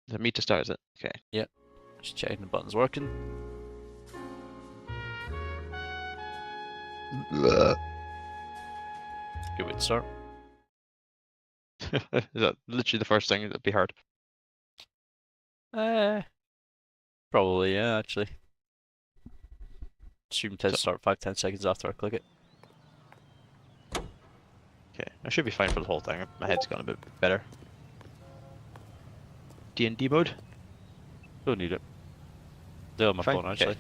Is it me to start, is it? Okay. Yep. Just checking the button's working. Good way to start. Is that literally the first thing that'd be hard? Probably, yeah, actually. Stream tends to So, start 5-10 seconds after I click it. okay, I should be fine for the whole thing. My head's gone a bit better. D&D mode? Don't need it. They're on my Fine, phone, actually. okay.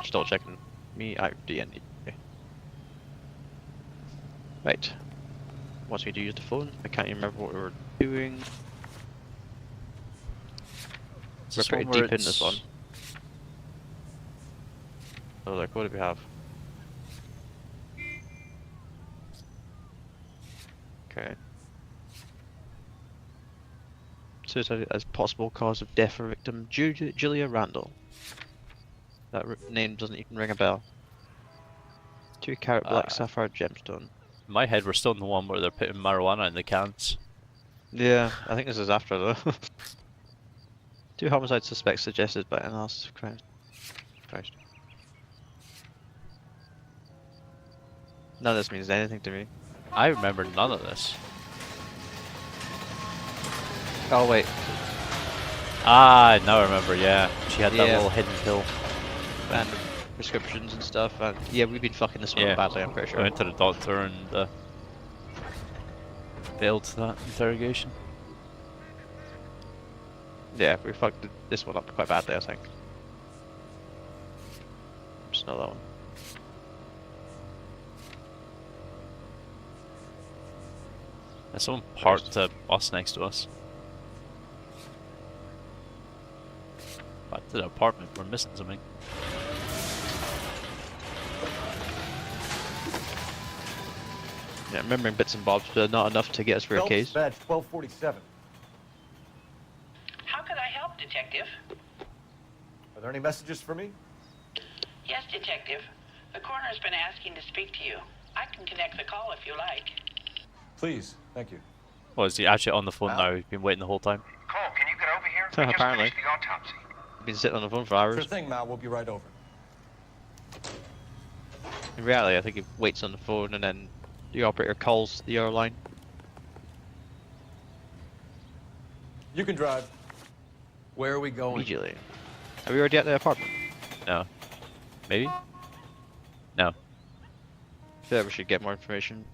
Just double checking. Me, I D&D. Okay. Right. Wants me to use the phone. I can't even remember what we were doing. We're pretty deep in this one. So, like, what do we have? Okay. Suicide as possible cause of death for victim Julia Randall. That name doesn't even ring a bell. 2-carat black sapphire gemstone. In my head, we're still in the one where they're putting marijuana in the cans. Yeah, I think this is after though. 2 homicide suspects suggested by analysis of crimes. Christ. None of this means anything to me. I remember none of this. Oh wait. Ah, now I remember, yeah. She had that little hidden pill. And prescriptions and stuff, and yeah, we've been fucking this one up badly, I'm pretty sure. I went to the doctor and failed that interrogation. Yeah, we fucked this one up quite badly, I think. Just know that one. There's someone parked a bus next to us. Back to the apartment, we're missing something. Yeah, remembering bits and bobs, but not enough to get us through a case. Badge 1247. How could I help, Detective? Are there any messages for me? Yes, Detective. The coroner's been asking to speak to you. I can connect the call if you like. Please, thank you. Well, is he actually on the phone now? He's been waiting the whole time. Cole, can you get over here? I just Apparently. finished the autopsy. Been sitting on the phone for hours. Sure thing, Mal. We'll be right over. In reality, I think he waits on the phone and then the operator calls the other line. You can drive. Where are we going? Immediately. Are we already at the apartment? No. Maybe? No. Yeah, we should get more information.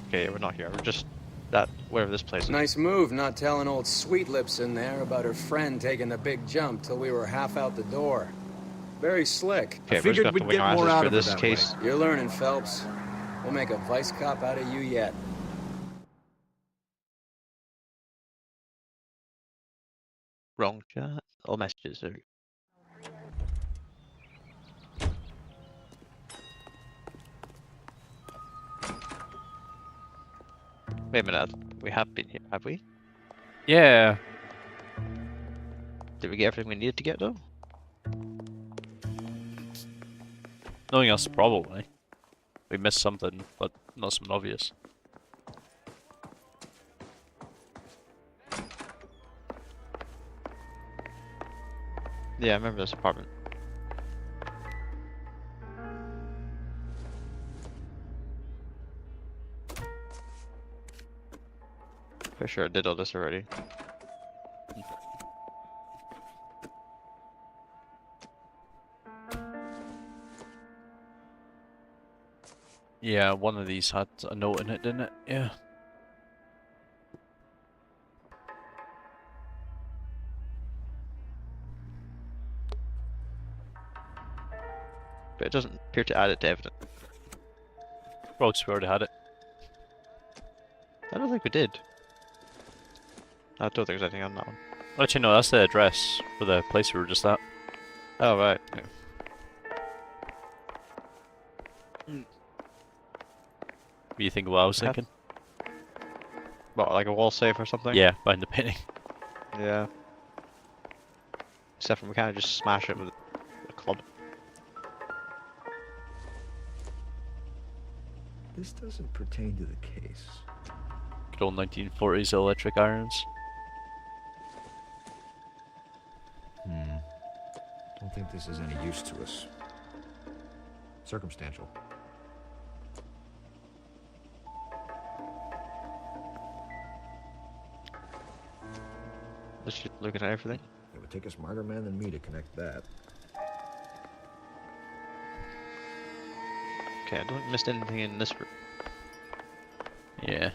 Okay, we're not here. We're just at wherever this place is. Nice move not telling old Sweet Lips in there about her friend taking the big jump till we were half out the door. Very slick. Okay, we're just gonna have to wing our asses for this case. You're learning, Phelps. We'll make a vice cop out of you yet. Wrong chat. All messages are... Wait a minute, we have been here, have we? Yeah. Did we get everything we needed to get though? Knowing us, probably. We missed something, but not something obvious. Yeah, I remember this apartment. Pretty sure I did all this already. Yeah, one of these had a note in it, didn't it? Yeah. But it doesn't appear to add it to evidence. Probably we already had it. I don't think we did. I don't think there's anything on that one. Actually, no, that's the address for the place we were just at. Oh, right. Yeah. What do you think of what I was thinking? What, like a wall safe or something? Yeah, behind the painting. Yeah. Except for we kind of just smash it with a club. This doesn't pertain to the case. Good old 1940s electric irons. Don't think this is any use to us. Circumstantial. Just looking at everything. It would take a smarter man than me to connect that. Okay, I don't miss anything in this room. Yeah.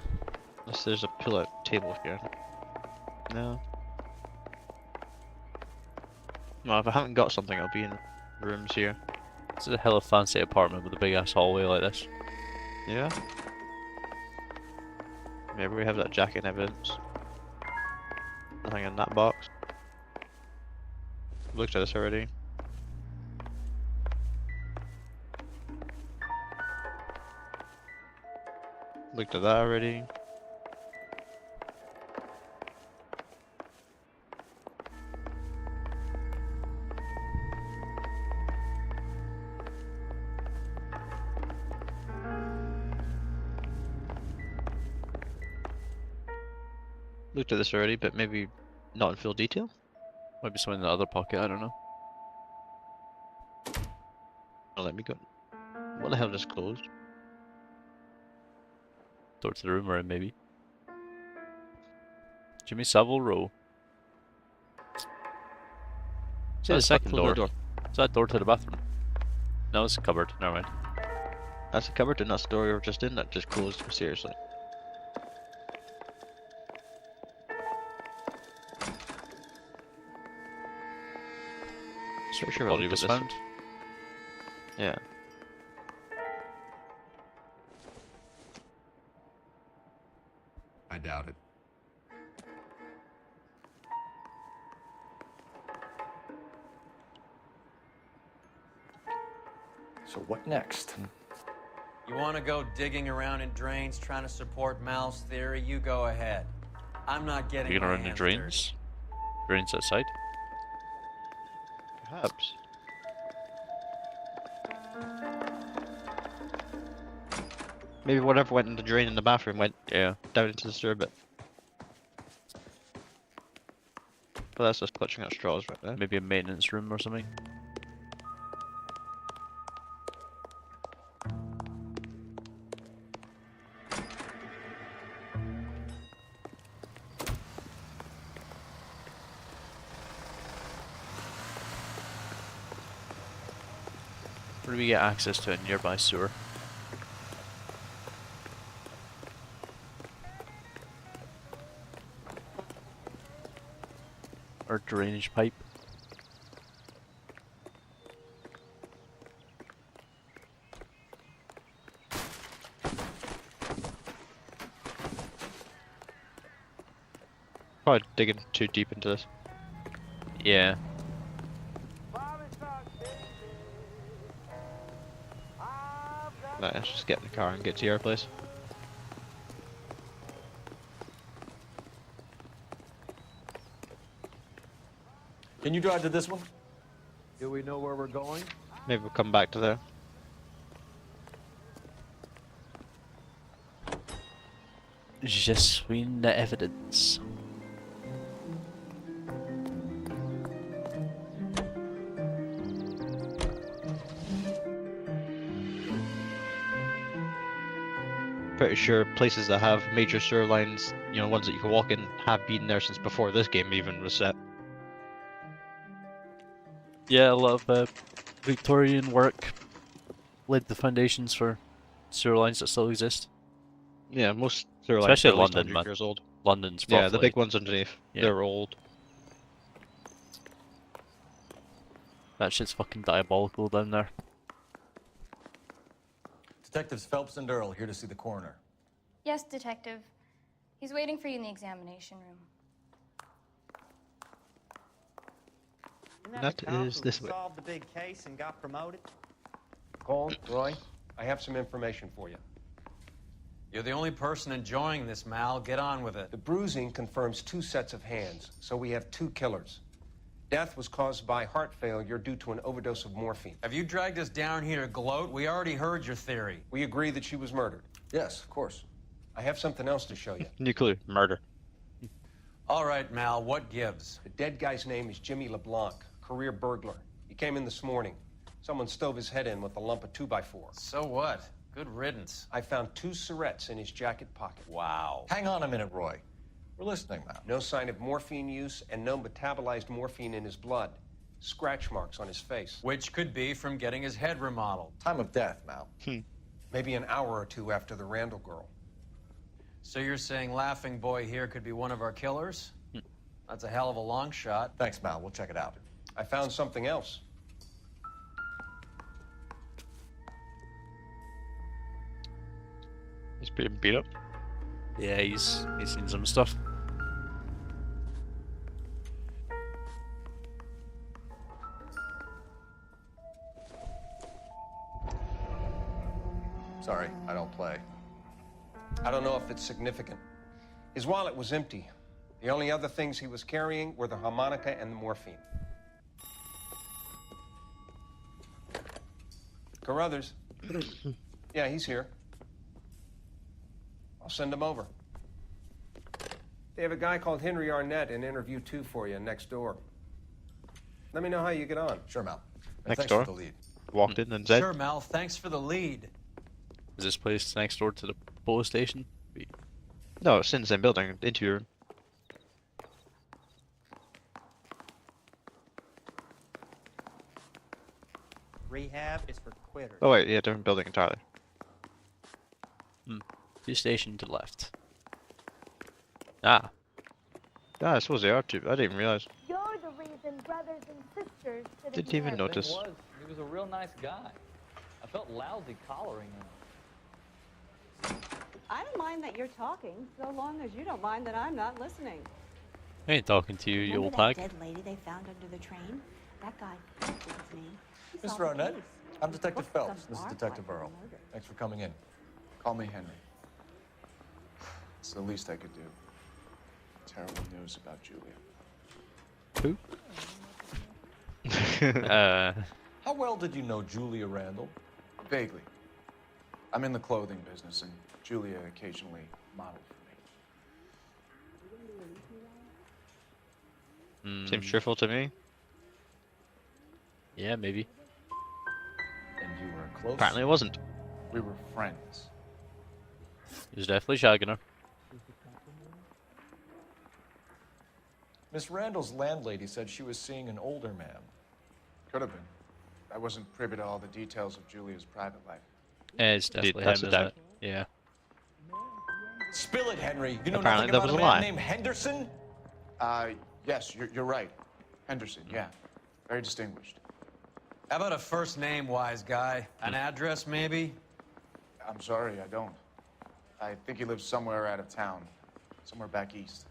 Unless there's a pull-out table here. No. No, if I haven't got something, I'll be in rooms here. This is a hella fancy apartment with a big ass hallway like this. Yeah. Maybe we have that jacket evidence. Nothing in that box. Looked at this already. Looked at that already. Looked at this already, but maybe not in full detail. Might be something in the other pocket, I don't know. Oh, let me go. What the hell just closed? Door to the room we're in, maybe. Jimmy Savile Row. Is that the second door? Is that door to the bathroom? No, it's a cupboard. Never mind. That's a cupboard, and that's the door we were just in that just closed mysteriously. Pretty sure I Body looked was at this. found. Yeah. I doubt it. So what next? You want to go digging around in drains trying to support Mal's theory? You go ahead. I'm not getting You're gonna my run the hands drains? Drains outside? Perhaps. Maybe whatever went in the drain in the bathroom went Yeah. down into the sewer bit. But that's just clutching at straws right there. Maybe a maintenance room or something. Where do we get access to a nearby sewer? Or drainage pipe? Probably digging too deep into this. Yeah. Right, let's just get in the car and get to your place. Can you drive to this one? Do we know where we're going? Maybe we'll come back to there. Je suis the evidence. Pretty sure places that have major sewer lines, you know, ones that you can walk in, have been there since before this game even was set. Yeah, a lot of Victorian work laid the foundations for sewer lines that still exist. Yeah, most sewer lines Especially are at least London, 100 man. years old. London's Yeah, the roughly- big ones underneath. Yeah. They're old. That shit's fucking diabolical down there. Detectives Phelps and Earl here to see the coroner. Yes, Detective. He's waiting for you in the examination room. That is this way. Solved the big case and got promoted. Colin, Roy, I have some information for you. You're the only person enjoying this, Mal. Get on with it. The bruising confirms 2 sets of hands, so we have 2 killers. Death was caused by heart failure due to an overdose of morphine. Have you dragged us down here to gloat? We already heard your theory. We agree that she was murdered. Yes, of course. I have something else to show you. New clue. Murder. All right, Mal, what gives? The dead guy's name is Jimmy LeBlanc, career burglar. He came in this morning. Someone stove his head in with a lump of 2x4. So what? Good riddance. I found 2 Syrettes in his jacket pocket. Wow. Hang on a minute, Roy. We're listening now. No sign of morphine use and no metabolized morphine in his blood. Scratch marks on his face. Which could be from getting his head remodeled. Time of death, Mal. Maybe an hour or 2 after the Randall girl. So you're saying Laughing Boy here could be one of our killers? That's a hell of a long shot. Thanks, Mal. We'll check it out. I found something else. He's pretty beat up. Yeah, he's seen some stuff. Sorry, I don't play. I don't know if it's significant. His wallet was empty. The only other things he was carrying were the harmonica and the morphine. Carruthers. Yeah, he's here. I'll send him over. They have a guy called Henry Arnett in interview 2 for you next door. Let me know how you get on. Sure, Mal. And Next thanks door. for the lead. Walked in and said, Sure, Mal, thanks for the lead. Is this place next door to the police station? no, it's in the same building. Into your room. Rehab is for quitters. Oh wait, yeah, different building entirely. Police station to the left. Ah, Ah, I suppose they are too. I didn't even realize. You're the reason brothers and sisters should Didn't even notice. He was a real nice guy. I felt lousy collaring him. I don't mind that you're talking, so long as you don't mind that I'm not listening. I ain't talking to you, you Remember old that hag. dead lady they found under the train? That guy, what was his name? He solved Mr. the Arnett, case. I'm Detective Looked Phelps. some This is arc Detective like a Earl. murder. Thanks for coming in. Call me Henry. It's the least I could do. Terrible news about Julia. Who? How well did you know Julia Randall? Vaguely. I'm in the clothing business, and Julia occasionally modeled for me. Seems truthful to me. Yeah, maybe. And you were close? Apparently it wasn't. We were friends. He was definitely shagging her. Miss Randall's landlady said she was seeing an older man. Could have been. I wasn't privy to all the details of Julia's private life. It's definitely him, that's a isn't doubt. it? Yeah. Spill it, Henry. You know Apparently nothing that about was a a man lie. named Henderson? Yes, you're right. Henderson, yeah. Very distinguished. How about a first name, wise guy? An address, maybe? I'm sorry, I don't. I think he lives somewhere out of town. Somewhere back east.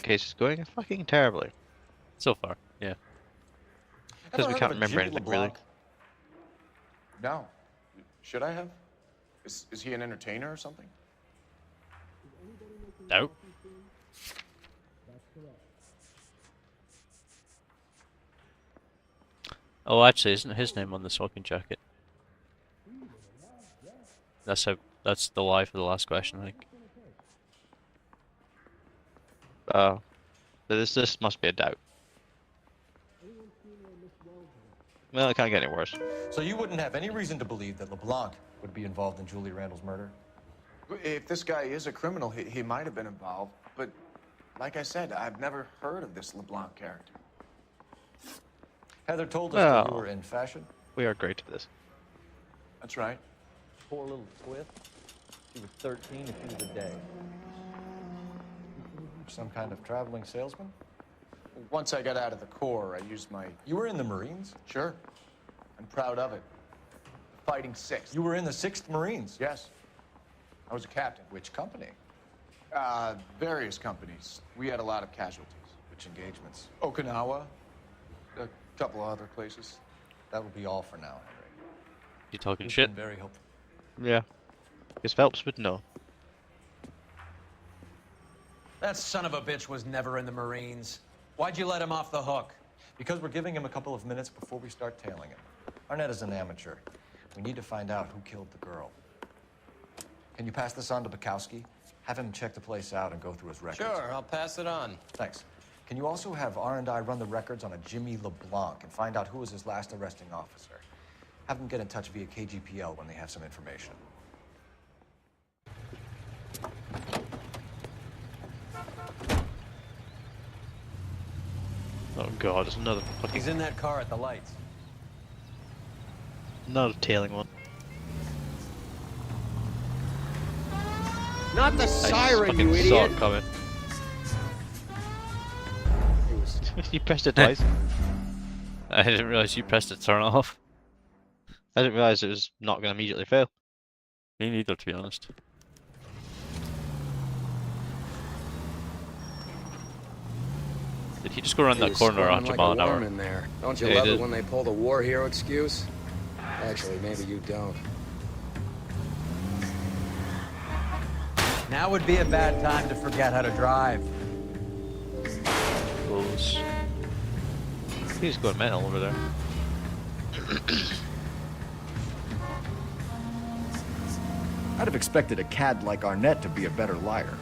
Case is going fucking terribly. So far, yeah. Because Ever we heard can't of a remember Jimmy anything really. LeBlanc? No. Should I have? Is he an entertainer or something? No. Oh, actually, isn't his name on the smoking jacket? That's how. That's the lie for the last question, I think. This must be a doubt. Well, it can't get any worse. So you wouldn't have any reason to believe that LeBlanc would be involved in Julia Randall's murder? If this guy is a criminal, he might have been involved. But like I said, I've never heard of this LeBlanc character. Heather told us that you Well. were in fashion. We are great at this. That's right. Poor little twist. She was 13 if she was a day. Some kind of traveling salesman? Once I got out of the Corps, I used my... You were in the Marines? Sure. I'm proud of it. Fighting Sixth. You were in the 6th Marines? Yes. I was a captain. Which company? Various companies. We had a lot of casualties. Which engagements? Okinawa. A couple of other places. That will be all for now, Henry. You talking You've shit? been very helpful. Yeah. Because Phelps would know. That son of a bitch was never in the Marines. Why'd you let him off the hook? Because we're giving him a couple of minutes before we start tailing him. Arnett is an amateur. We need to find out who killed the girl. Can you pass this on to Bukowski? Have him check the place out and go through his records. Sure, I'll pass it on. Thanks. Can you also have R&I run the records on a Jimmy LeBlanc and find out who was his last arresting officer? Have them get in touch via KGPL when they have some information. Oh god, there's another fucking... He's in that car at the lights. Another tailing one. Not the siren, you fucking saw idiot! it coming. It was... You pressed it twice. I didn't realize you pressed it to turn it off. I didn't realize it was not going to immediately fail. Me neither, to be honest. Did he just go around that corner at 100 mile an hour? In there. Don't you Yeah, love he it did. when they pull the war hero excuse? Actually, maybe you don't. Now would be a bad time to forget how to drive. Close. He's going mental over there. I'd have expected a cad like Arnett to be a better liar.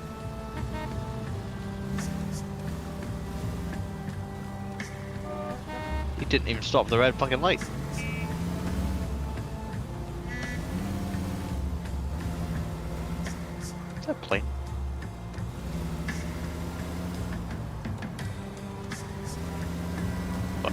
He didn't even stop the red fucking light. Is that plane? Fuck.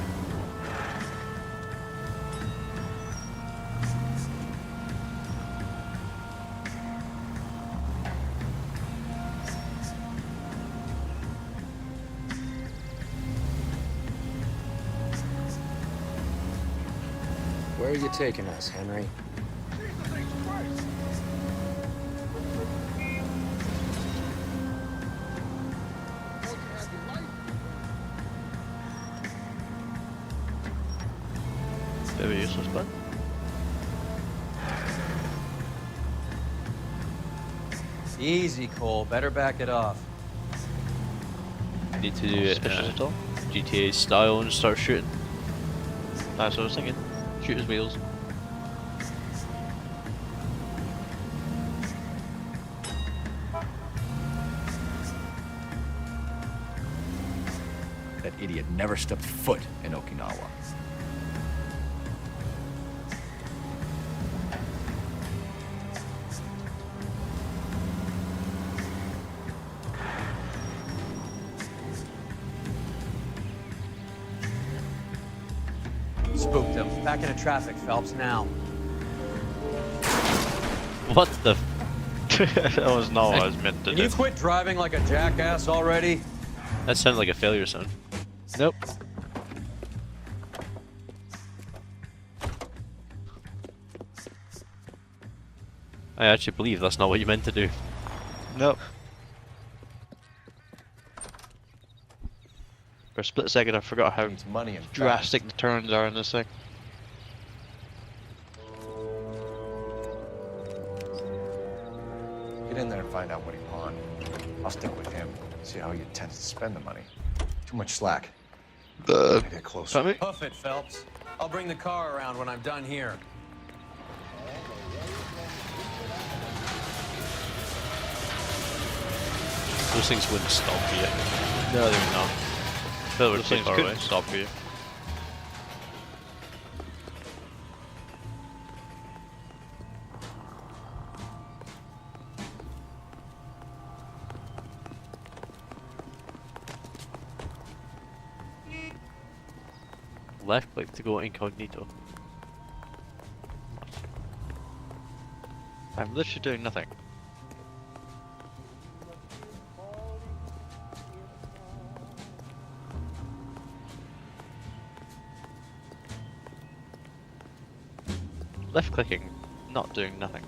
Where are you taking us, Henry? Very useless, but Easy, Cole. Better back it off. Need to do it suspicious at all. GTA style and start shooting. That's what I was thinking. Shoot his wheels. That idiot never stepped foot in Okinawa. Spooked him. Back into traffic, Phelps, now. What the? That was not what I was meant to Can do. you quit driving like a jackass already? That sounded like a failure sound. Nope. I actually believe that's not what you meant to do. Nope. For a split second, I forgot how Needs money and drastic the turns are in this thing. Get in there and find out what he pawned. I'll stick with him. See how he intends to spend the money. Too much slack. Gotta get closer. Hoof it, Phelps. I'll bring the car around when I'm done here. Those things wouldn't stop for you. No, they're not. They were Those too things far couldn't away. stop for you. Left click to go incognito. I'm literally doing nothing. Left clicking, not doing nothing.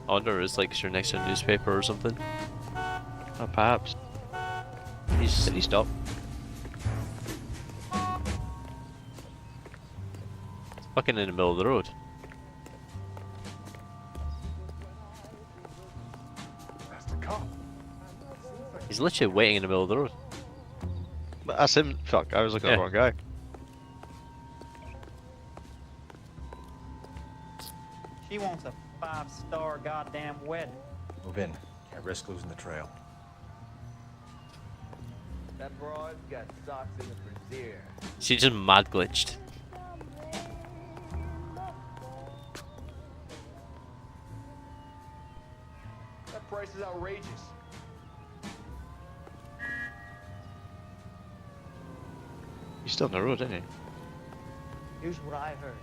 I wonder it's like you're next to a newspaper or something. Or perhaps. Did he stop? It's fucking in the middle of the road. That's the cop. He's literally waiting in the middle of the road. But that's him. Fuck, I was looking at the wrong guy. She wants a 5-star goddamn wedding. Move in. Can't risk losing the trail. That broad's got socks in the brassiere. She just mad glitched. That price is outrageous. He's still on the road, isn't he? Here's what I heard.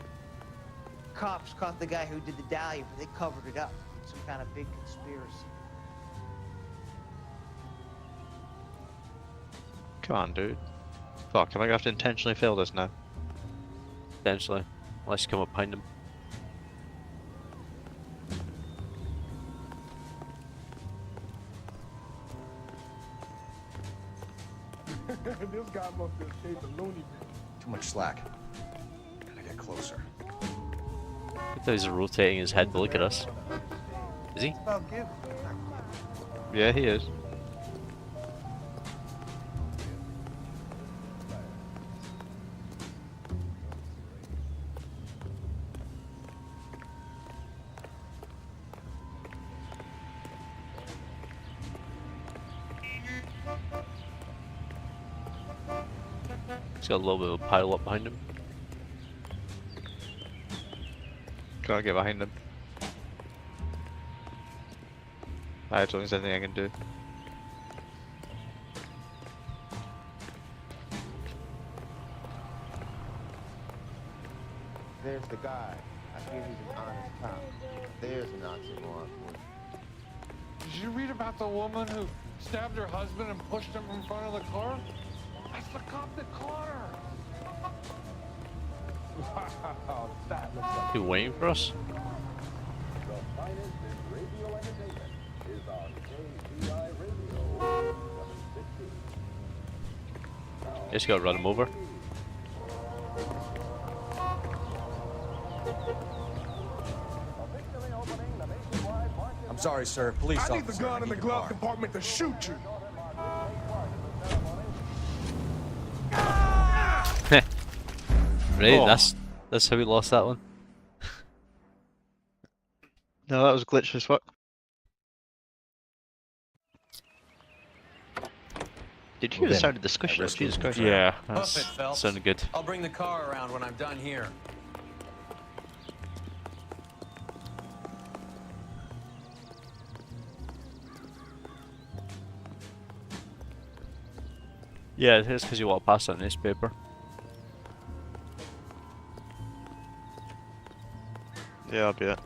Cops caught the guy who did the dahlia, but they covered it up. Some kind of big conspiracy. Come on, dude. Fuck, am I gonna have to intentionally fail this now? Potentially. Unless you come up behind him. This guy must have escaped a loony bin. Too much slack. Gotta get closer. I thought he's rotating his head to look at us. Is he? Yeah, he is. He's got a little bit of a pile up behind him. Can't get behind him. I don't think there's anything I can do. There's the guy. I hear he's an honest cop. There's an oxymoron for you. Did you read about the woman who stabbed her husband and pushed him in front of the car? That's the cop that caught her. Wow, that looks like... He waiting for us? The finest in radio entertainment is on KGI Radio 760. Just gotta run him over. I'm sorry, sir. Police officer. I need the gun in the glove compartment to shoot you. Right, Oh. that's how we lost that one. No, that was glitched as fuck. Did you hear the sound of the squish? Jesus Christ. Yeah, Hoof that's it, Phelps. sounded good. I'll bring the car around when I'm done here. Yeah, it's because you walk past that newspaper. Yeah, I'll be it.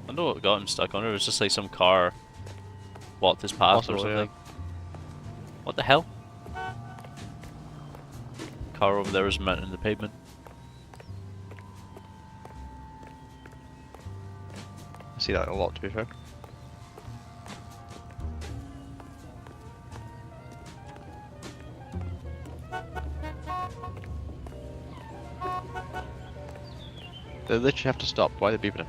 I wonder what got him stuck. I wonder if it was just like some car blocked his path or Possibly, something. yeah. What the hell? Car over there was mounted in the pavement. I see that a lot, to be fair. They literally have to stop. Why are they beeping him?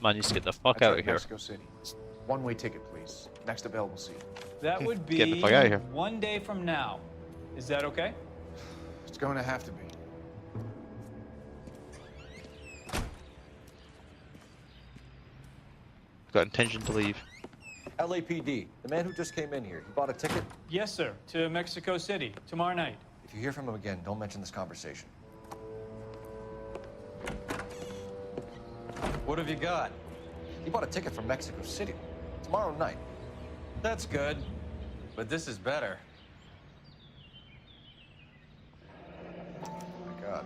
Man needs to get the fuck That's out right, of here. Mexico City. One-way ticket, please. Next available seat. That would Get the be fuck outta here. 1 day from now. Is that okay? It's going to have to be. got intention to leave. LAPD, the man who just came in here, he bought a ticket? Yes, sir. To Mexico City, tomorrow night. If you hear from him again, don't mention this conversation. What have you got? He bought a ticket from Mexico City. Tomorrow night. That's good. But this is better. Oh my God.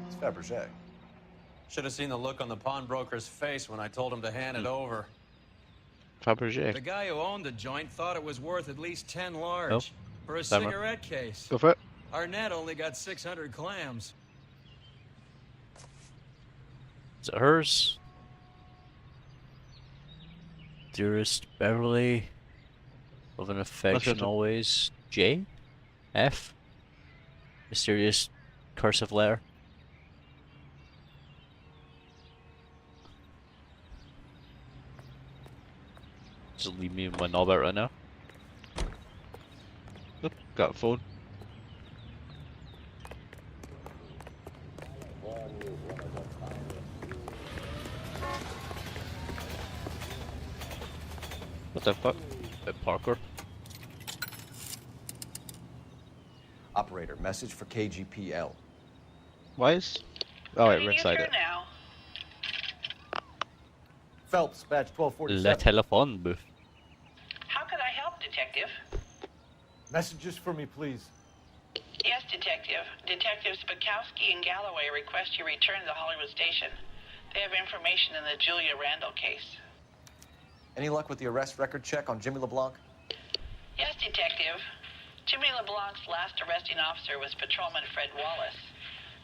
It's Fabergé. Should have seen the look on the pawnbroker's face when I told him to hand it over. Fabergé. The guy who owned the joint thought it was worth at least 10 large Oh, for a Stammer. cigarette case. Go for it. Arnett only got 600 clams. Is it hers? Dearest Beverly, love and affection always. J? F? Mysterious cursive letter. Just leave me in my knob out right now. Oh, got a phone. What the fuck? Parker. Operator, message for KGPL. Why is... Oh wait, we're inside it. Now. Phelps, badge 1247. Le téléphone booth. How could I help, Detective? Messages for me, please. Yes, Detective. Detectives Bukowski and Galloway request you return to the Hollywood station. They have information in the Julia Randall case. Any luck with the arrest record check on Jimmy LeBlanc? Yes, Detective. Jimmy LeBlanc's last arresting officer was Patrolman Fred Wallace.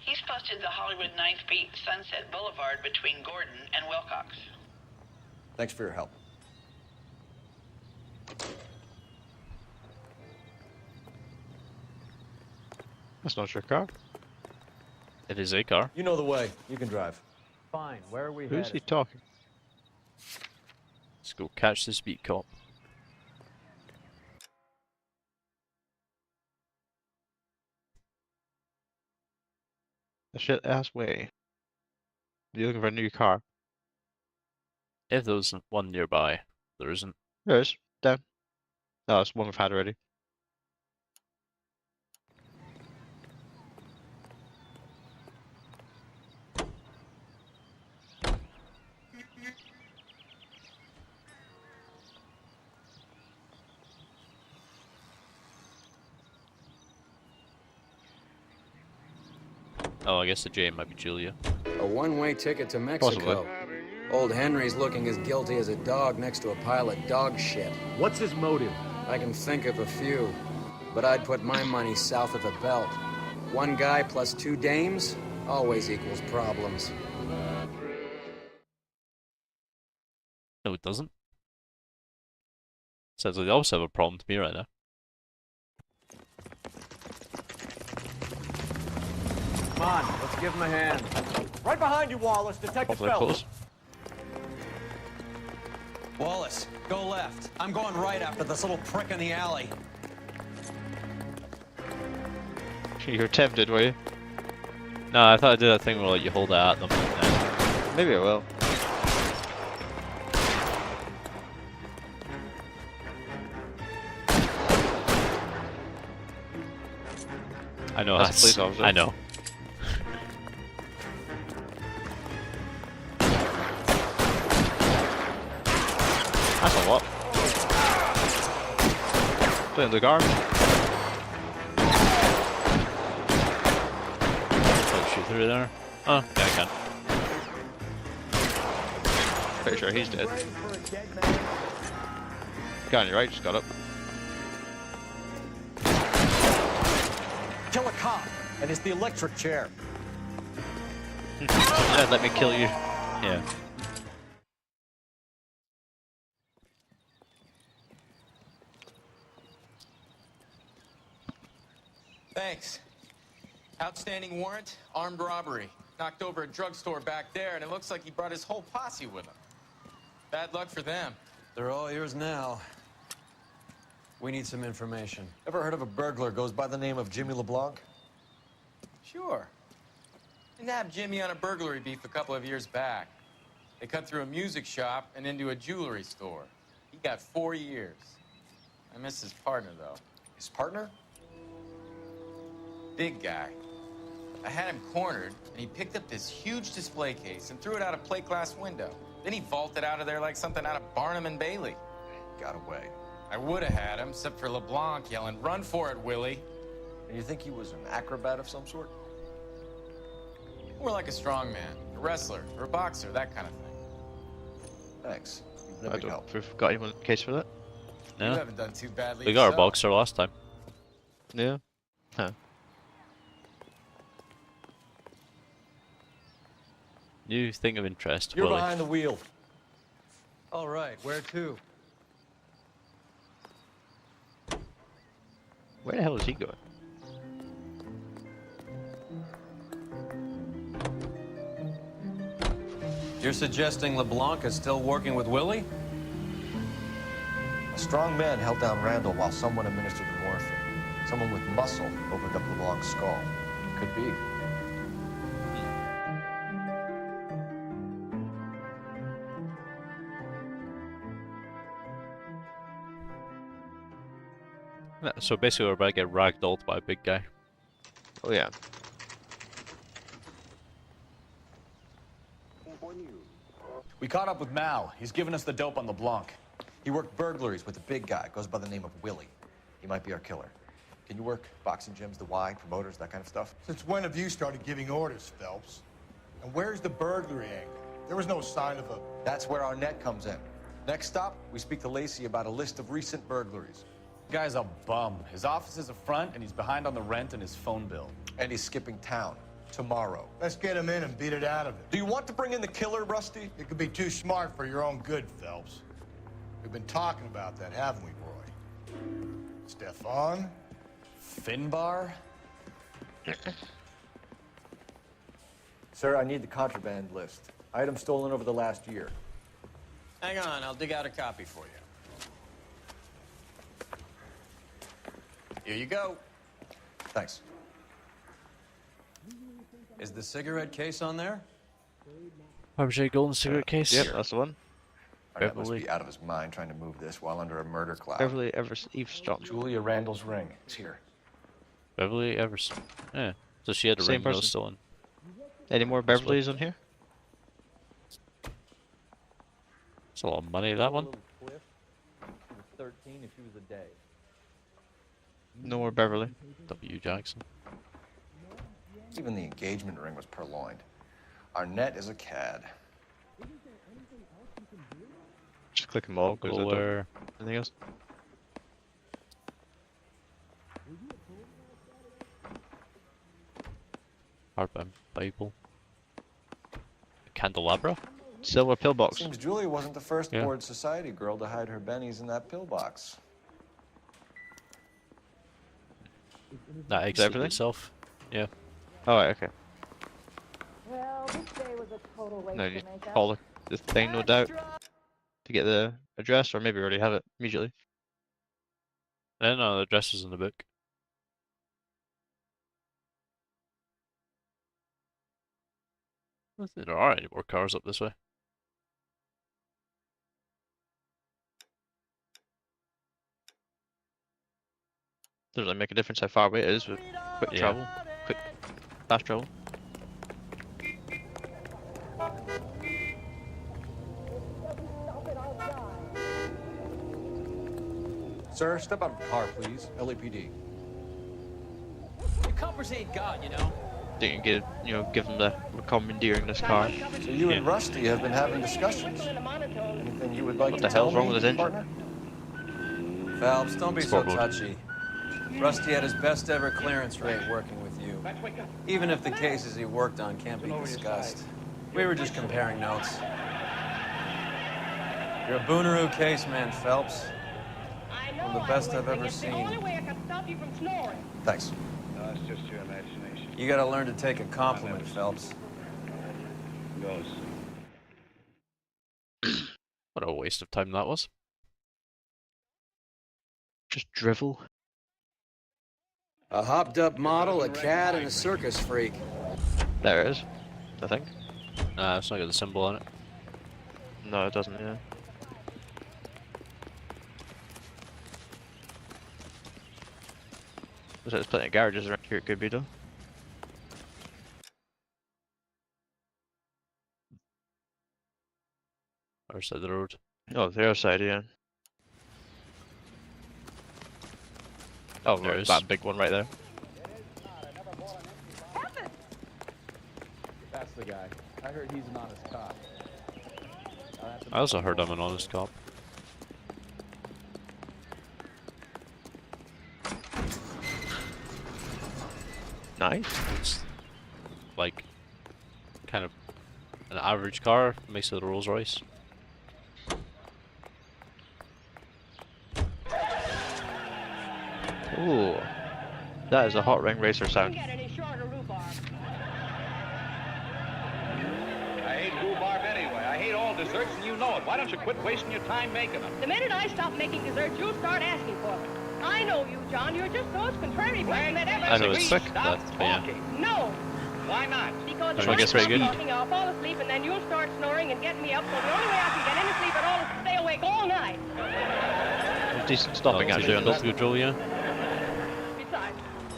He's posted the Hollywood 9th Beat Sunset Boulevard between Gordon and Wilcox. Thanks for your help. That's not your car. It is a car. You know the way. You can drive. Fine. Where are we Who's headed? he talking? Let's go catch this beat cop. The shit ass way. You're looking for a new car. If there was one nearby, there isn't. There is. Down. No, it's one we've had already. Oh, I guess the J might be Julia. A one-way ticket to Mexico. Possibly. Old Henry's looking as guilty as a dog next to a pile of dog shit. What's his motive? I can think of a few, but I'd put my money south of the belt. One guy plus two dames always equals problems. No, it doesn't. Sounds like they also have a problem to me right now. Come on, let's give him a hand. Right behind you, Wallace. Detective Phelps. Wallace, go left. I'm going right after this little prick in the alley. You were tempted, were you? No, I thought I did that thing where like you hold it at them. Maybe I will. I know That's a that's. police officer. I know. That's a lot. Put in the guard. Don't shoot through there. Oh, yeah, I can. Pretty sure he's dead. Guy on your right just got up. Kill a cop, and it's the electric chair. Yeah, let me kill you. Yeah. Thanks. Outstanding warrant, armed robbery. Knocked over a drugstore back there, and it looks like he brought his whole posse with him. Bad luck for them. They're all yours now. We need some information. Ever heard of a burglar goes by the name of Jimmy LeBlanc? Sure. I nabbed Jimmy on a burglary beef a couple of years back. They cut through a music shop and into a jewelry store. He got 4 years. I miss his partner, though. His partner? Big guy. I had him cornered, and he picked up this huge display case and threw it out a plate glass window. Then he vaulted out of there like something out of Barnum and Bailey. Got away. I would have had him, except for LeBlanc yelling, "Run for it, Willie!" And you think he was an acrobat of some sort? More like a strongman, a wrestler, or a boxer, that kind of thing. Thanks. You've been a I big don't help. know if we've got anyone in the case for that. You No. haven't done too badly We got our yourself. boxer last time. Yeah. Huh. New thing of interest. You're Willie. behind the wheel. All right, where to? Where the hell is he going? You're suggesting LeBlanc is still working with Willie? A strong man held down Randall while someone administered the morphine. Someone with muscle opened up LeBlanc's skull. Could be. Yeah, so basically we're about to get ragdolled by a big guy. Oh yeah. We caught up with Mal. He's given us the dope on LeBlanc. He worked burglaries with the big guy. Goes by the name of Willie. He might be our killer. Can you work boxing gyms, the Y, promoters, that kind of stuff? Since when have you started giving orders, Phelps? And where's the burglary angle? There was no sign of a... That's where our net comes in. Next stop, we speak to Lacey about a list of recent burglaries. Guy's a bum. His office is a front, and he's behind on the rent and his phone bill. And he's skipping town tomorrow. Let's get him in and beat it out of him. Do you want to bring in the killer, Rusty? You could be too smart for your own good, Phelps. We've been talking about that, haven't we, Roy? Stefan? Finbar? Sir, I need the contraband list. Items stolen over the last year. Hang on, I'll dig out a copy for you. Here you go. Thanks. Is the cigarette case on there? Fabergé golden cigarette case. Yep, that's the one. Arnett must be out of his mind trying to move this while under a murder cloud. Beverly Evers eavesdropped. Julia Randall's ring is here. Beverly Evers. Yeah. So she had a Same ring that was person. stolen. Any more Beverlys on here? It's a lot of money, that one. She was 13 if she was a day. No more Beverly. W. Jackson. Even the engagement ring was purloined. Arnett is a cad. Just click them all because I don't. Anything else? Hardbound Bible. Candelabra. Silver pillbox. Seems Julia wasn't the first Yeah. bored society girl to hide her bennies in that pillbox. That everything? exited itself. Yeah. Oh, right, okay. Well, this day was a total waste No, of you makeup. call the thing, no doubt, to get the address, or maybe we already have it immediately. No, the address is in the book. I don't think there are any more cars up this way. Doesn't really make a difference how far away it is with quick Yeah. travel, quick fast travel. Sir, step out of the car, please. LAPD. You coppers ain't God, you know. Think you get, give them the commandeering this car. So you and Rusty have been having discussions. Anything you would like What to the tell hell's wrong me, with his engine? partner? Phelps, don't be so Scoreboard. touchy. Rusty had his best ever clearance rate working with you. Even if the cases he worked on can't be discussed. We were just comparing notes. You're a Booneroo case man, Phelps. One of the best I've ever seen. Thanks. No, it's just your imagination. You gotta learn to take a compliment, Phelps. Goes. What a waste of time that was. Just drivel. A hopped up model, a cad, and a circus freak. There it is, I think. Nah, it's not got the symbol on it. No, it doesn't, yeah. There's plenty of garages around here, it could be though. Other side of the road. Oh, the other side, yeah. Oh, There right, is. that big one right there. That's the guy. I heard he's an honest cop. I also heard I'm an honest cop. Nice. It's like kind of an average car, makes it a Rolls Royce. Ooh, that is a hot ring racer sound. I hate rhubarb anyway. I hate all desserts, and you know it. Why don't you quit wasting your time making them? The minute I stop making desserts, you'll start asking for them. I know you, John. You're just the most contrary person that ever... I know it's sick, but yeah. No. Why not? Because I if I guess stop very good. talking, I'll fall asleep, and then you'll start snoring and get me up, so the only way I can get any sleep at all is to stay awake all night. Decent stopping actually on That's this. good, Joel, yeah. Besides,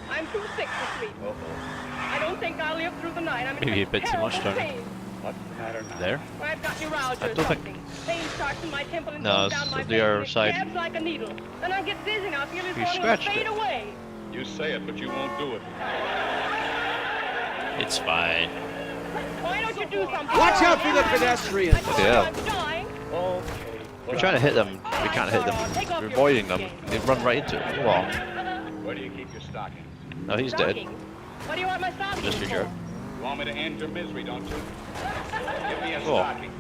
I'm too sick to sleep. I don't think I'll live through the night. I'm in Maybe a bit too much, terrible Tony. pain. What's the matter now? There? I've got neuralgia I or don't think- something. Pain starts in my temple and No, goes it's down my the face, other and it side. stabs like a needle. Then I get dizzy and I feel as You though I'm going to scratched fade it. away. You say it, but you won't do it. It's fine. Why don't you do something? Watch out for the pedestrians! I told you Yeah. I'm dying. Okay. We're trying to hit them. We can't hit them. We're avoiding them. They run right into it. Wow. Where do you keep your stockings? No, he's dead. Stockings? What do you want my stockings Just your for? jerk. You want me to end your misery, don't you? Give me a Oh. stocking.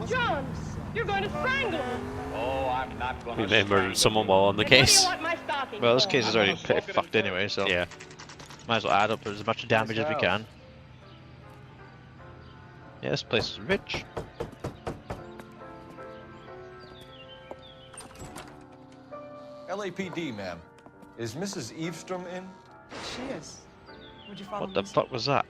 John, you're going to strangle me. Oh, I'm not going We to. may have murdered someone while on the And what do case. you want my stockings Well, this for? case is already pretty fucked anyway, so Yeah. might as well add up as much damage as we can. Yeah, this place is rich. LAPD, ma'am. Is Mrs. Eavestrom in? She is. Would you follow What the fuck was that?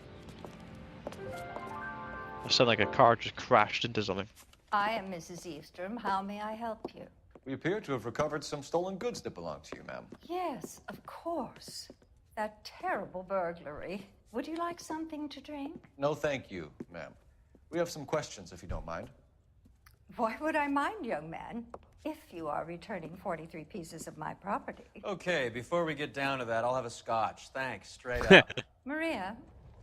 It sounded like a car just crashed into something. I am Mrs. Eavestrom. How may I help you? We appear to have recovered some stolen goods that belong to you, ma'am. Yes, of course. That terrible burglary. Would you like something to drink? No, thank you, ma'am. We have some questions, if you don't mind. Why would I mind, young man, if you are returning 43 pieces of my property? Okay, before we get down to that, I'll have a scotch. Thanks, straight up. Maria,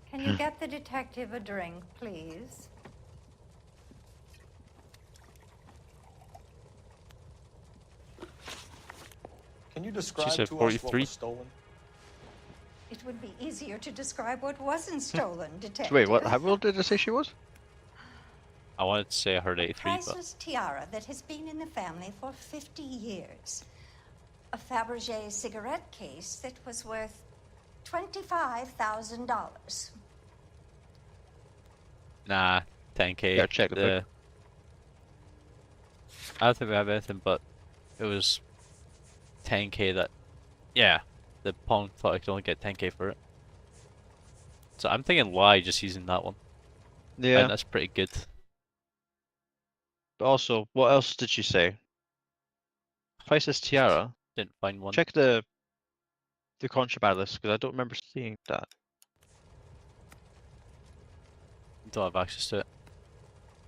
can you get the detective a drink, please? Can you describe said to us what 43? was stolen? It would be easier to describe what wasn't stolen, detective. Wait, what? How old did it say she was? I wanted to say I heard A 83, but priceless tiara that has been in the family for 50 years. A Fabergé cigarette case that was worth $25,000. nah, 10k. Yeah, check the book. I don't think we have anything, but it was 10k that, yeah, the pawn thought I could only get 10k for it. So I'm thinking lie just using that one. Yeah. And that's pretty good. But also, what else did she say? Priceless tiara. Didn't find one. Check the contraband list because I don't remember seeing that. Don't have access to it.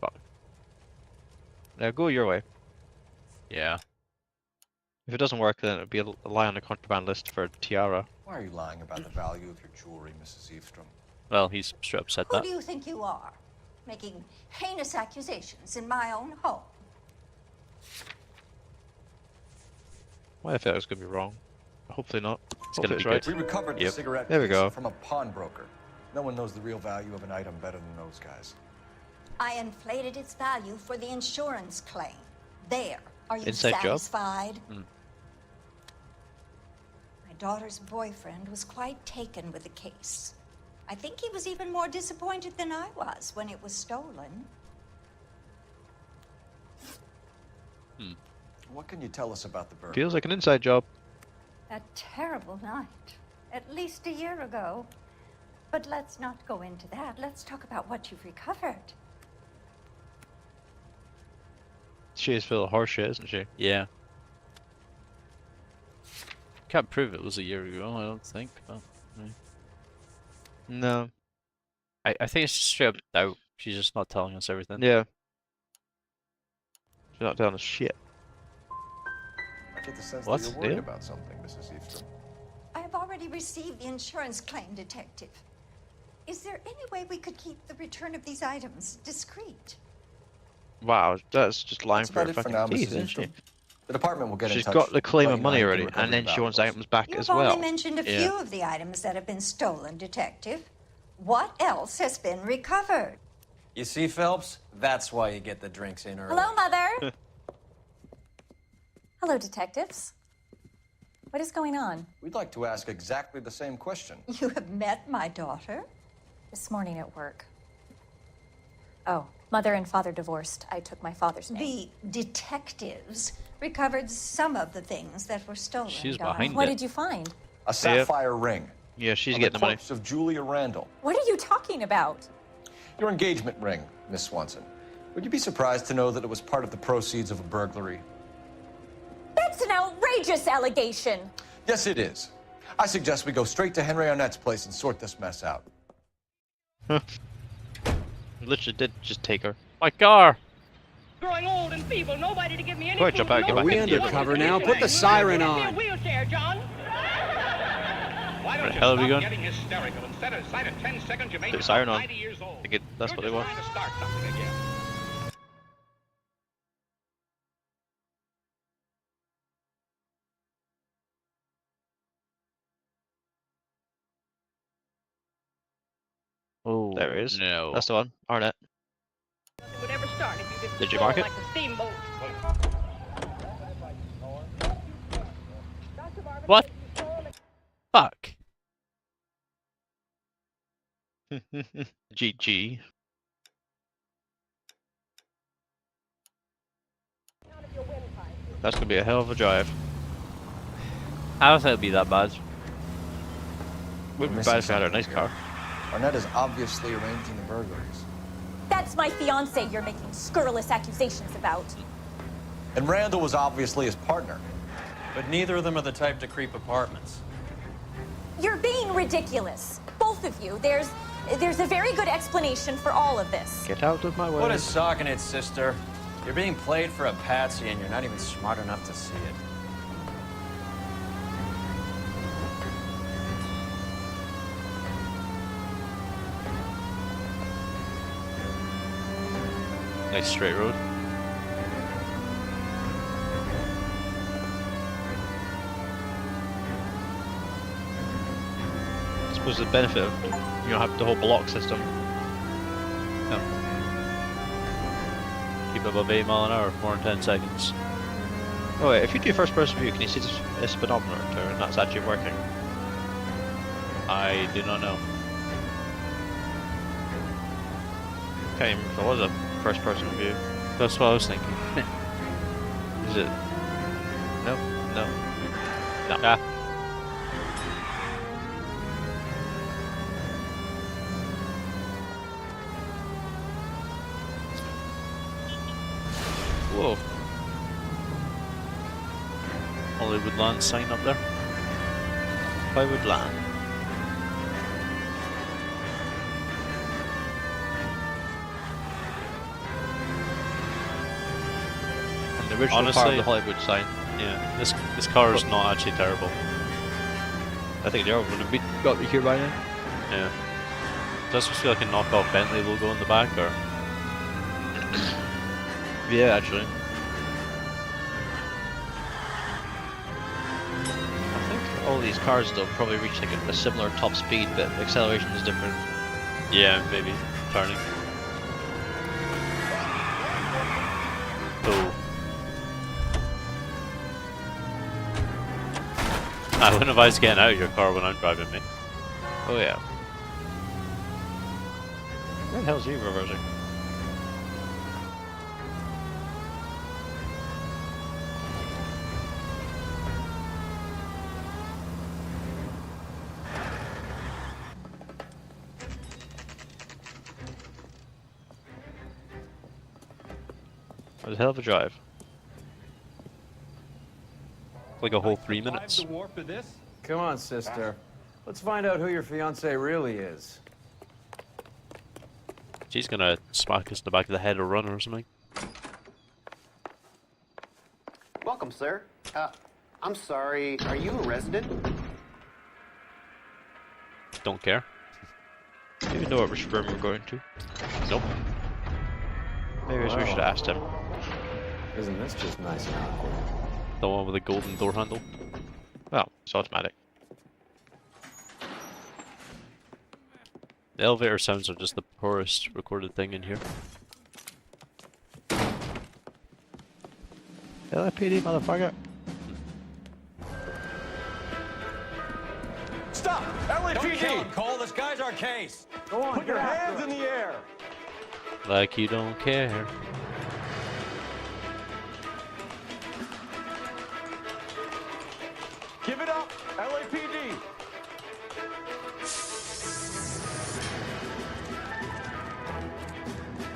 Fuck. Now go your way. Yeah. If it doesn't work, then it'll be a lie on the contraband list for tiara. Why are you lying about the value of your jewelry, Mrs. Eavestrom? Well, he's straight up said Who that. do you think you are? Making heinous accusations in my own home. Why I felt it was gonna be wrong. Hopefully not. It's gonna Hopefully be it's good. We recovered the Yep. cigarette There we case go. from a pawnbroker. No one knows the real value of an item better than those guys. I inflated its value for the insurance claim. There. Are you Inside job? satisfied? Mm. My daughter's boyfriend was quite taken with the case. I think he was even more disappointed than I was when it was stolen. What can you tell us about the burglary? Feels like an inside job. That terrible night. At least a year ago. But let's not go into that. Let's talk about what you've recovered. She is full of horseshit, isn't she? Yeah. Can't prove it was a year ago, I don't think. But, No. I think it's just straight up doubt. She's just not telling us everything. Yeah. She's not telling us shit. I get the sense What? that you're worried Yeah? about something, Mrs. Eastrom. I have already received the insurance claim, Detective. Is there any way we could keep the return of these items discreet? Wow, that's just lying That's for about her it for fucking now, teeth, Mrs. isn't she? Eastrom. The department will get in She's touch. got the claim let of you know money how you already, can recover and then the she wants the valuables. items back You've as only well. mentioned a few of the items that have been stolen, Detective. What else has been recovered? You see, Phelps? That's why you get the drinks in early. Hello, Mother. Hello, detectives. What is going on? We'd like to ask exactly the same question. You have met my daughter? This morning at work. Oh, mother and father divorced. I took my father's name. The detectives recovered some of the things that were stolen. She's Donna. behind What it. did you find? A sapphire ring. Yeah, she's on getting the the money. corpse of Julia Randall. What are you talking about? Your engagement ring, Miss Swanson. Would you be surprised to know that it was part of the proceeds of a burglary? That's an outrageous allegation. Yes, it is. I suggest we go straight to Henry Arnett's place and sort this mess out. Literally did just take her. My car! Growing old and feeble, nobody to give me any Go ahead, food, jump out, get no back Are we in here. undercover now? Put the siren on. wheelchair, John. Why Where don't the you hell are we stop going? getting hysterical? Instead of 10 seconds, you make Put the yourself siren on. 90 years old. I think that's what they You're want. just trying to start something again. Oh, There it is. no. That's the one. Arnett. Nothing would ever start if you didn't Did you roll mark it? like a steamboat. What? Fuck. GG. That's gonna be a hell of a drive. I don't think it'd be that bad. Would be Missing bad if I had a something nice here. car. Arnett is obviously arranging the burglaries. That's my fiance you're making scurrilous accusations about. And Randall was obviously his partner. But neither of them are the type to creep apartments. You're being ridiculous. Both of you. There's a very good explanation for all of this. Get out of my way. What is socking it, sister? You're being played for a patsy and you're not even smart enough to see it. Nice straight road. I suppose the benefit of have the whole block system. Keep above 8 mile an hour for more than 10 seconds. Oh wait, if you do first person view, can you see the speedometer and that's actually working? I do not know. Can't even remember if it was a first person view. That's what I was thinking. Is it? No, no, no. Ah. Whoa. Hollywood Land sign up there. Hollywood Land. And the original Honestly, part of the Hollywood sign. Yeah, this car is not actually terrible. I think the other would have got me here by now. Yeah. Does this feel like a knockoff Bentley logo in the back, or? Yeah, actually. I think all these cars though probably reach like a similar top speed, but the acceleration is different. Yeah, maybe. Turning. Oh. I wouldn't advise getting out of your car when I'm driving, mate. Oh yeah. Where the hell is he reversing? It was a hell of a drive. like a whole 3 minutes. Come on, sister. Let's find out who your fiance really is. She's gonna smack us in the back of the head or run or something. Welcome, sir. I'm sorry, are you a resident? Don't care. Do you know which room we're going to? Nope. Maybe we should have asked him. Isn't this just nice and awkward? The one with the golden door handle? Well, it's automatic. The elevator sounds are just the poorest recorded thing in here. LAPD, motherfucker. Stop! LAPD! Don't kill him, Cole. This guy's our case. Go on, Put your hands in the air! Like you don't care. Give it up, LAPD!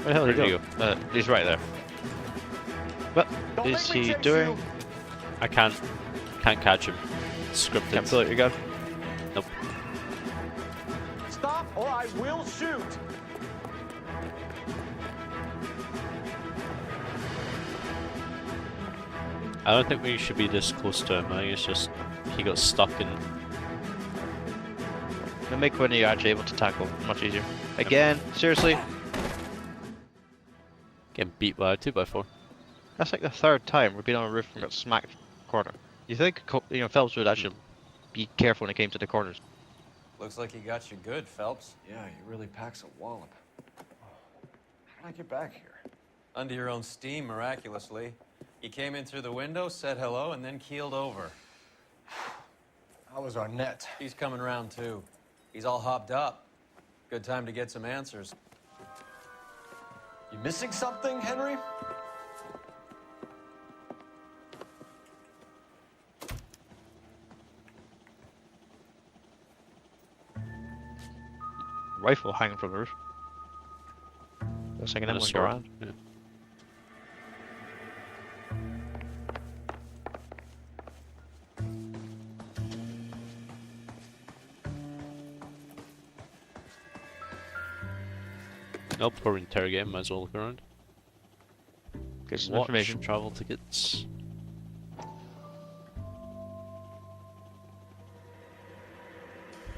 Where the hell did Where'd he he go? He's right there. What is he doing? I can't catch him. It's scripted. Can't pull out your gun. Nope. Stop or I will shoot! I don't think we should be this close to him. I think it's just he got stuck in. It'll make when you're actually able to tackle much easier. Again, seriously? Getting beat by a 2x4. That's like the third time we've been on a roof and got smacked corner. You think Phelps would actually be careful when it came to the corners? Looks like he got you good, Phelps. Yeah, he really packs a wallop. How did I get back here? Under your own steam, miraculously. He came in through the window, said hello, and then keeled over. How was Arnett? He's coming round, too. He's all hopped up. Good time to get some answers. You missing something, Henry? Rifle hanging from the roof. Looks like an And a M1 sword. around. Yeah. Nope, we're interrogating, might as well look around. Get some Watch, information. travel tickets.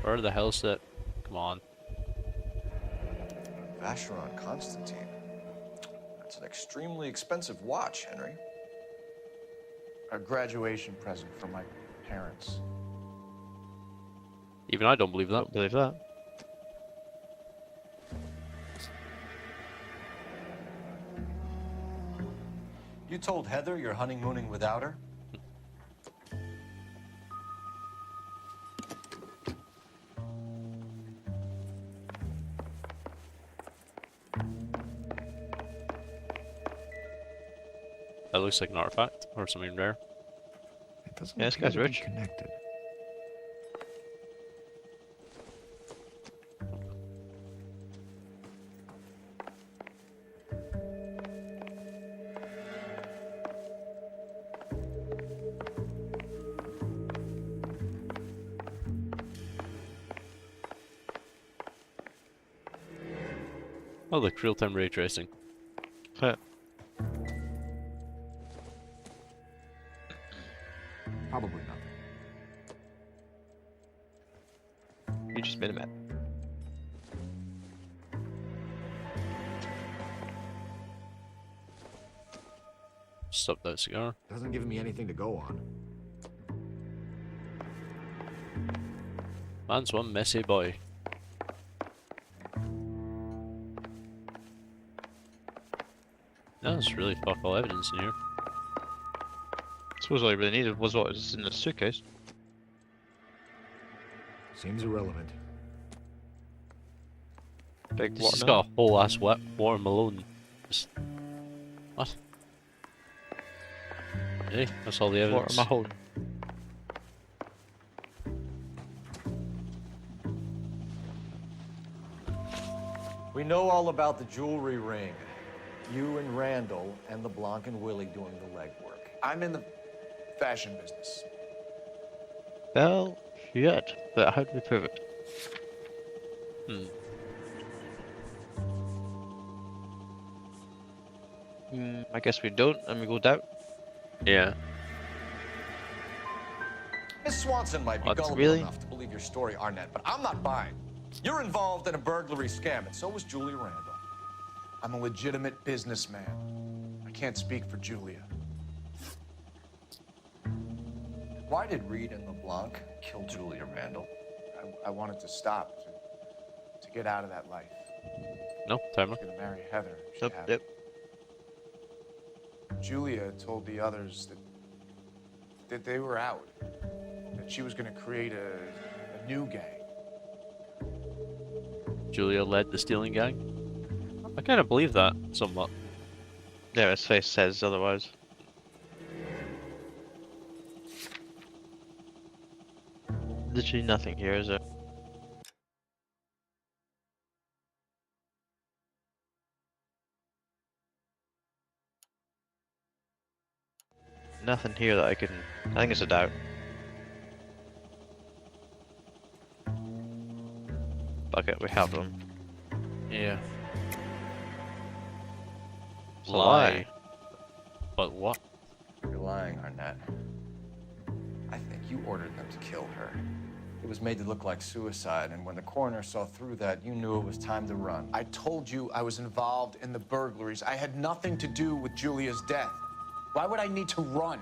Where the hell's that? Come on. Vacheron Constantine. That's an extremely expensive watch, Henry. A graduation present from my parents. Even I don't believe that. Don't believe that. You told Heather you're honeymooning without her? That looks like an artifact or something rare. It doesn't Yeah, this appear guy's to be rich. connected. Oh, look, real-time ray tracing. Probably nothing. You just made a map. Stop that cigar. Doesn't give me anything to go on. Man's one messy boy. No, there's really fuck all evidence in here. I suppose all you really needed was what was in the suitcase. Seems irrelevant. Big He's just watermelon. got a whole ass wet watermelon. Just... What? Hey, that's all the evidence. Watermelon. We know all about the jewelry ring. You and Randall and LeBlanc and Willie doing the legwork. I'm in the fashion business. Well, shit. But how do we prove it? I guess we don't, and we go doubt. Yeah. Miss Swanson might be What, gullible really? enough to believe your story, Arnett, but I'm not buying. You're involved in a burglary scam, and so was Julia Randall. I'm a legitimate businessman. I can't speak for Julia. Why did Reed and LeBlanc kill Julia Randall? I wanted to stop, to get out of that life. No, I timer. was gonna marry Heather. She Yep, had yep. Julia told the others that they were out. That she was gonna create a new gang. Julia led the stealing gang. I kind of believe that somewhat. Yeah, his face says otherwise. Literally nothing here, is there? Nothing here that I can... I think it's a doubt. Fuck it, we have them. Yeah. It's a lie. But what? You're lying, Arnett. I think you ordered them to kill her. It was made to look like suicide, and when the coroner saw through that, you knew it was time to run. I told you I was involved in the burglaries. I had nothing to do with Julia's death. Why would I need to run?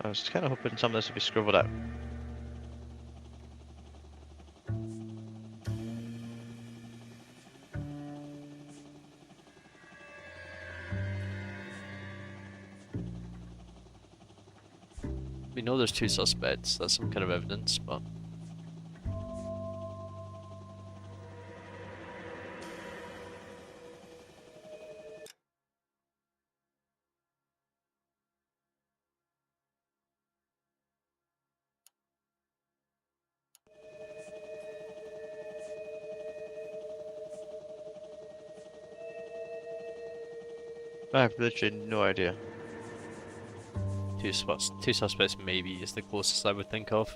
I was kind of hoping some of this would be scribbled out. We know there's two suspects. That's some kind of evidence, but I have literally no idea. two suspects maybe is the closest I would think of.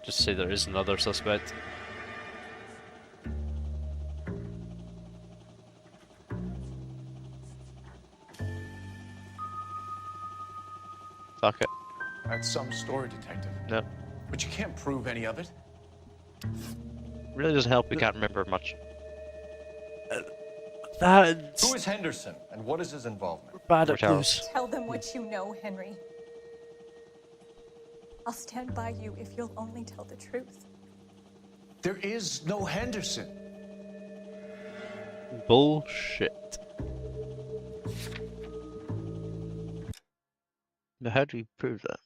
Just say there is another suspect. Fuck it. That's some story, detective. No. But you can't prove any of it. Really doesn't help, we can't remember much. Who is Henderson, and what is his involvement? Bad at clues. Tell them what you know, Henry. I'll stand by you if you'll only tell the truth. There is no Henderson. Bullshit. Now how do we prove that?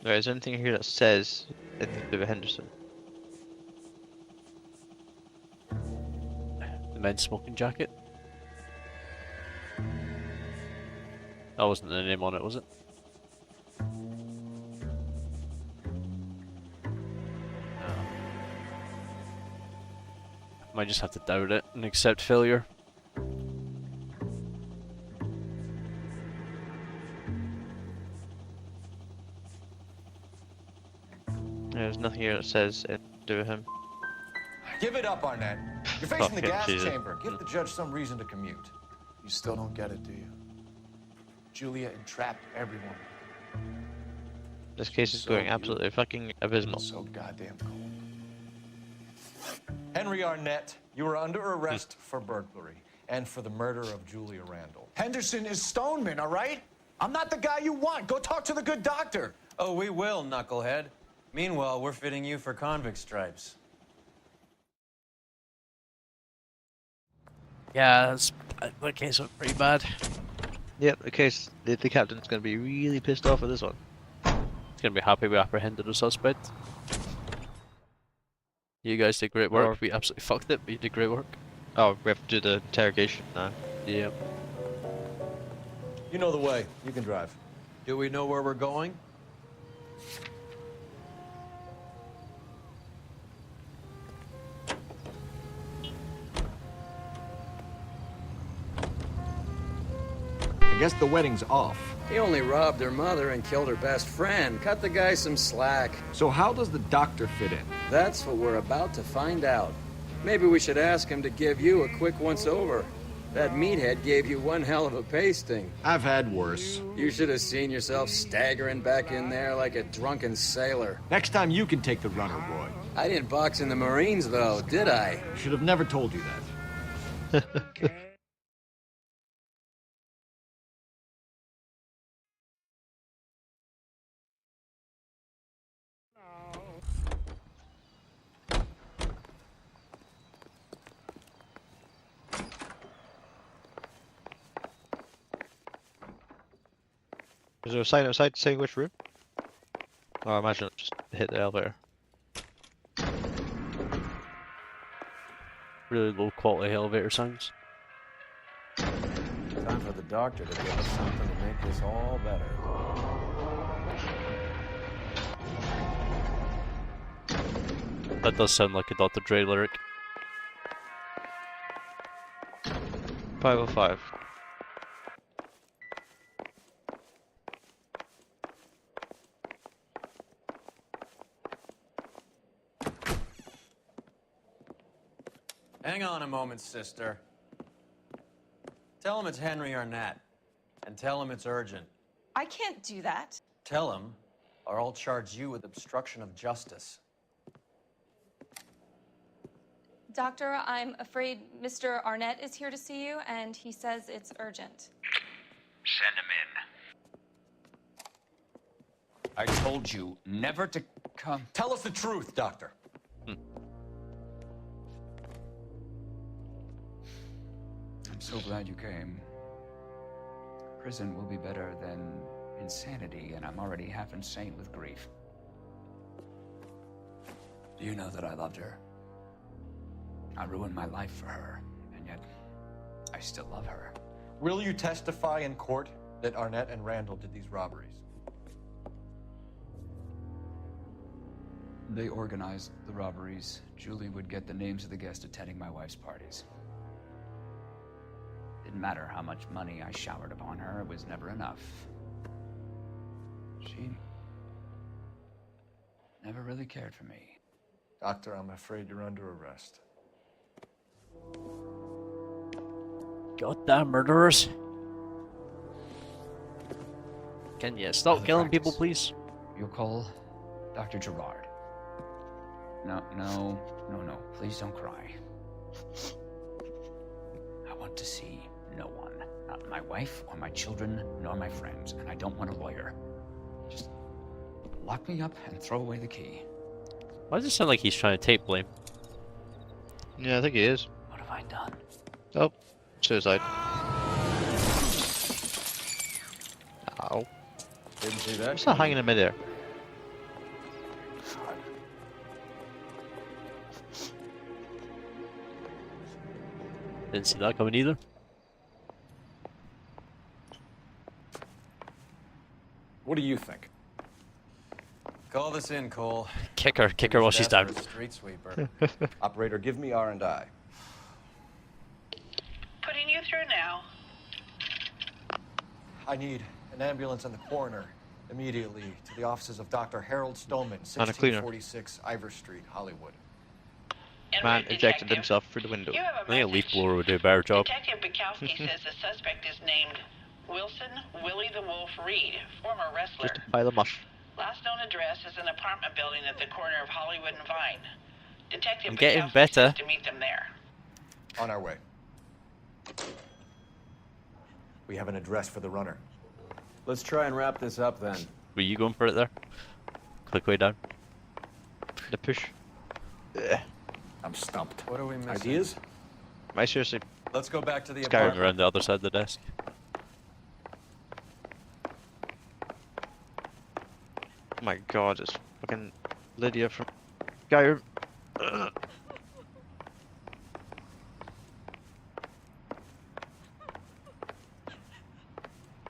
There is anything here that says anything to do with Henderson? The men's smoking jacket? That wasn't the name on it, was it? No. Might just have to doubt it and accept failure. There's nothing here that says anything to do with him. Give it up, Arnett. You're facing the Fucking gas Jesus. chamber. Give the judge some reason to commute. You still don't get it, do you? Julia entrapped everyone. This case is So going you- absolutely fucking abysmal. So goddamn cold. Henry Arnett, you are under arrest for burglary and for the murder of Julia Randall. Henderson is Stoneman, all right? I'm not the guy you want. Go talk to the good doctor. Oh, we will, knucklehead. Meanwhile, we're fitting you for convict stripes. Yeah, that case went pretty bad. Yep, the case, the captain's gonna be really pissed off with this one. He's gonna be happy we apprehended a suspect. You guys did great work. We absolutely fucked it, but you did great work. Oh, we have to do the interrogation now. Yeah. You know the way. You can drive. Do we know where we're going? I guess the wedding's off. He only robbed her mother and killed her best friend. Cut the guy some slack. So how does the doctor fit in? That's what we're about to find out. Maybe we should ask him to give you a quick once-over. That meathead gave you one hell of a pasting. I've had worse. You should have seen yourself staggering back in there like a drunken sailor. Next time you can take the runner, Roy. I didn't box in the Marines, though, did I? Should have never told you that. Is there a sign outside saying which room? Oh, I imagine it just hit the elevator. Really low quality elevator sounds. Time for the doctor to give us something to make this all better. That does sound like a Dr. Dre lyric. 505. Hang on a moment, sister. Tell him it's Henry Arnett. And tell him it's urgent. I can't do that. Tell him, or I'll charge you with obstruction of justice. Doctor, I'm afraid Mr. Arnett is here to see you, and he says it's urgent. Send him in. I told you never to come. Tell us the truth, Doctor. I'm so glad you came. Prison will be better than insanity, and I'm already half insane with grief. Do you know that I loved her? I ruined my life for her, and yet I still love her. Will you testify in court that Arnett and Randall did these robberies? They organized the robberies. Julie would get the names of the guests attending my wife's parties. Didn't matter how much money I showered upon her, it was never enough. She never really cared for me. Doctor, I'm afraid you're under arrest. Goddamn murderers. Can you stop killing people, please? You'll call Dr. Gerard. No, please don't cry. I want to see no one. Not my wife, or my children, nor my friends. And I don't want a lawyer. Just lock me up and throw away the key. Why does it sound like he's trying to take blame? Yeah, I think he is. What have I done? Oh, suicide. Ow. Didn't see that. What's that hanging in midair? Didn't see that coming either. What do you think? Call this in, Cole. Kick her while she's down. Street sweeper. Operator, give me R&I. Putting you through now. I need an ambulance and the coroner immediately to the offices of Dr. Harold Stoneman, And a cleaner. 1646 Ivor Street, Hollywood. Man ejected himself through the window. You have I think a leaf blower would do a better job. Detective Bukowski says the suspect is named Wilson Willie the Wolf Reed, former wrestler. Just a pile of mush. Last known address is an apartment building at the corner of Hollywood and Vine. Detective I'm getting Bukowski better. says to meet them there. On our way. We have an address for the runner. Let's try and wrap this up then. Were you going for it there? Click way down. The push. I'm stumped. What are we missing? Ideas? Am I seriously Let's go back to the Going apartment. around the other side of the desk. Oh my god, it's fucking Lydia from Skyrim.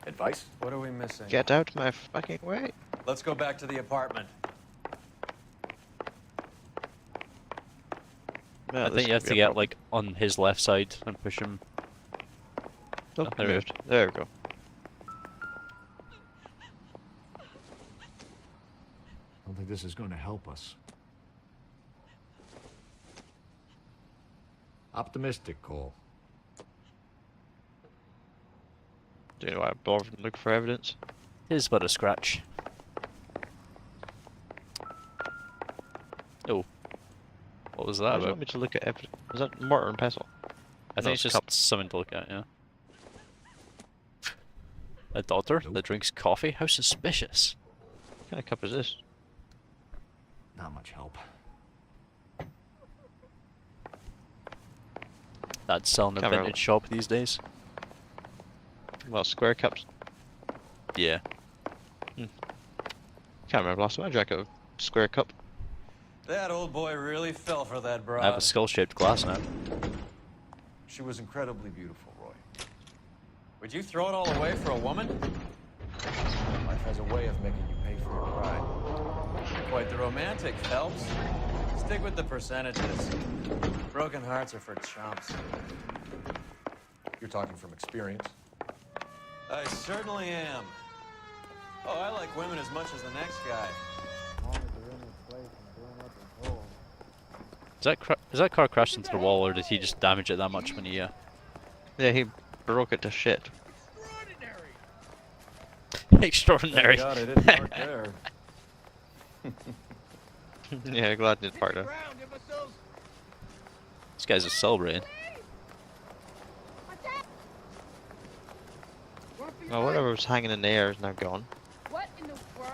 Advice? What are we missing? Get out my fucking way. Let's go back to the apartment. Yeah, I think you have to get like on his left side and push him. Oh, there we go. moved. There we go. this is going to help us. Optimistic, Cole. Do you know why I bother and look for evidence? Here's but a scratch. Oh. What was that Why do you about? want me to look at evidence? Is that mortar and pestle? I think it's just something to look at, yeah. A daughter that drinks coffee? How suspicious. What kind of cup is this? Not much help. That's selling a Can't vintage remember. shop these days. Well, square cups. Yeah. Can't remember last time I drank a square cup. That old boy really fell for that broad. I have a skull-shaped glass now. She was incredibly beautiful, Roy. Would you throw it all away for a woman? Life has a way of making you pay for your pride. Quite the romantic, Phelps. Stick with the percentages. Broken hearts are for chumps. You're talking from experience. I certainly am. Oh, I like women as much as the next guy. Is that car crashed into the wall, or did he just damage it that much when he? Yeah, he broke it to shit. Extraordinary. Thank God it didn't work there. Yeah, glad I didn't park there. These guys are celebrating. Well, whatever was hanging in the air is now gone. What in the world?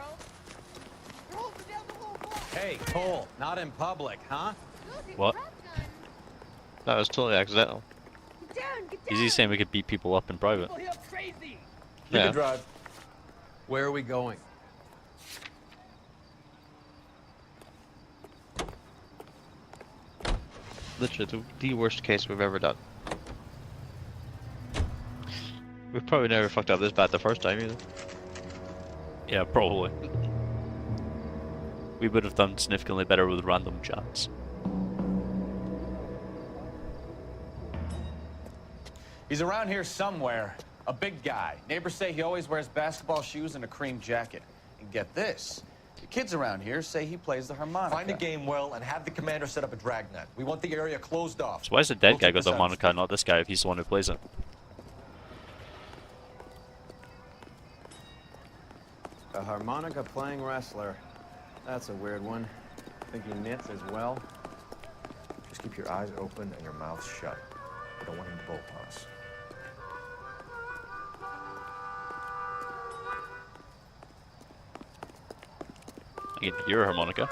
You're holding down the whole block. Hey, Cole, not in public, huh? What? That was totally accidental. Get down, get Is he saying we could beat people up in private? People here crazy. You Yeah. can drive. Where are we going? Literally the worst case we've ever done. We've probably never fucked up this bad the first time either. Yeah, probably. We would have done significantly better with random chats. He's around here somewhere. A big guy. Neighbors say he always wears basketball shoes and a cream jacket. And get this. The kids around here say he plays the harmonica. Find a game well and have the commander set up a dragnet. We want the area closed off. So why is the dead We'll guy keep got this the out. harmonica, not this guy if he's the one who plays it? A harmonica playing wrestler. That's a weird one. Think he knits as well? Just keep your eyes open and your mouth shut. I don't want him to bolt on us. I can hear a harmonica.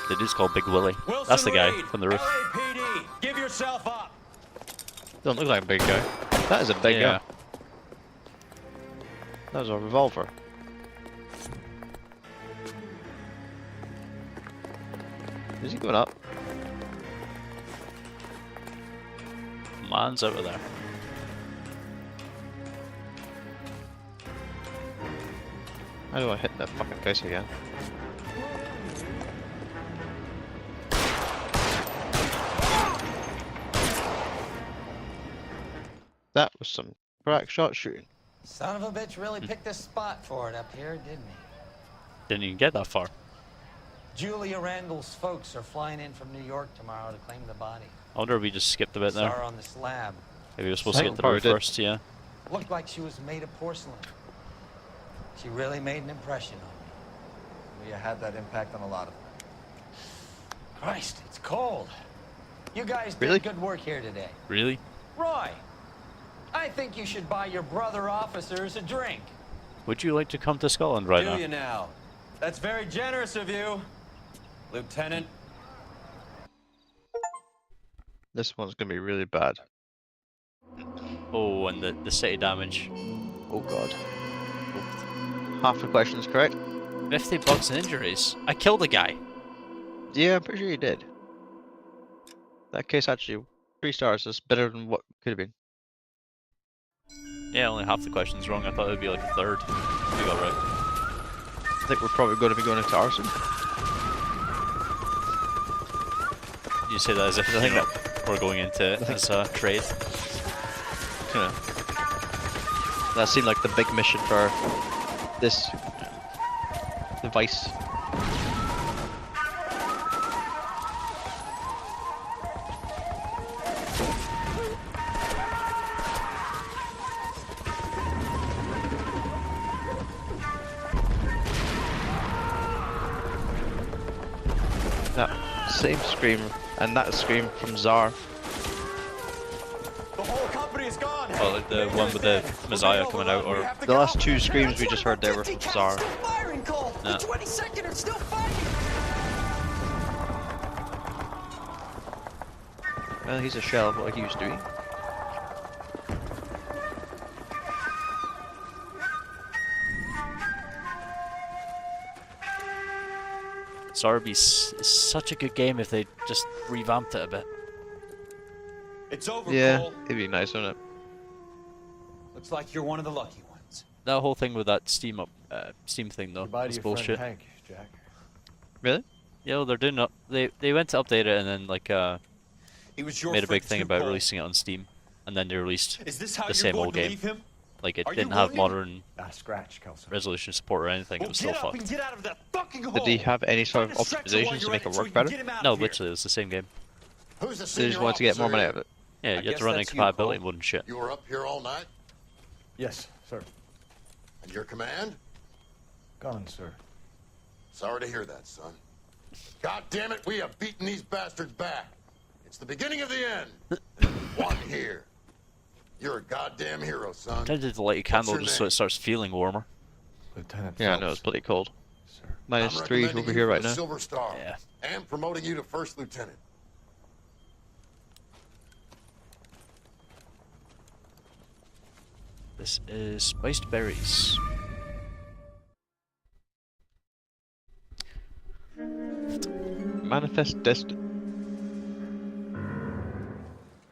The dude's called Big Willie. Wilson That's the guy Reed, from the roof. LAPD, give yourself up. Don't look like a big guy. That is a big Yeah. guy. That was a revolver. Is he going up? Man's over there. How do I hit that fucking case again? That was some crack shot shooting. Son of a bitch really picked a spot for it up here, didn't he? Didn't even get that far. Julia Randall's folks are flying in from New York tomorrow to claim the body. I wonder if we just skipped a bit Saw her there. on the slab. Maybe we were supposed to I get to the probably roof did. first, yeah. Looked like she was made of porcelain. She really made an impression on me. You had that impact on a lot of them. Christ, it's cold. You guys Really? did good work here today. Really? Roy, I think you should buy your brother officers a drink. Would you like to come to Scotland right Do now? you now? That's very generous of you, Lieutenant. This one's gonna be really bad. Oh, and the city damage. Oh god. Half the question's correct. $50 in injuries. I killed a guy. Yeah, I'm pretty sure you did. That case actually 3 stars is better than what could have been. Yeah, only half the questions wrong. I thought it would be like a third. We got right. I think we're probably going to be going into arson. You say that as if I think we're going into it as a trade. Yeah. That seemed like the big mission for this device. That same scream, and that scream from Czar. The whole company is gone. Oh, like the one with the Messiah coming out, or The last two screams we just heard there were from Czar. Firing, Cole. Yeah. The 22nd are still fighting. Well, he's a shell of what he used to be. Zarby's is such a good game if they just revamped it a bit. It's over, Yeah, Cole. it'd be nice, wouldn't it? Looks like you're one of the lucky ones. That whole thing with that Steam thing though Goodbye to was your bullshit. friend Hank, Jack. Really? Yeah, well, they're doing up. They went to update it and then like He was your made a big friend thing too, about Cole. releasing it on Steam, and then they released Is this how the you're same going old to game. leave him? Like it Are you didn't have willing? modern Scratch, Kelso. resolution support or anything. It was still Get up and fucked. get out of that fucking hole. Did he have any sort of Try to stretch it while optimizations to you're make at it so work you can better? get him out No, of here. literally, it was the same game. Who's the They senior just wanted to get more money out of it. Yeah, you I had guess to run that's you, incompatibility Cole. mode and shit. You were up here all night? Yes, sir. And your command? Gone, sir. Sorry to hear that, son. God damn it, we have beaten these bastards back. It's the beginning of the end. One here. You're a goddamn hero, son. I'm tempted to light a candle your just so name? it starts feeling warmer. Lieutenant Yeah, I know, Phelps. it's bloody cold. Sir. Minus I'm 3 recommending over you here for right the now. Silver Star. Yeah. And promoting you to first lieutenant. This is spiced berries. Manifest Destiny.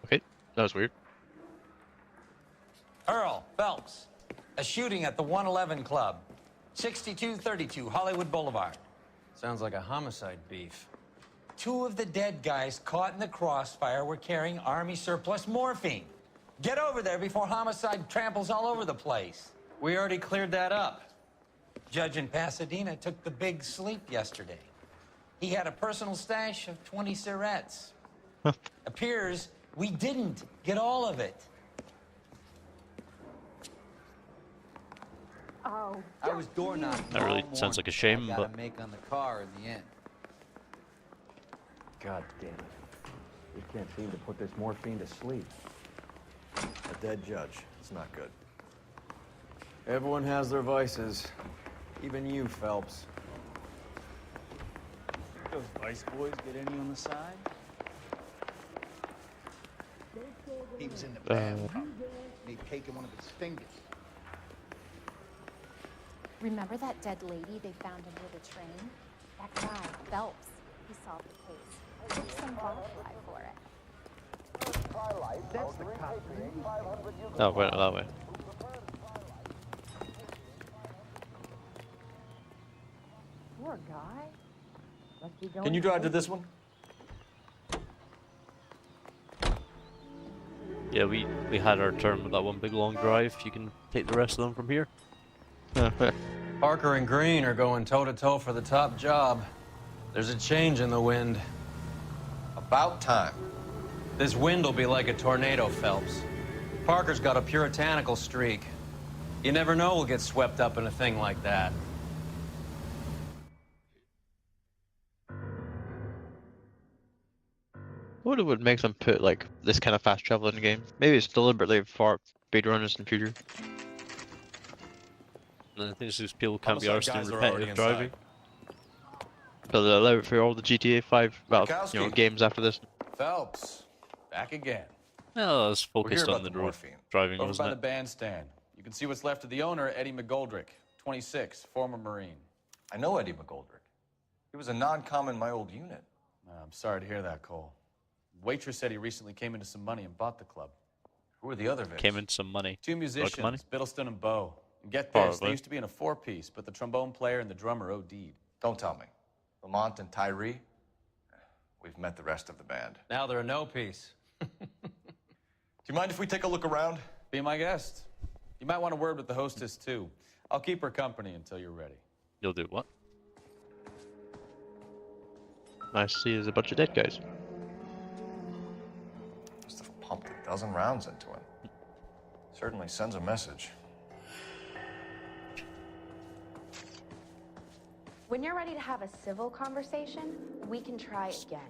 Okay, that was weird. Earl Phelps, a shooting at the 111 Club, 6232 Hollywood Boulevard. Sounds like a homicide beef. Two of the dead guys caught in the crossfire were carrying Army surplus morphine. Get over there before homicide tramples all over the place. We already cleared that up. Judge in Pasadena took the big sleep yesterday. He had a personal stash of 20 cigarettes. Appears we didn't get all of it. Oh. I was door knocking. That really all sounds like a morning. shame, I but gotta make on the car in the end. God damn it. We can't seem to put this morphine to sleep. A dead judge. It's not good. Everyone has their vices. Even you, Phelps. Those vice boys get any on the side? He was in the band pump. They'd taken one of his fingers. Remember that dead lady they found under the train? That guy, Phelps, he solved the case. I took some butterfly for it. That's the cop. Oh, went that way. Poor guy. Must be going Can you drive to this one? yeah, we had our turn with that one big long drive. You can take the rest of them from here. Parker and Green are going toe-to-toe for the top job. There's a change in the wind. About time. This wind will be like a tornado, Phelps. Parker's got a puritanical streak. You never know we'll get swept up in a thing like that. What would make them put like this kind of fast travel in the game? Maybe it's deliberately for speedrunners in the future. And I think it's just people can't be Homicide arsed in guys are already repetitive inside. driving. But they allow it for all the GTA 5 well, you know, Bukowski. games after this. Phelps. Back again. No, I was We're here focused about on the the road morphine. driving, Over by wasn't the it? bandstand. You can see what's left of the owner, Eddie McGoldrick, 26, former Marine. I know Eddie McGoldrick. He was a non-com in my old unit. I'm sorry to hear that, Cole. Waitress said he recently came into some money and bought the club. Who are the other victims? Came in some money. Two musicians, money? Biddleston and Bow. And get this, Probably. they used to be in a four-piece, but the trombone player and the drummer OD'd. Don't tell me. Lamont and Tyree? We've met the rest of the band. Now they're a no-piece. Do you mind if we take a look around? Be my guest. You might want a word with the hostess, too. I'll keep her company until you're ready. You'll do what? Nice to see there's a bunch of dead guys. Must have pumped a dozen rounds into him. Certainly sends a message. When you're ready to have a civil conversation, we can try again.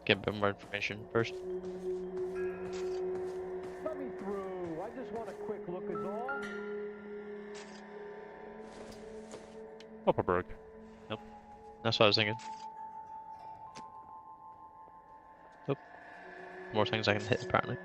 Get a bit more information first. Let me through. I just want a quick look is all. Hopperberg. Nope. That's what I was thinking. Nope. More things I can hit, apparently.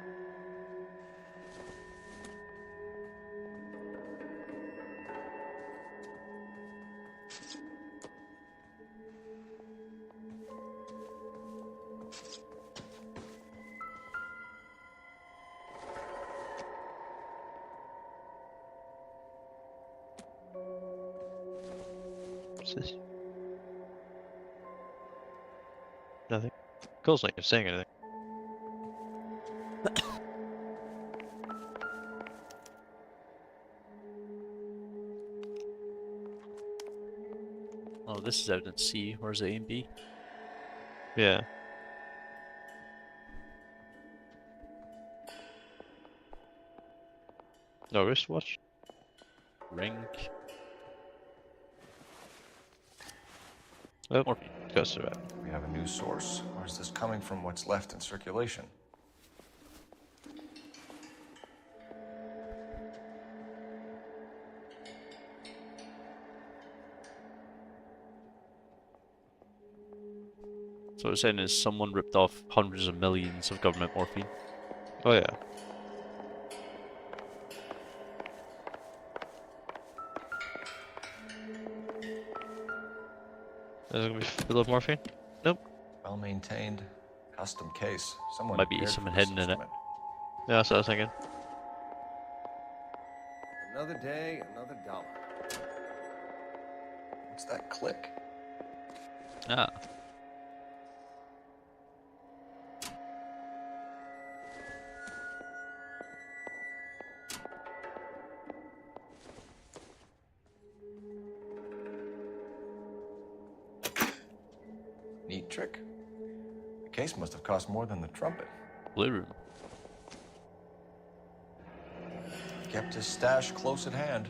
What's this? Nothing. Cole's not even saying anything. Oh, this is evidence C. Where's A and B? Yeah. No wristwatch? Ring. Oh, goes to that. Do we have a news source, or is this coming from what's left in circulation? So what it's saying is someone ripped off hundreds of millions of government morphine. Oh yeah. Is it gonna be full of morphine? Nope. Well maintained, custom case. Someone Might be cared something for this hidden in it. instrument. Yeah, that's what I was thinking. Another day, another dollar. What's that click? Ah. Neat trick. The case must have cost more than the trumpet. Blue room. Kept his stash close at hand.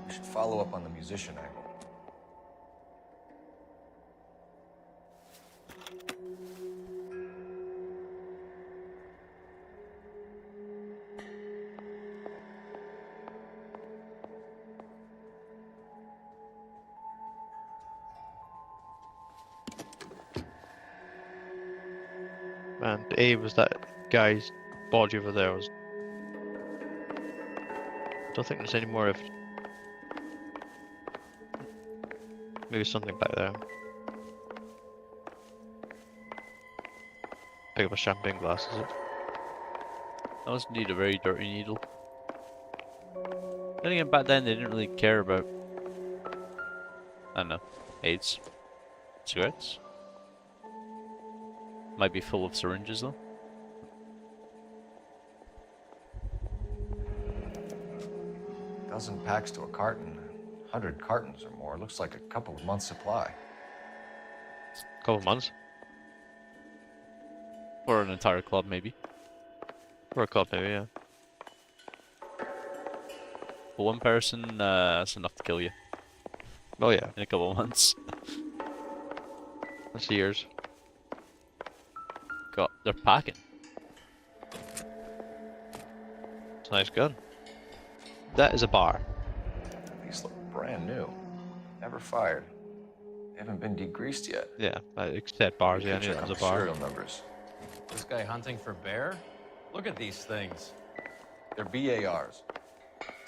We should follow up on the musician angle. And A was that guy's body over there. Was. Don't think there's any more of. Maybe something back there. Pick up a champagne glass, is it? That was indeed a very dirty needle. Then again, back then they didn't really care about, I don't know, AIDS. Cigarettes? Might be full of syringes though. Dozen packs to a carton, 100 cartons or more. Looks like a couple of months' supply. Couple of months. Or an entire club, maybe. For a club, maybe, yeah. For one person, that's enough to kill you. Oh yeah. In a couple of months. That's years. God, they're packing. It's a nice gun. That is a bar. These look brand new. Never fired. They haven't been degreased yet. Yeah, except bars, yeah, I knew Check that out was a the bar. serial numbers. This guy hunting for bear? Look at these things. They're BARs.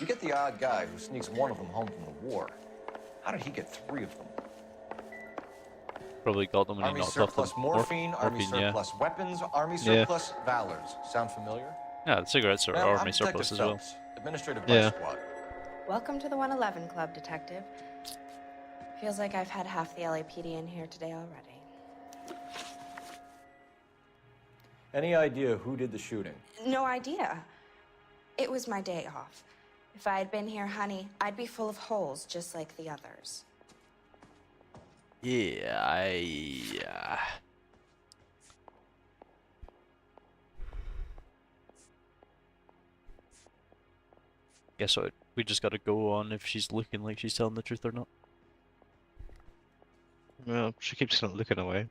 You get the odd guy who sneaks one of them home from the war. How did he get 3 of them? Probably got them when he Army knocked off the surplus morphine, Army morphine, yeah. surplus weapons, Army Yeah. surplus valors. Sound familiar? Yeah, the cigarettes are Well, Army I'm surplus Detective as well. Phelps, Administrative Yeah. Vice Squad. Welcome to the 111 Club, Detective. Feels like I've had half the LAPD in here today already. Any idea who did the shooting? No idea. It was my day off. If I had been here, honey, I'd be full of holes just like the others. Yeah, guess we just gotta go on if she's looking like she's telling the truth or not. Well, she keeps kind of looking away.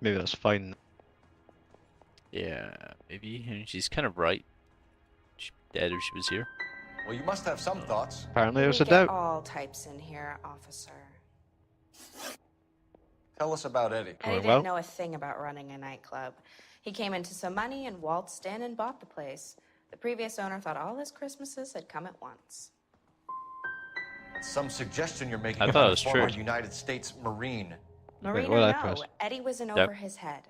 Maybe that's fine. Yeah, maybe. I mean, she's kind of right. She'd be dead if she was here. Well, you must have some thoughts. Apparently, it was We a get doubt. all types in here, officer. Tell us about Eddie. Eddie didn't know a thing about running a nightclub. He came into some money and waltzed in and bought the place. The previous owner thought all his Christmases had come at once. Some suggestion you're making I about thought it a was former true. United States Marine. Marine what or I no, press? Eddie was in Yep. over his head.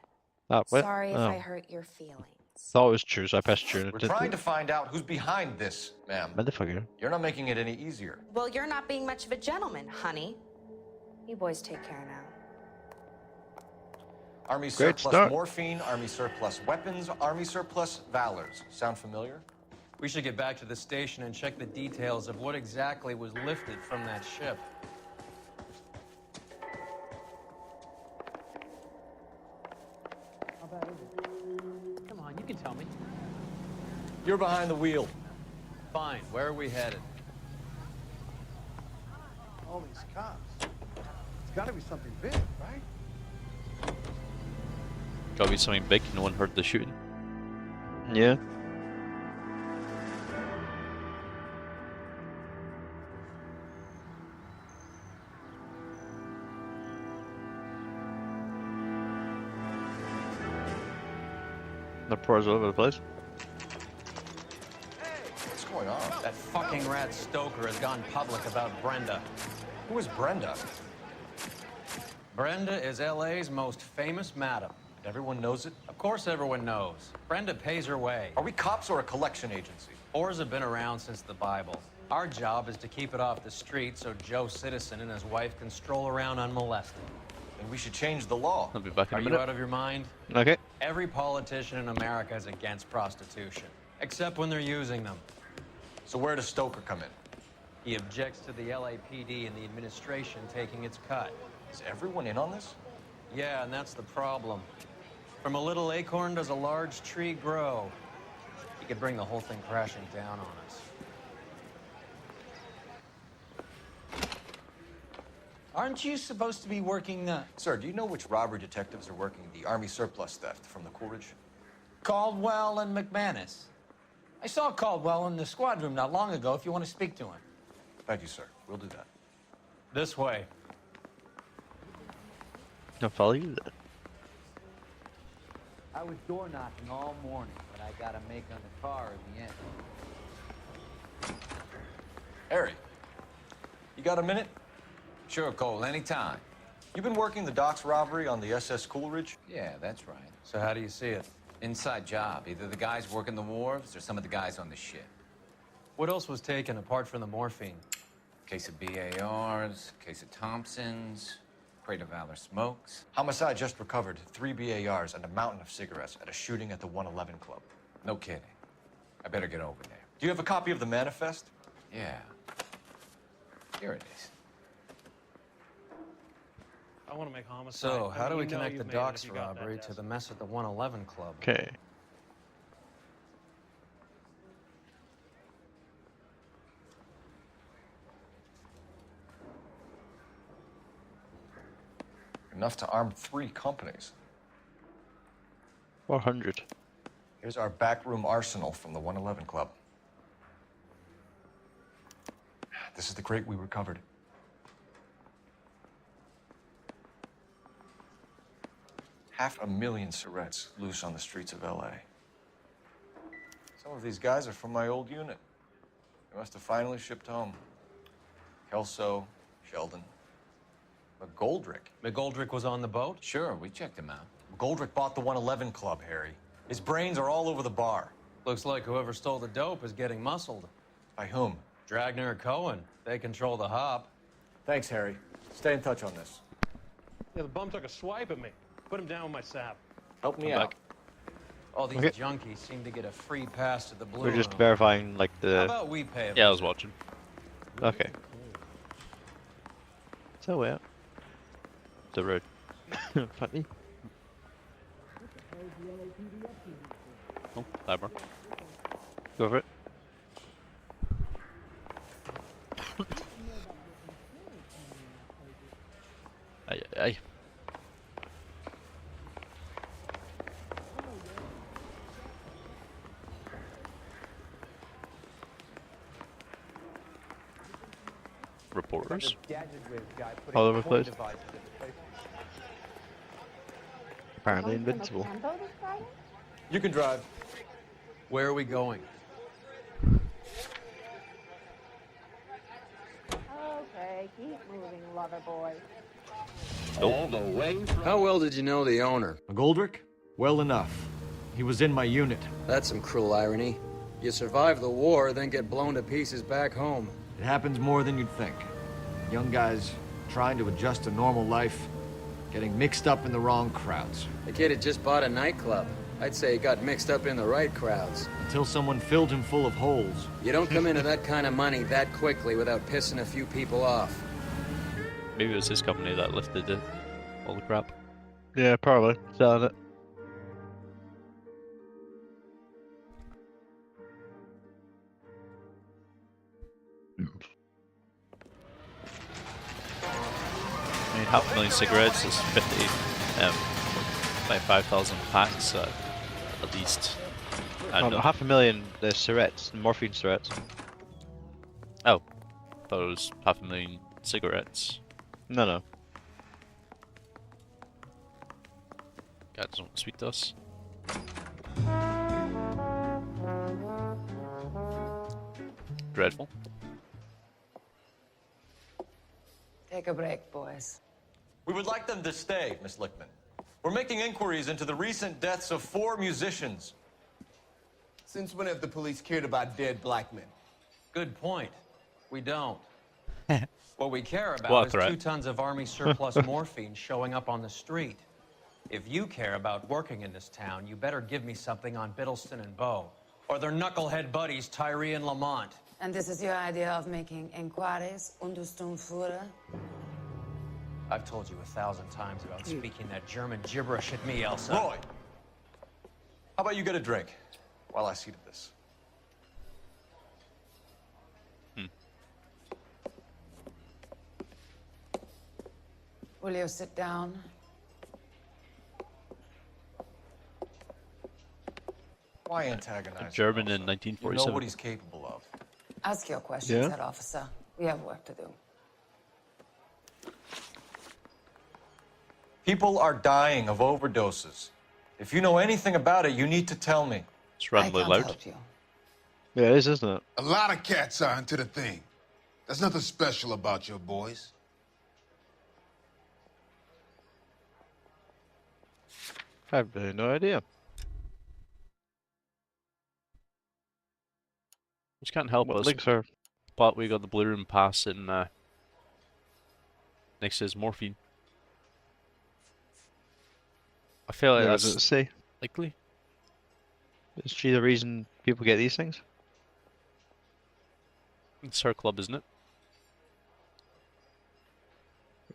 Oh, what? Sorry if Oh. I hurt your feelings. Thought it was true, so I pressed true. We're trying to find out who's behind this, ma'am. Motherfucker. You're not making it any easier. Well, you're not being much of a gentleman, honey. You boys take care now. Army Great surplus start. morphine, Army surplus weapons, Army surplus valors. Sound familiar? We should get back to the station and check the details of what exactly was lifted from that ship. How bad is it? Come on, you can tell me. You're behind the wheel. Fine, where are we headed? All these cops. It's gotta be something big, right? Gotta be something big. No one heard the shooting. Yeah. The pours all over the place. What's going on? That fucking rat Stoker has gone public about Brenda. Who is Brenda? Brenda is LA's most famous madam. Everyone knows it? Of course everyone knows. Brenda pays her way. Are we cops or a collection agency? Whores have been around since the Bible. Our job is to keep it off the street so Joe Citizen and his wife can stroll around unmolested. And we should change the law. I'll be back in Are a you minute. out of your mind? Okay. Every politician in America is against prostitution, except when they're using them. So where does Stoker come in? He objects to the LAPD and the administration taking its cut. Is everyone in on this? Yeah, and that's the problem. From a little acorn does a large tree grow. He could bring the whole thing crashing down on us. Aren't you supposed to be working the... Sir, do you know which robbery detectives are working the Army surplus theft from the Coolidge? Caldwell and McManus? I saw Caldwell in the squad room not long ago if you want to speak to him. Thank you, sir. We'll do that. This way. I'll follow you then. I was door knocking all morning, but I got a make on the car in the end. Harry, you got a minute? Sure, Cole, anytime. You've been working the docks robbery on the SS Coolidge? Yeah, that's right. So how do you see it? Inside job. Either the guys working the wharves or some of the guys on the ship. What else was taken apart from the morphine? Case of BARs, case of Thompsons, crate of Valor smokes. Homicide just recovered 3 BARs and a mountain of cigarettes at a shooting at the 111 Club. No kidding. I better get over there. Do you have a copy of the manifest? Yeah. Here it is. I want to make homicide. So, how do we You know connect the you've made it if docks you got that robbery desk. to the mess at the 111 Club? Okay. Enough to arm 3 companies. 400. Here's our backroom arsenal from the 111 Club. This is the crate we recovered. $500,000 cigarettes loose on the streets of LA. Some of these guys are from my old unit. They must have finally shipped home. Kelso, Sheldon, McGoldrick. McGoldrick was on the boat? Sure, we checked him out. McGoldrick bought the 111 Club, Harry. His brains are all over the bar. Looks like whoever stole the dope is getting muscled. By whom? Dragner or Cohen. They control the hop. Thanks, Harry. Stay in touch on this. Yeah, the bum took a swipe at me. Put him down with my sap. Help me I'm out. back. All these Okay. junkies seem to get a free pass to the blue We're just room. verifying like How the. about we pay a Yeah, I was visit? watching. Okay. So where? The road. Funny. Oh, timer. Go for it. Aye, aye. Reporters. All over the place. Apparently invincible. You can drive. Where are we going? Okay, keep moving, lover boy. All the way from... How well did you know the owner? McGoldrick? Well enough. He was in my unit. That's some cruel irony. You survive the war, then get blown to pieces back home. It happens more than you'd think. Young guys trying to adjust to normal life, getting mixed up in the wrong crowds. The kid had just bought a nightclub. I'd say he got mixed up in the right crowds. Until someone filled him full of holes. You don't come into that kind of money that quickly without pissing a few people off. Maybe it was his company that lifted it. All the crap. Yeah, probably. Selling it. I mean, 500,000 cigarettes is 50, like 5,000 packs at least. I don't know. 500,000 cigarettes, morphine cigarettes. Oh, I thought it was 500,000 cigarettes. No, no. God doesn't want to speak to us. Dreadful. Take a break, boys. We would like them to stay, Miss Lickman. We're making inquiries into the recent deaths of 4 musicians. Since when have the police cared about dead black men? Good point. We don't. What we care What about is threat? 2 tons of Army surplus morphine showing up on the street. If you care about working in this town, you better give me something on Biddleston and Bow, or their knucklehead buddies Tyree and Lamont. And this is your idea of making inquiries under Sturmführer? I've told you 1,000 times about speaking that German gibberish at me, Elsa. Roy, how about you get a drink while I see to this? Will you sit down? Why antagonize German him, in Elsa? You know 1947. what he's capable of. Ask your questions, Yeah? Head Officer. We have work to do. People are dying of overdoses. If you know anything about it, you need to tell me. It's I randomly can't loud. help you. Yeah, it is, isn't it? A lot of cats are into the thing. There's nothing special about your boys. I have really no idea. Just can't help What us. links are? But we got the blue room pass in next to his morphine. I feel like Yeah, that's does it say? likely. Is she the reason people get these things? It's her club, isn't it?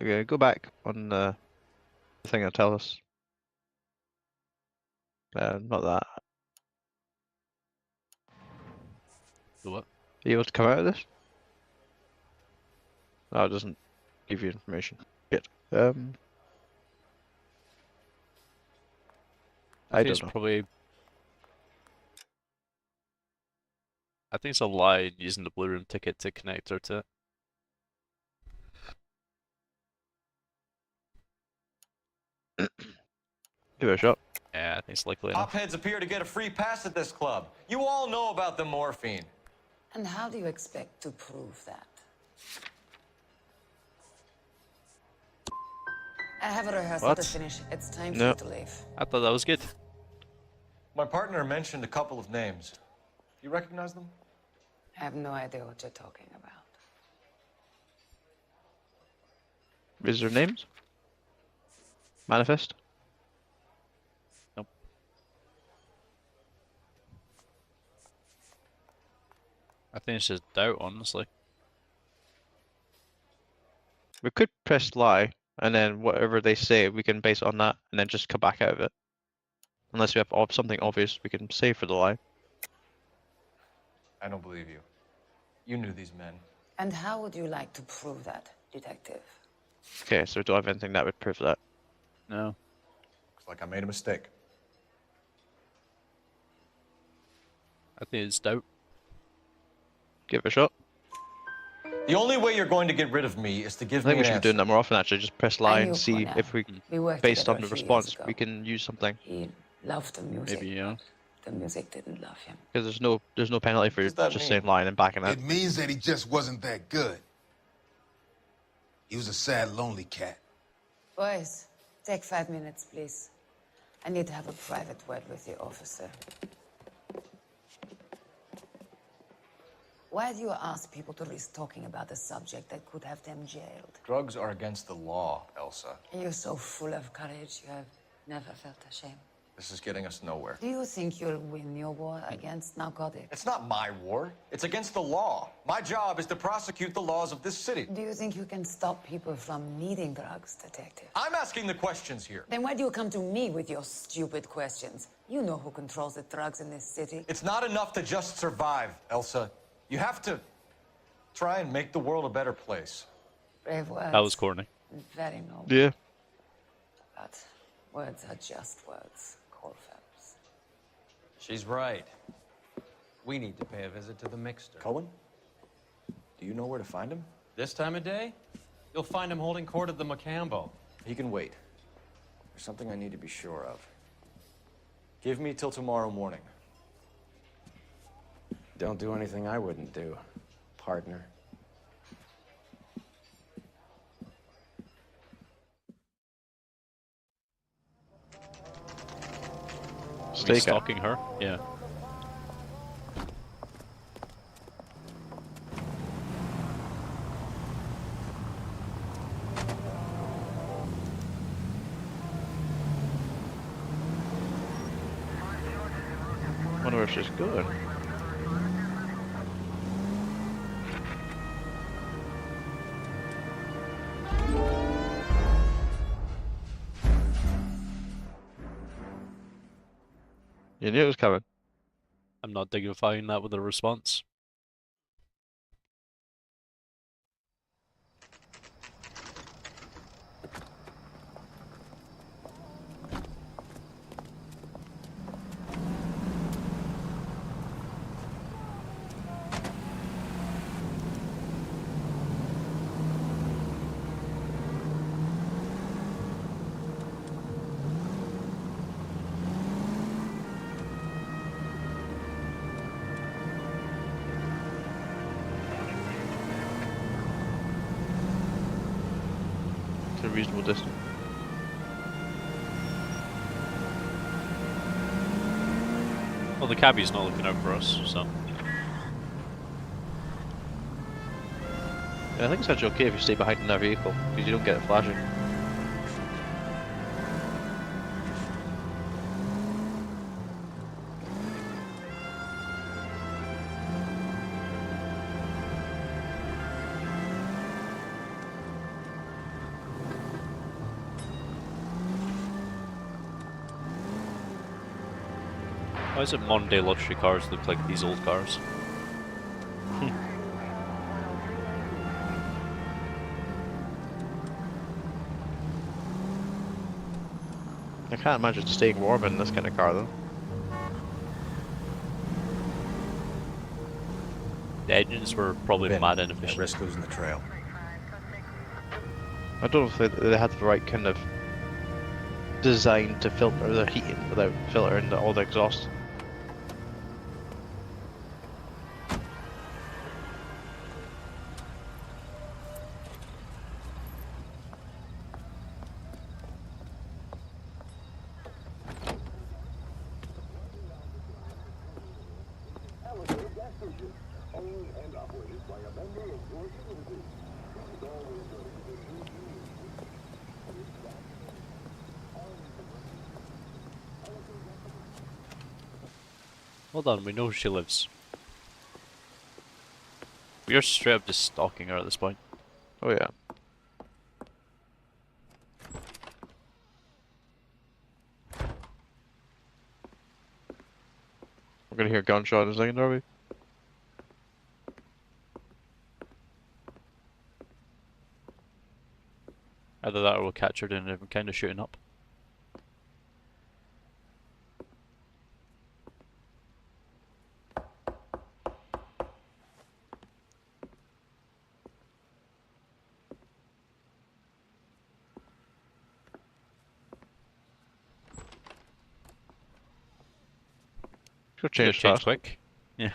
Okay, go back on the thing that'll tell us. Not that. The what? Are you able to come out of this? No, it doesn't give you information. Shit. I I think don't it's know. probably. I think it's a lie using the blue room ticket to connect her to it. Give it a shot. Yeah, I think it's likely enough. Hopheads appear to get a free pass at this club. You all know about the morphine. And how do you expect to prove that? I have a rehearsal What? to finish. It's time for No. you to leave. I thought that was good. My partner mentioned a couple of names. Do you recognize them? I have no idea what you're talking about. Is there names? Manifest? Nope. I think it's just doubt, honestly. We could press lie, and then whatever they say, we can base it on that, and then just come back out of it. Unless we have something obvious we can say for the lie. I don't believe you. You knew these men. And how would you like to prove that, detective? Okay, so we don't have anything that would prove that. No. Looks like I made a mistake. I think it's doubt. Give it a shot. The only way you're going to get rid of me is to give I think me we an should be answer. doing that more often, actually. Just press lie and knew see Cornell. if we, We worked based on together the a few years response, ago. we can use something. He loved the music. Maybe, yeah. The music didn't love him. Because there's no penalty for does that just mean? saying lie and then backing out. It means that he just wasn't that good. He was a sad, lonely cat. Boys, take 5 minutes, please. I need to have a private word with the officer. Why do you ask people to risk talking about a subject that could have them jailed? Drugs are against the law, Elsa. You're so full of courage, you have never felt ashamed. This is getting us nowhere. Do you think you'll win your war against narcotics? It's not my war. It's against the law. My job is to prosecute the laws of this city. Do you think you can stop people from needing drugs, detective? I'm asking the questions here. Then why do you come to me with your stupid questions? You know who controls the drugs in this city. It's not enough to just survive, Elsa. You have to try and make the world a better place. Brave words. That was corny. Very noble. Yeah. But words are just words, Colfax. She's right. We need to pay a visit to the mixer. Cohen? Do you know where to find him? This time of day? You'll find him holding court at the Macambo. He can wait. There's something I need to be sure of. Give me till tomorrow morning. Don't do anything I wouldn't do, partner. Stake it. Stalking her? Yeah. Wonder where she's going. You knew it was coming. I'm not dignifying that with a response. It's a reasonable distance. Well, the cabbie's not looking out for us, so. Yeah, I think it's actually okay if you stay behind in that vehicle, because you don't get it flashing. Why is it modern day luxury cars look like these old cars? I can't imagine staying warm in this kind of car though. The engines were probably mad inefficient. Risk losing the trail. I don't know if they had the right kind of design to filter the heating without filtering all the exhaust. Hold on, we know where she lives. We are straight up just stalking her at this point. Oh yeah. We're gonna hear a gunshot in a second, are we? Either that or we'll catch her doing a kind of shooting up. Should Change change fast. quick. Yeah.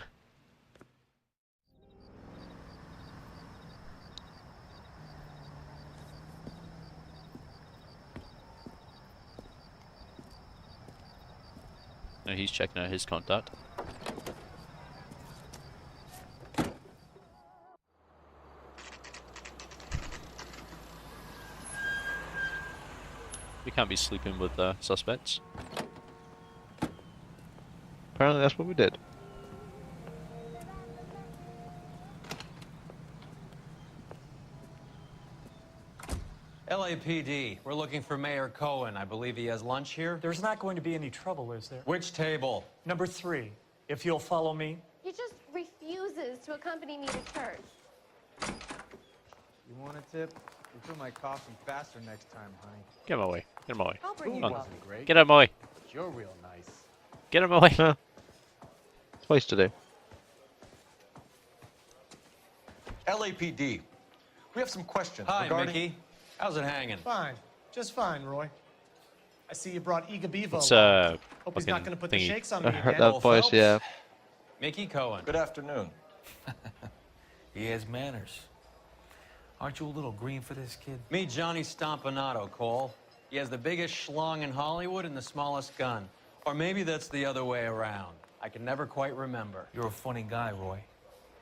Now he's checking out his contact. We can't be sleeping with suspects. Apparently that's what we did. LAPD, we're looking for Mayor Cohen. I believe he has lunch here. There's not going to be any trouble, is there? Which table? Number 3, if you'll follow me. He just refuses to accompany me to church. You want a tip? You fill my coffee faster next time, honey. Get him away. Get him away. I'll bring you Come on. coffee. Great. Get him away. But you're real nice. Get him away. Huh. Twice today. LAPD. We have some questions Hi, regarding... Mickey. How's it hanging? Fine. Just fine, Roy. I see you brought Iga Bevo. It's Hope he's not fucking going to put the thingy. shakes on I me heard again. that voice, yeah. Mickey Cohen. Good afternoon. He has manners. Aren't you a little green for this kid? Meet Johnny Stompanato, Cole. He has the biggest schlong in Hollywood and the smallest gun. Or maybe that's the other way around. I can never quite remember. You're a funny guy, Roy.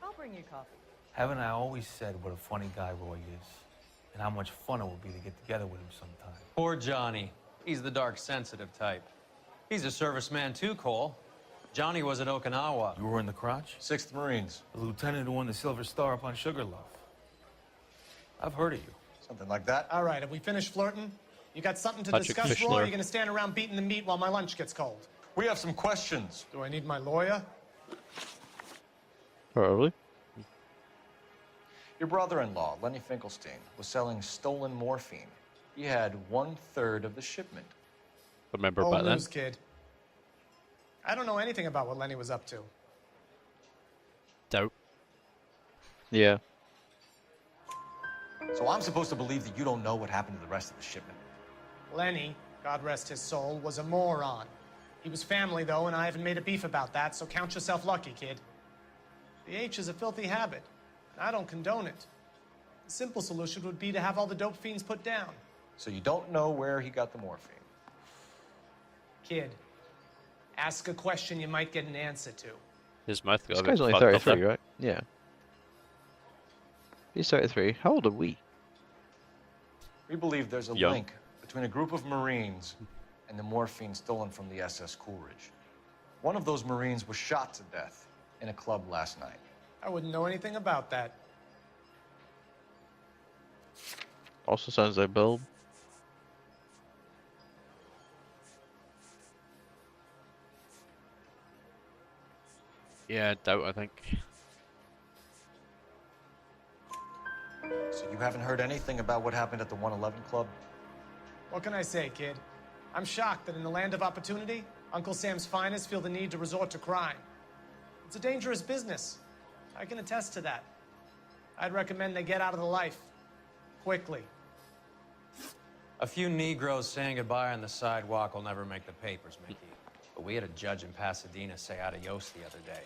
I'll bring you coffee. Haven't I always said what a funny guy Roy is? And how much fun it would be to get together with him sometime. Poor Johnny. He's the dark, sensitive type. He's a serviceman too, Cole. Johnny was at Okinawa. You were in the crotch? 6th Marines. The lieutenant who won the Silver Star up on Sugarloaf. I've heard of you. Something like that. All right, have we finished flirting? You got something to Patrick discuss, Roy? Fischler. Or are you going to stand around beating the meat while my lunch gets cold? We have some questions. Do I need my lawyer? Probably. Your brother-in-law, Lenny Finkelstein, was selling stolen morphine. He had 1/3 of the shipment. Remember Old back then? news, kid. I don't know anything about what Lenny was up to. Doubt. Yeah. So I'm supposed to believe that you don't know what happened to the rest of the shipment? Lenny, God rest his soul, was a moron. He was family, though, and I haven't made a beef about that, so count yourself lucky, kid. The H is a filthy habit, and I don't condone it. The simple solution would be to have all the dope fiends put down. So you don't know where he got the morphine? Kid, ask a question you might get an answer to. His mouth got This a bit guy's only fucked up 33, there. right? Yeah. He's 33. How old are we? We believe there's a Young. link between a group of Marines and the morphine stolen from the SS Coolidge. One of those Marines was shot to death in a club last night. I wouldn't know anything about that. Also sounds like Bill. Yeah, doubt, I think. So you haven't heard anything about what happened at the 111 Club? What can I say, kid? I'm shocked that in the land of opportunity, Uncle Sam's finest feel the need to resort to crime. It's a dangerous business. I can attest to that. I'd recommend they get out of the life. Quickly. A few Negroes saying goodbye on the sidewalk will never make the papers, Mickey. But we had a judge in Pasadena say adios the other day.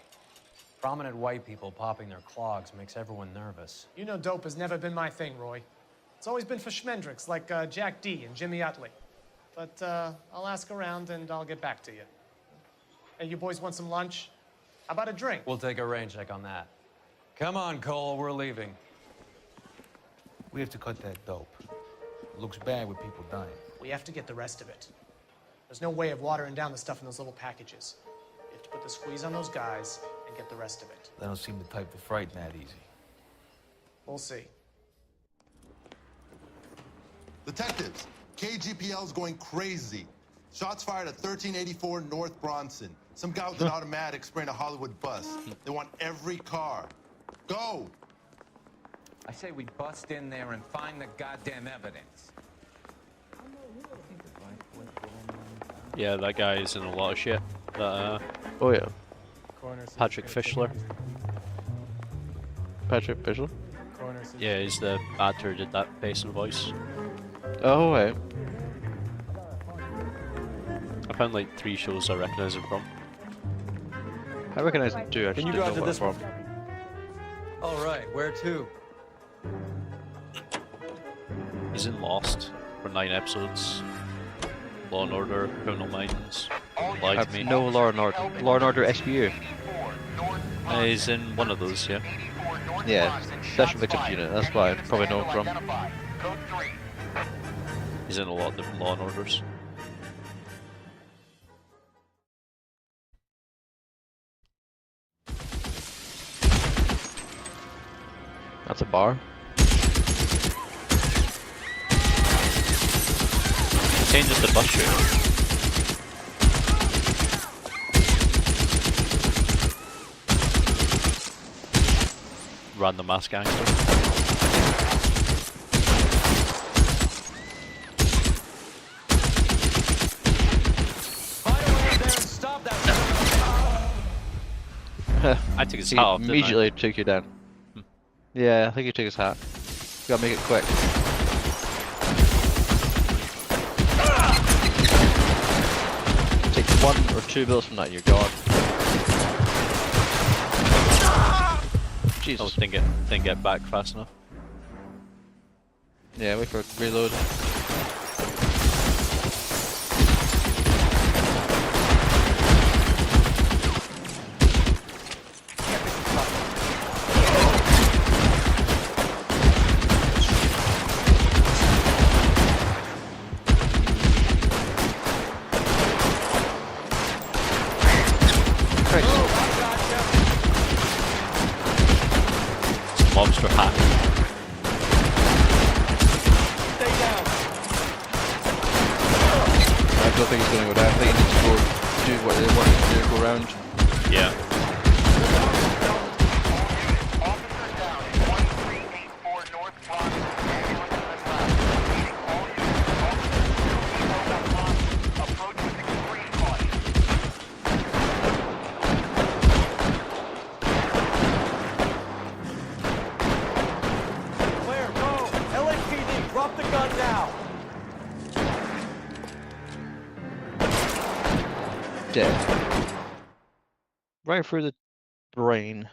Prominent white people popping their clogs makes everyone nervous. You know dope has never been my thing, Roy. It's always been for schmendricks like Jack D. and Jimmy Utley. But I'll ask around and I'll get back to you. Hey, you boys want some lunch? How about a drink? We'll take a rain check on that. Come on, Cole, we're leaving. We have to cut that dope. It looks bad with people dying. We have to get the rest of it. There's no way of watering down the stuff in those little packages. We have to put the squeeze on those guys and get the rest of it. They don't seem the type to frighten that easy. We'll see. Detectives, KGPL's going crazy. Shots fired at 1384 North Bronson. Some guy with an automatic spraying a Hollywood bus. They want every car. Go! I say we bust in there and find the goddamn evidence. Yeah, that guy is in a lot of shit. Oh yeah. Patrick Fischler. Patrick Fischler? Yeah, he's the actor who did that face and voice. Oh, right. I found like 3 shows I recognize him from. I recognize him too. I just Can you didn't go know out to what this from. one? All right, where to? He's in Lost for 9 episodes. Law and Order, Criminal Minds, Lied to Me. No Law and Order. Law and Order SBU. He's in one of those, yeah. Yeah, Special Victims Unit. That's why I probably know him from. He's in a lot of different Law and Orders. That's a bar. Saying just a bus shooter. Random mass gangster. I took his He hat off, didn't I? immediately took you down. Yeah, I think he took his hat. You gotta make it quick. Take 1 or 2 bullets from that and you're gone. Jesus. Oh, didn't get back fast enough. Yeah, wait for it to reload. Monster hat. I don't think he's gonna go down. I think he needs to go do what they want him to do, go round. Yeah. Claire, go! LAPD, drop the gun now! Dead. Right through the brain.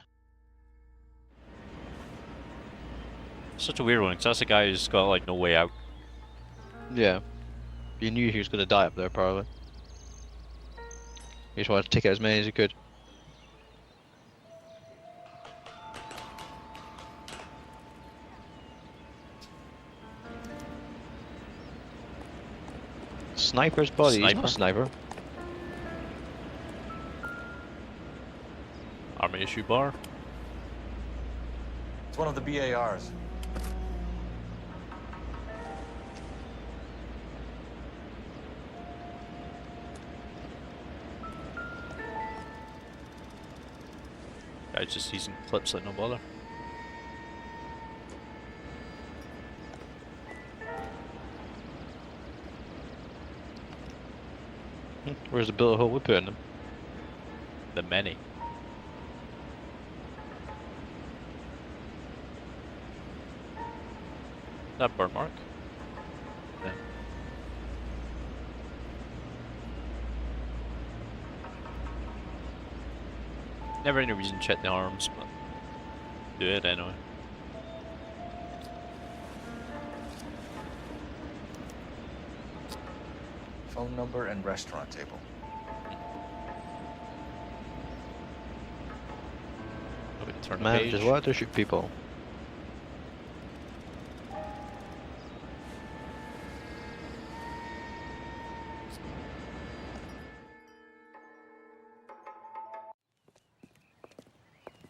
Such a weird one, because that's a guy who's got like no way out. Yeah. You knew he was gonna die up there, probably. He just wanted to take out as many as he could. Sniper's body. He's not a sniper. Army issue bar. It's one of the BARs. Guy's just using clips like no bother. Where's the bullet hole we put in them? The many. That burn mark? Yeah. Never any reason to check the arms, but do it anyway. Phone number and restaurant table. Turn a Man, page. just wanted to shoot people.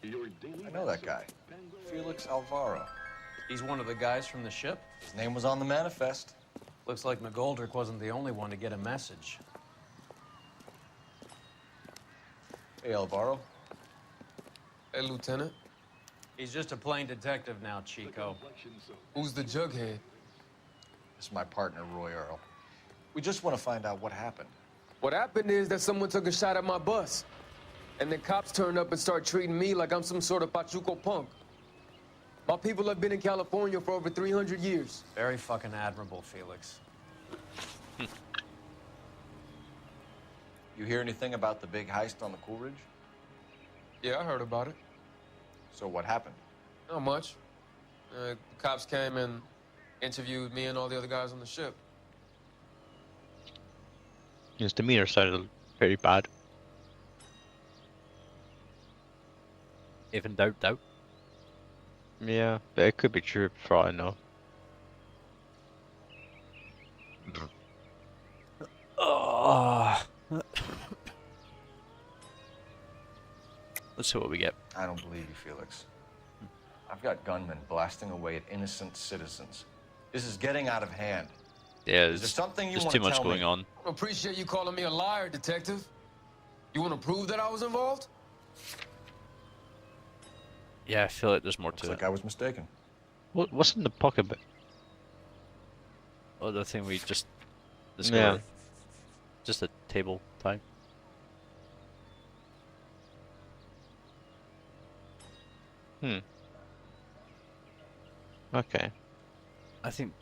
I know that guy. Felix Alvaro. He's one of the guys from the ship? His name was on the manifest. Looks like McGoldrick wasn't the only one to get a message. Hey, Alvaro. Hey, Lieutenant. He's just a plain detective now, Chico. Who's the jughead? This is my partner, Roy Earl. We just want to find out what happened. What happened is that someone took a shot at my bus. And the cops turned up and start treating me like I'm some sort of Pachuco punk. My people have been in California for over 300 years. Very fucking admirable, Felix. You hear anything about the big heist on the Coolidge? Yeah, I heard about it. So what happened? Not much. The cops came and interviewed me and all the other guys on the ship. His demeanor sounded very bad. Even doubt. Yeah, but it could be true for all I know. Let's see what we get. I don't believe you, Felix. I've got gunmen blasting away at innocent citizens. This is getting out of hand. Yeah, Is there something you there's want too to much tell going me? on. I appreciate you calling me a liar, detective. You want to prove that I was involved? Yeah, I feel like there's more Looks to like it. I was mistaken. What's in the pocketbook? Oh, the thing we just discovered. Yeah. Just a table time. Okay. I think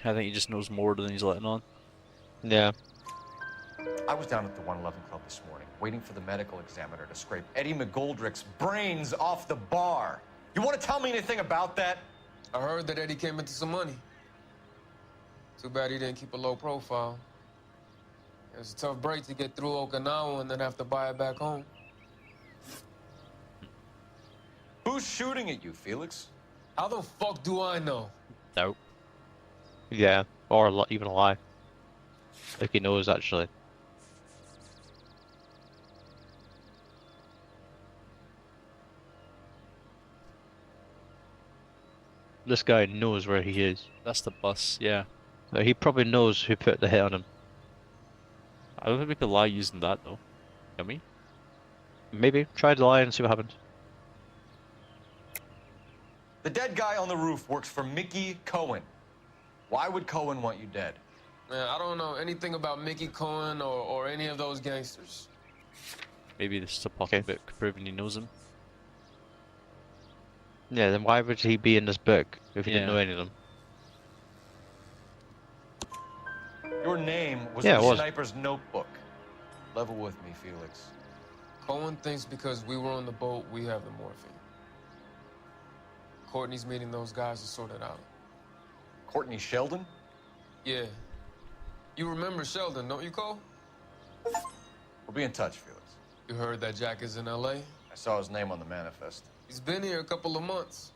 he just knows more than he's letting on. Yeah. I was down at the 111 Club this morning, waiting for the medical examiner to scrape Eddie McGoldrick's brains off the bar. You want to tell me anything about that? I heard that Eddie came into some money. Too bad he didn't keep a low profile. It was a tough break to get through Okinawa and then have to buy it back home. Who's shooting at you, Felix? How the fuck do I know? Doubt. Yeah, or even a lie. Like he knows, actually. This guy knows where he is. That's the bus, yeah. He probably knows who put the hit on him. I don't think we could lie using that though. Can we? Maybe. Try to lie and see what happens. The dead guy on the roof works for Mickey Cohen. Why would Cohen want you dead? Man, I don't know anything about Mickey Cohen or any of those gangsters. Maybe this is a pocketbook proving he knows him. Yeah, then why would he be in this book if he didn't Yeah. know any of them? Your name was Yeah, in it the was. sniper's notebook. Level with me, Felix. Cohen thinks because we were on the boat, we have the morphine. Courtney's meeting those guys to sort it out. Courtney Sheldon? Yeah. You remember Sheldon, don't you, Cole? We'll be in touch, Felix. You heard that Jack is in L.A.? I saw his name on the manifest. He's been here a couple of months.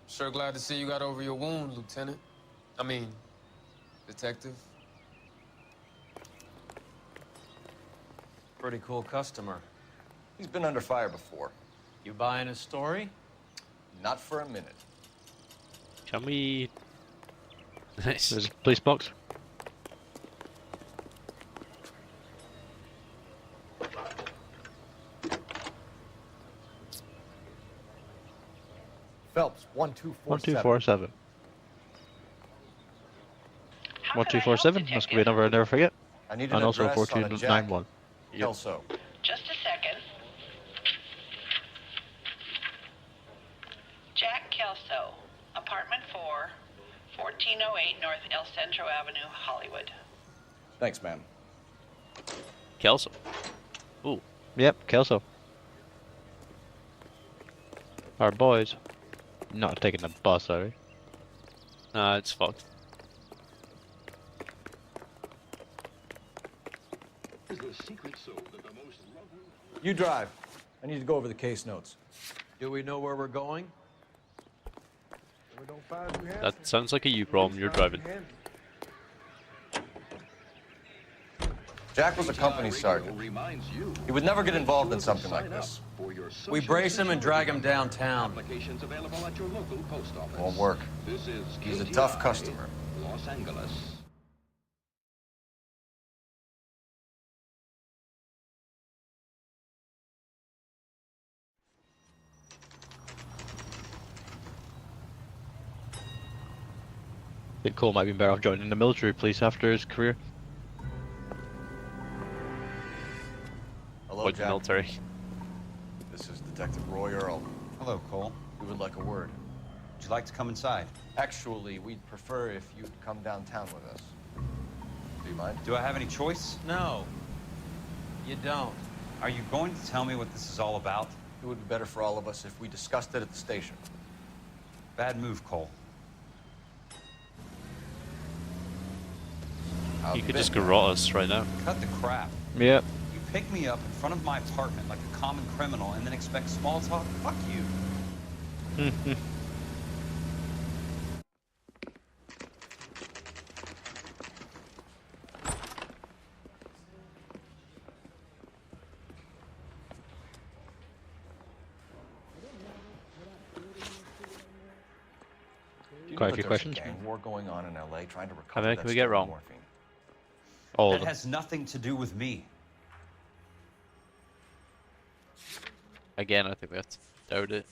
Sure glad to see you got over your wound, Lieutenant. I mean, Detective. Pretty cool customer. He's been under fire before. You buying his story? Not for a minute. Can we... Nice. There's a police box. Phelps, 1247. 1247. 1247. That's gonna be a number I'll never forget. I need an And also address on a 4291. Kelso. Just a second. Jack Kelso, apartment 4, 1408 North El Centro Avenue, Hollywood. Thanks, man. Kelso. Ooh. Yep, Kelso. Our boys. Not taking the bus, are we? Nah, it's fucked. You drive. I need to go over the case notes. Do we know where we're going? That sounds like a you problem. You're driving. Jack was a company sergeant. He would never get involved in something like this. We brace him and drag him downtown. Won't work. He's a tough customer. Los Angeles. I think Cole might be better off joining the military police after his career. Hello, What Jack. military? This is Detective Roy Earl. Hello, Cole. We would like a word. Would you like to come inside? Actually, we'd prefer if you'd come downtown with us. Do you mind? Do I have any choice? No. You don't. Are you going to tell me what this is all about? It would be better for all of us if we discussed it at the station. Bad move, Cole. You could just garrote us right now. Cut the crap. Yep. You pick me up in front of my apartment like a common criminal and then expect small talk? Fuck you. Do you Quite know a few that there's questions. gang war going on in LA trying to How recover many that can we get stolen wrong? morphine? All of That them. has nothing to do with me. Again, I think we have to doubt it.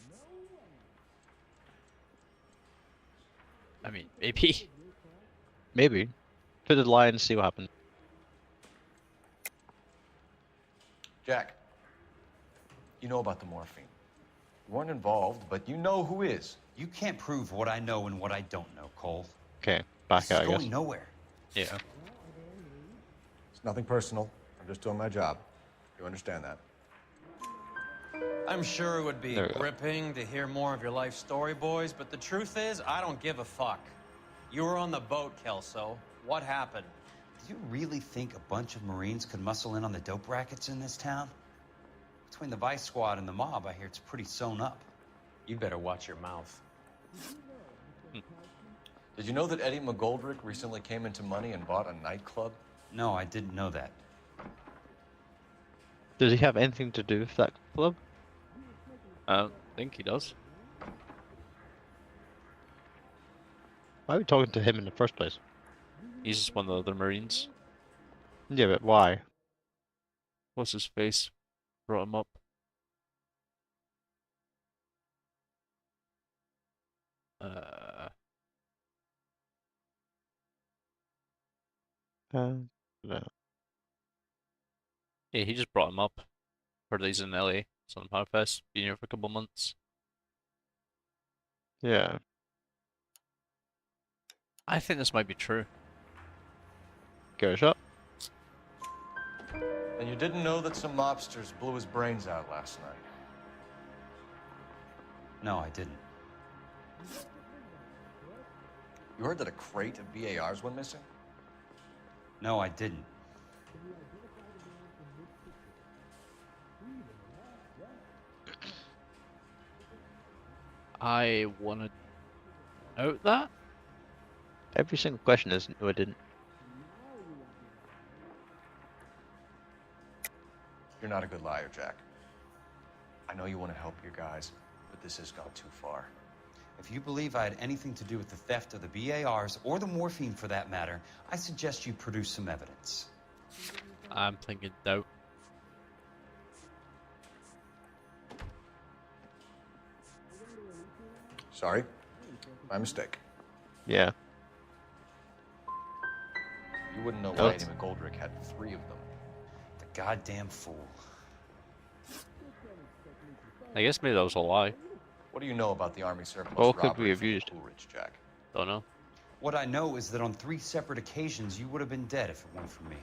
I mean, maybe. Maybe. Put the lie and see what happens. Jack, you know about the morphine. You weren't involved, but you know who is. You can't prove what I know and what I don't know, Cole. Okay, back This out, is I guess. going nowhere. Yeah. It's nothing personal. I'm just doing my job. You understand that? I'm sure it would be There we go. gripping to hear more of your life story, boys, but the truth is, I don't give a fuck. You were on the boat, Kelso. What happened? Do you really think a bunch of Marines could muscle in on the dope rackets in this town? Between the Vice Squad and the mob, I hear it's pretty sewn up. You'd better watch your mouth. Did you know that Eddie McGoldrick recently came into money and bought a nightclub? No, I didn't know that. Does he have anything to do with that club? I don't think he does. Why are we talking to him in the first place? He's just one of the other Marines. Yeah, but why? What's his face? Brought him up. No. Yeah, he just brought him up. Heard that he's in LA. So on Powerfest. Been here for a couple months. Yeah. I think this might be true. Give it a shot. And you didn't know that some mobsters blew his brains out last night? No, I didn't. You heard that a crate of BARs went missing? No, I didn't. I want to note that. Every single question is no, I didn't. You're not a good liar, Jack. I know you want to help your guys, but this has gone too far. If you believe I had anything to do with the theft of the BARs, or the morphine for that matter, I suggest you produce some evidence. I'm thinking doubt. Sorry. My mistake. Yeah. You wouldn't know Oh. why Eddie McGoldrick had 3 of them. The goddamn fool. I guess maybe that was a lie. What do you know about the Army surplus What could robbery we have from used? Coolidge, Jack? Don't know. What I know is that on 3 separate occasions, you would have been dead if it weren't for me.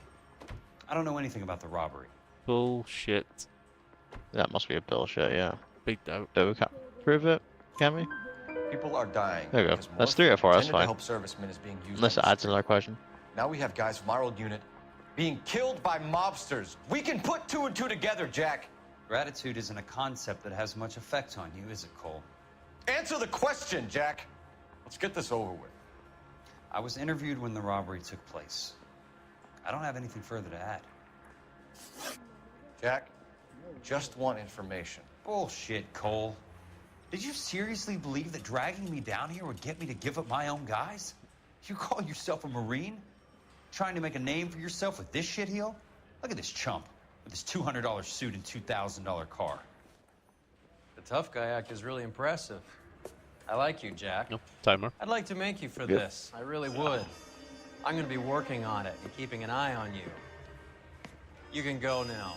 I don't know anything about the robbery. Bullshit. That must be a bullshit, yeah. Big doubt. So we can't prove it, can we? People are dying. There we go. because That's 3 or 4, that's intended to fine. help servicemen is being used Unless on it the adds another question. Now we have guys from our old unit being killed by mobsters. We can put 2 and 2 together, Jack. Gratitude isn't a concept that has much effect on you, is it, Cole? Answer the question, Jack. Let's get this over with. I was interviewed when the robbery took place. I don't have anything further to add. Jack, I just want information. Bullshit, Cole. Did you seriously believe that dragging me down here would get me to give up my own guys? You call yourself a Marine? Trying to make a name for yourself with this shitheel? Look at this chump with his $200 suit and $2,000 car. The tough guy act is really impressive. I like you, Jack. Nope, timer. I'd like to make you for this. I really would. I'm going to be working on it and keeping an eye on you. You can go now.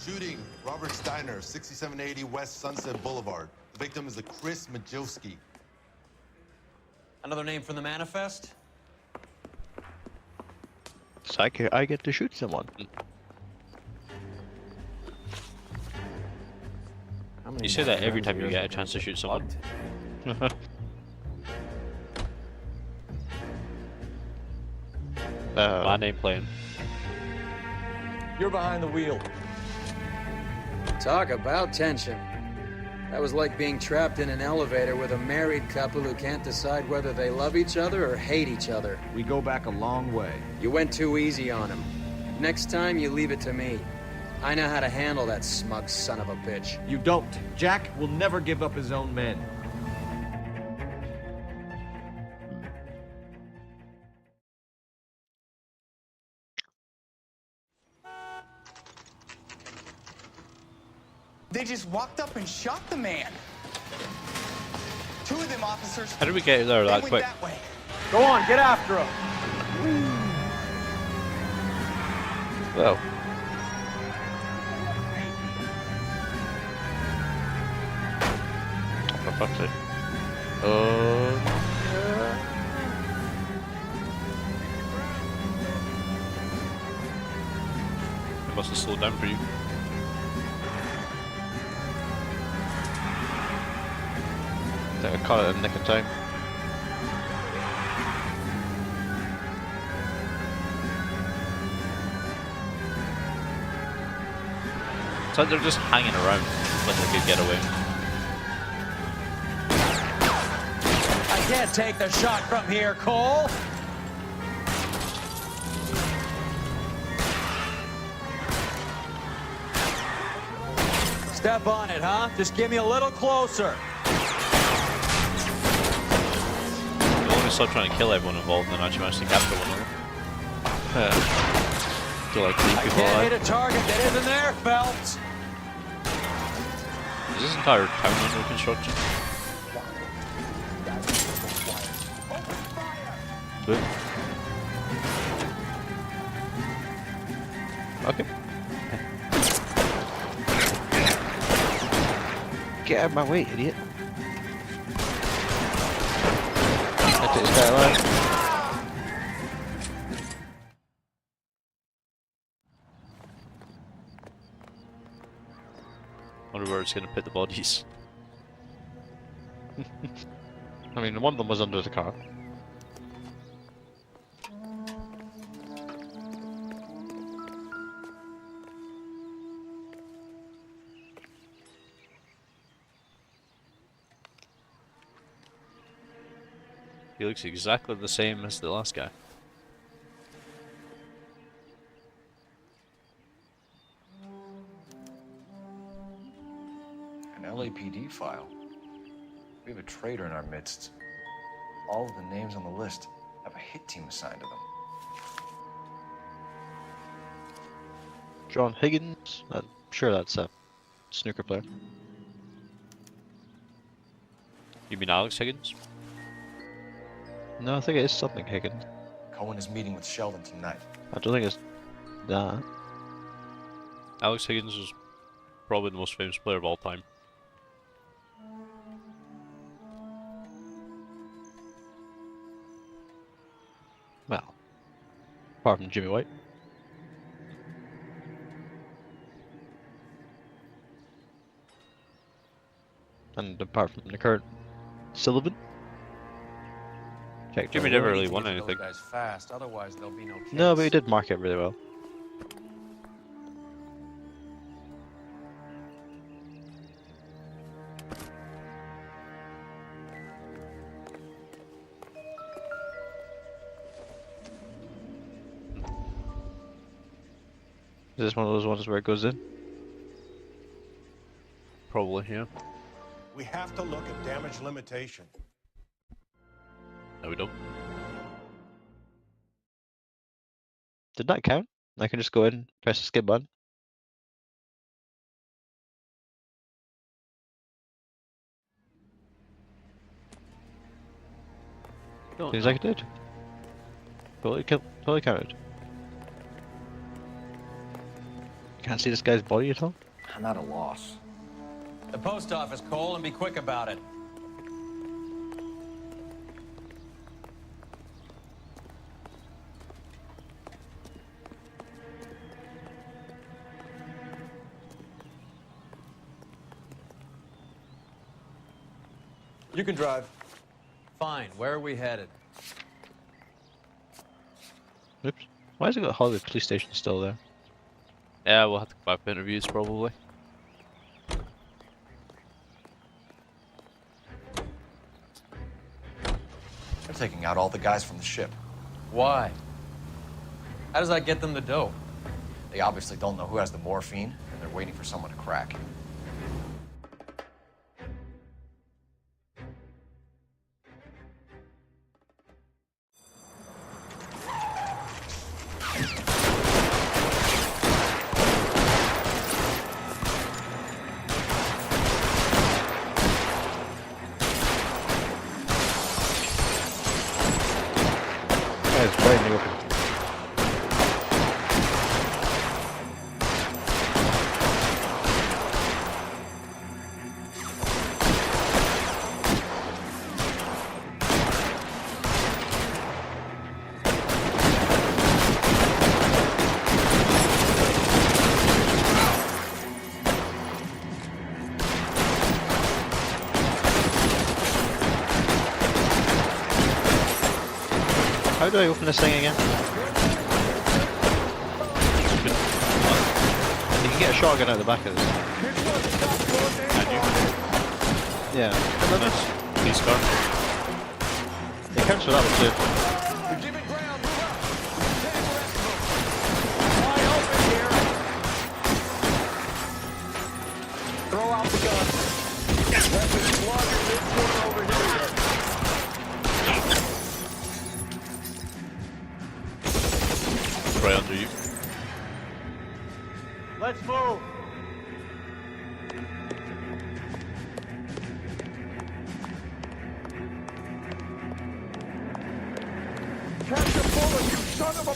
Shooting, Robert Steiner, 6780 West Sunset Boulevard. The victim is a Chris Majowski. Another name from the manifest? So I get to shoot someone. You say that every time you get a chance to shoot someone. My name playing. You're behind the wheel. Talk about tension. That was like being trapped in an elevator with a married couple who can't decide whether they love each other or hate each other. We go back a long way. You went too easy on him. Next time, you leave it to me. I know how to handle that smug son of a bitch. You don't. Jack will never give up his own men. They just walked up and shot the man. Two of them officers. How did we get there that quick? That way. Go on, get after him. Well. For fuck's sake. It must have slowed down for you. I think I caught it in the nick of time. It's like they're just hanging around when they could get away. I can't take the shot from here, Cole. Step on it, huh? Just get me a little closer. Stop trying to kill everyone involved and then actually manage to capture one of them. Do like leave I people can't alive. hit a target that isn't there, Phelps. Is this entire town under construction? Good. Okay. Get out of my way, idiot. That is that alive. Wonder where it's gonna put the bodies. I mean, one of them was under the car. He looks exactly the same as the last guy. An LAPD file. We have a traitor in our midst. All of the names on the list have a hit team assigned to them. John Higgins? I'm sure that's a snooker player. You mean Alex Higgins? No, I think it is something Higgins. Cohen is meeting with Sheldon tonight. I don't think it's that. Alex Higgins is probably the most famous player of all time. Well, apart from Jimmy White. And apart from the current Sullivan. Check Jimmy never really won anything. Guys fast, otherwise there'll be no case. No, but he did mark it really well. Is this one of those ones where it goes in? Probably, yeah. We have to look at damage limitation. No, we don't. Did that count? I can just go in, press the skip button. Seems like it did. Totally counted. Can't see this guy's body at all? I'm at a loss. The post office, Cole, and be quick about it. You can drive. Fine. Where are we headed? Oops. Why has it got Hollywood police station still there? Yeah, we'll have to go back for interviews probably. They're taking out all the guys from the ship. Why? How does that get them the dope? They obviously don't know who has the morphine, and they're waiting for someone to crack. Yeah, it's right in the open. How do I open this thing again? You can get a shotgun out the back of this. Can you? Yeah. Police car. It counts for that one too. Throw out the gun. Weapons logged. This one over here. Right under you. Let's move. Catch a bullet, you son of a...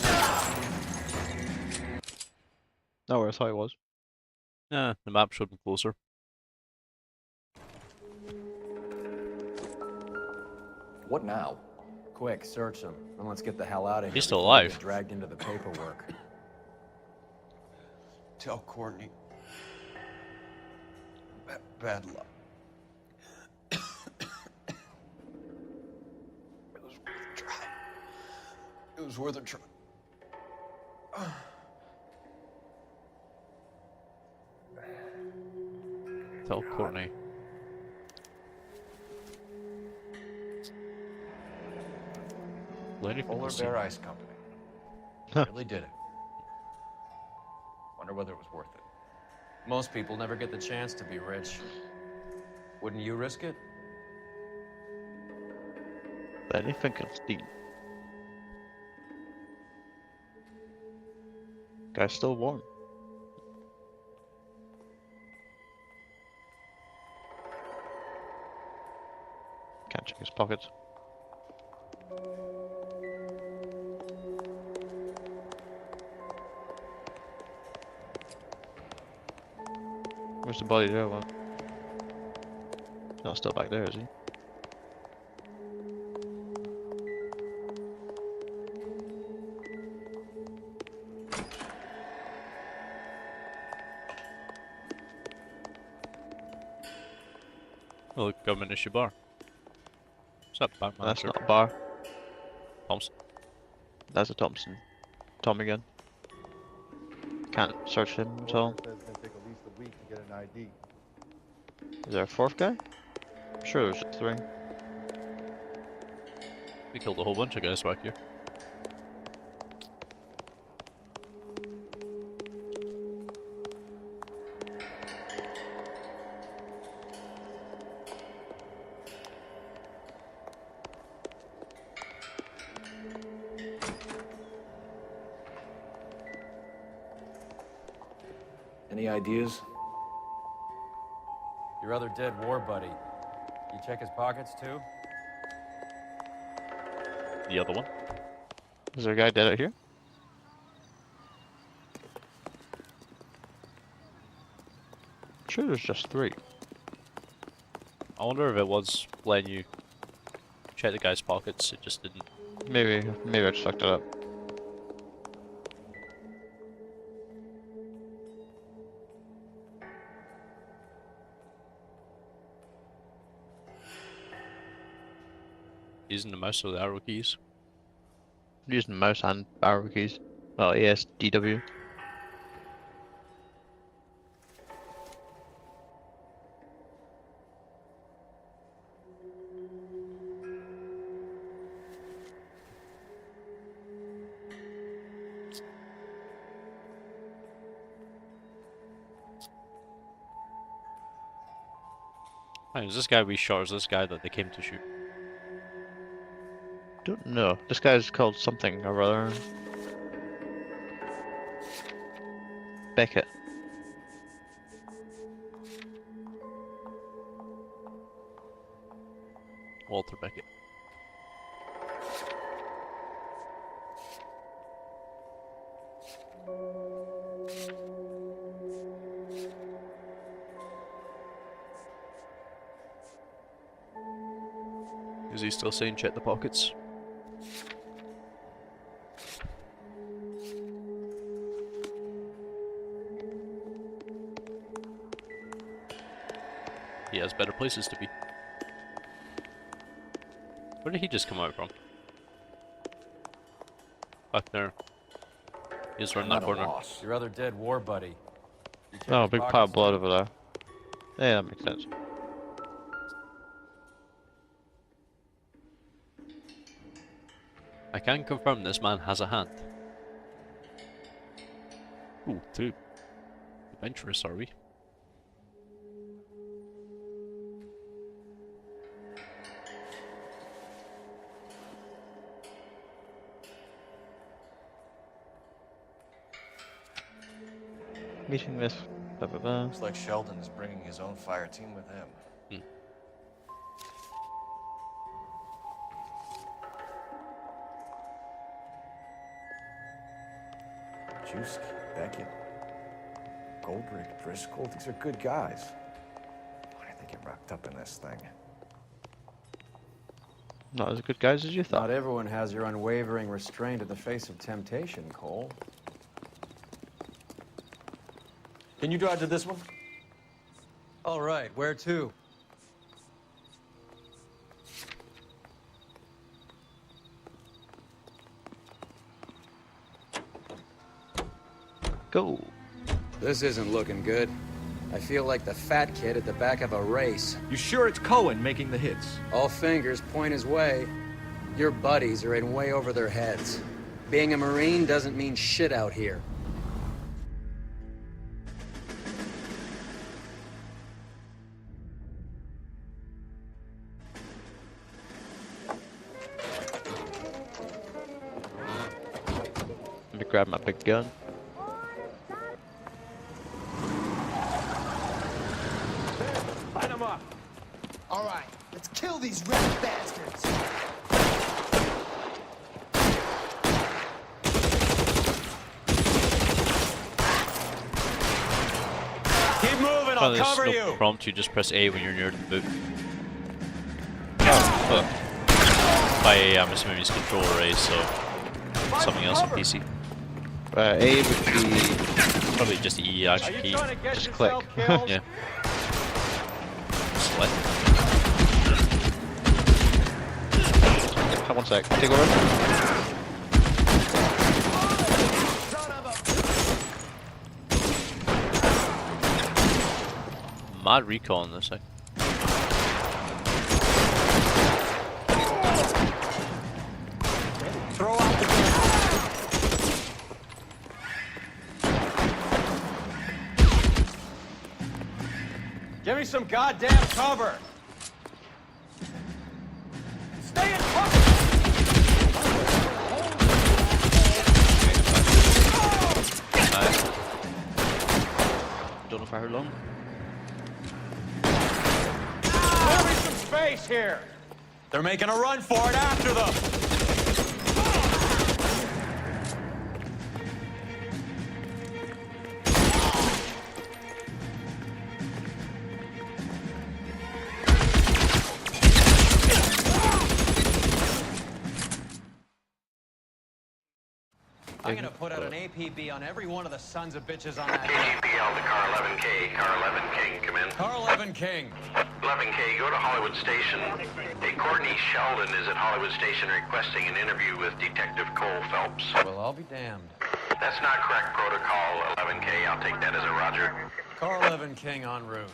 No, that's how it was. Yeah, the map showed him closer. What now? Quick, search him, and let's get the hell out of here. He's still before we alive. get dragged into the paperwork. Tell Courtney. Bad luck. It was worth a try. It was worth a try. Tell Courtney. Lady from Polar the sea. Bear Ice Company. Really did it. Wonder whether it was worth it. Most people never get the chance to be rich. Wouldn't you risk it? Anything can steal. Guy's still warm. Can't check his pockets. Where's the body there, one? He's not still back there, is he? Oh, look, government issue bar. What's that bank That's manager? not a bar. Thompson. That's a Thompson. Tom again. Can't search him at all. Says it's gonna take at least a week to get an ID. Is there a fourth guy? I'm sure there's just three. We killed a whole bunch of guys back here. Any ideas? Your other dead war buddy. You check his pockets too? The other one. Is there a guy dead out here? Sure, there's just 3. I wonder if it was letting you check the guy's pockets. It just didn't. Maybe I just fucked it up. Using the mouse or the arrow keys. I'm using the mouse and arrow keys. Well, ASDW. Is this guy we shot or is this guy that they came to shoot? Don't know. This guy's called something or other. Beckett. Walter Beckett. Is he still saying check the pockets? He has better places to be. Where did he just come out from? Back there. He's around that corner. Your other dead war buddy. You check Oh, his big pile pockets of blood too? over there. Yeah, that makes sense. I can confirm this man has a hand. Ooh, 2. Adventurous, are we? Meeting with blah blah blah. Looks like Sheldon is bringing his own fire team with him. Juski, Beckett, Goldrick, Driscoll, these are good guys. Why did they get wrapped up in this thing? Not as good guys as you thought. Not everyone has your unwavering restraint in the face of temptation, Cole. Can you drive to this one? All right, where to? Go. This isn't looking good. I feel like the fat kid at the back of a race. You sure it's Cohen making the hits? All fingers point his way. Your buddies are in way over their heads. Being a Marine doesn't mean shit out here. Let me grab my big gun. Line them up. All right, let's kill these red bastards. Keep moving, I'll There's cover no you. prompt, you just press A when you're near the boot. Oh, by A, I'm assuming it's controller A, so something else on PC. A would be probably just E actually key. Just click. Yeah. Select. One sec. Take over. Mad recall on this, Throw out the Give me some goddamn cover. Stay in cover. here. They're making a run for it after them. I'm gonna put out an APB on every one of the sons of bitches on that. KGPL to Car 11K. Car 11 King, come in. Car 11 King. 11K, go to Hollywood Station. Hey, Courtney Sheldon is at Hollywood Station requesting an interview with Detective Cole Phelps. Well, I'll be damned. That's not correct protocol, 11K. I'll take that as a roger. Car 11 King en route.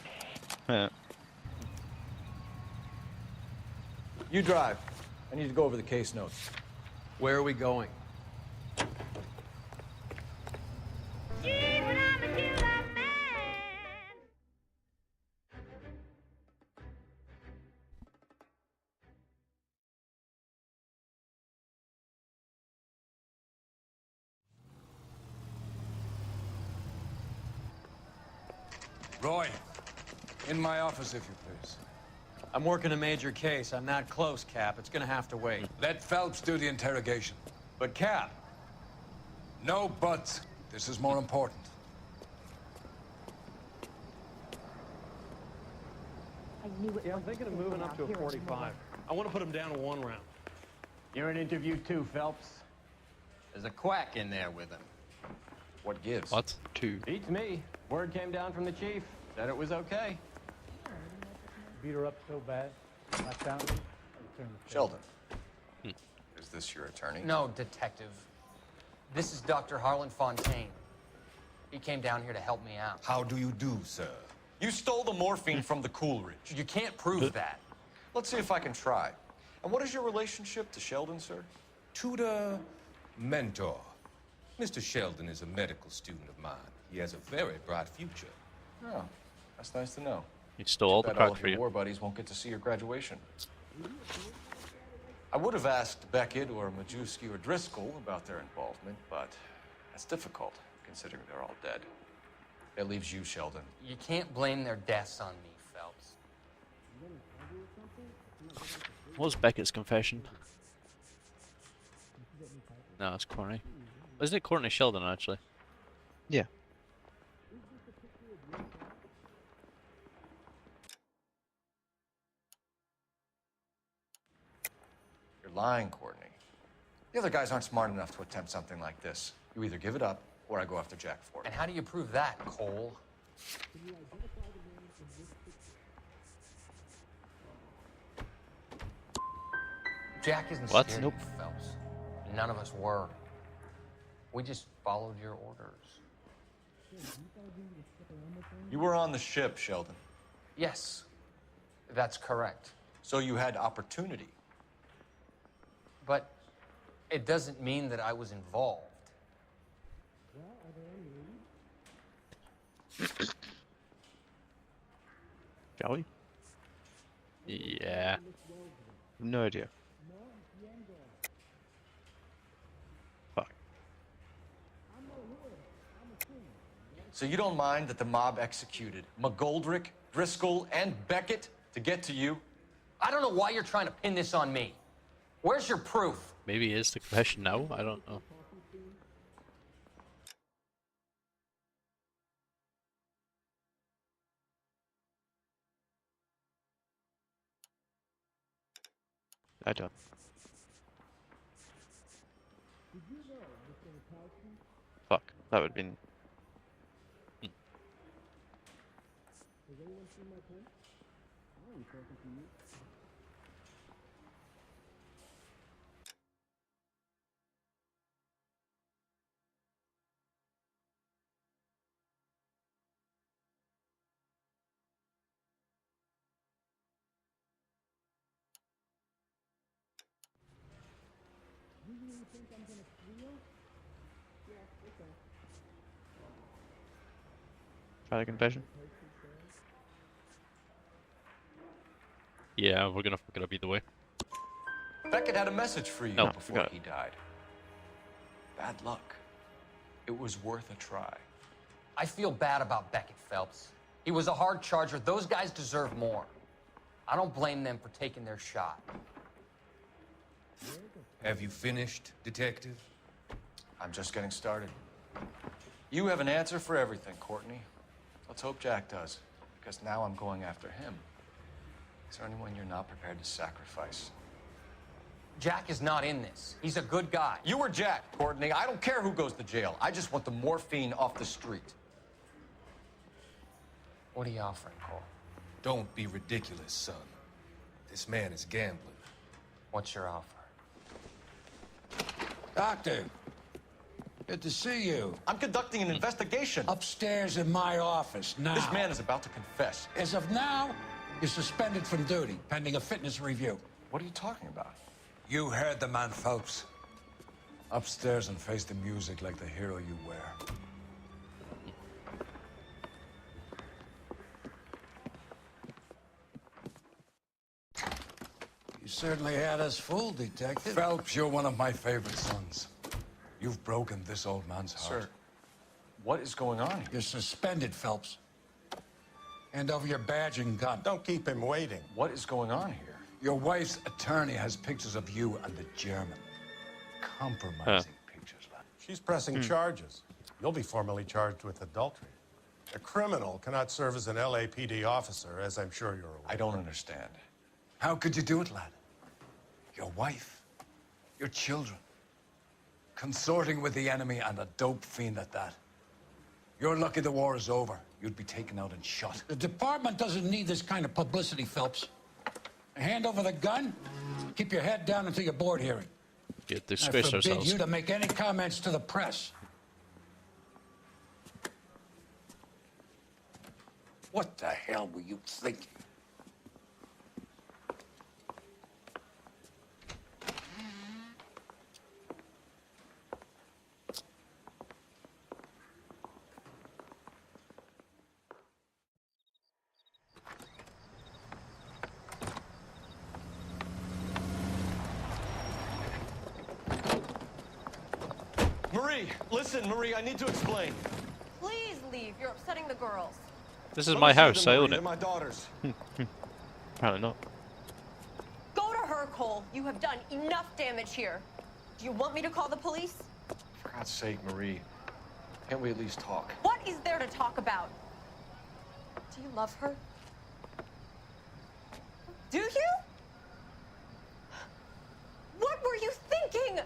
Yeah. You drive. I need to go over the case notes. Where are we going? Roy, in my office, if you please. I'm working a major case. I'm not close, Cap. It's gonna have to wait. Let Phelps do the interrogation. But, Cap. No buts. This is more important. Yeah, I'm thinking of moving up to a 45. I want to put him down to 1 round. You're in interview too, Phelps. There's a quack in there with him. What gives? What? 2. Beats me. Word came down from the chief. Said it was okay. Beat her up so bad. I found her. Sheldon. Is this your attorney? No, detective. This is Dr. Harlan Fontaine. He came down here to help me out. How do you do, sir? You stole the morphine from the Coolidge. You can't prove that. Let's see if I can try. And what is your relationship to Sheldon, sir? Tutor, mentor. Mr. Sheldon is a medical student of mine. He has a very bright future. Oh, that's nice to know. He stole all the Too bad all crack of for your you. war buddies won't get to see your graduation. I would have asked Beckett or Majewski or Driscoll about their involvement, but that's difficult, considering they're all dead. That leaves you, Sheldon. You can't blame their deaths on me, Phelps. What was Beckett's confession? No, it's Courtney. Isn't it Courtney Sheldon, actually? Yeah. You're lying, Courtney. The other guys aren't smart enough to attempt something like this. You either give it up, or I go after Jack for it. And how do you prove that, Cole? Jack isn't What? scared Nope. of you, Phelps. None of us were. We just followed your orders. You were on the ship, Sheldon. Yes, that's correct. So you had opportunity. But it doesn't mean that I was involved. Shall we? Yeah. No idea. Fuck. So you don't mind that the mob executed McGoldrick, Driscoll, and Beckett to get to you? I don't know why you're trying to pin this on me. Where's your proof? Maybe it is the confession now. I don't know. I don't. Fuck. That would have been. Try the confession. Yeah, we're gonna fuck it up either way. Beckett had a message for you No, before forgot. he died. Bad luck. It was worth a try. I feel bad about Beckett, Phelps. He was a hard charger. Those guys deserve more. I don't blame them for taking their shot. Have you finished, Detective? I'm just getting started. You have an answer for everything, Courtney. Let's hope Jack does, because now I'm going after him. Is there anyone you're not prepared to sacrifice? Jack is not in this. He's a good guy. You were Jack, Courtney. I don't care who goes to jail. I just want the morphine off the street. What are you offering, Cole? Don't be ridiculous, son. This man is gambling. What's your offer? Doctor, good to see you. I'm conducting an investigation. Upstairs in my office now. This man is about to confess. As of now, you're suspended from duty, pending a fitness review. What are you talking about? You heard the man, Phelps. Upstairs and face the music like the hero you wear. You certainly had us fooled, Detective. Phelps, you're one of my favorite sons. You've broken this old man's heart. Sir, what is going on here? You're suspended, Phelps. Hand over your badge and gun. Don't keep him waiting. What is going on here? Your wife's attorney has pictures of you and the German. Compromising pictures, lad. She's pressing charges. You'll be formally charged with adultery. A criminal cannot serve as an LAPD officer, as I'm sure you're aware. I don't understand. How could you do it, lad? Your wife, your children, consorting with the enemy and a dope fiend at that. You're lucky the war is over. You'd be taken out and shot. The department doesn't need this kind of publicity, Phelps. Hand over the gun, keep your head down until your board hearing. Get disgrace I forbid ourselves. you to make any comments to the press. What the hell were you thinking? Marie, listen, Marie, I need to explain. Please leave. You're upsetting the girls. This is my house, I own They're it. my daughters. Apparently not. Go to her, Cole. You have done enough damage here. Do you want me to call the police? For God's sake, Marie, can't we at least talk? What is there to talk about? Do you love her? Do you? What were you thinking?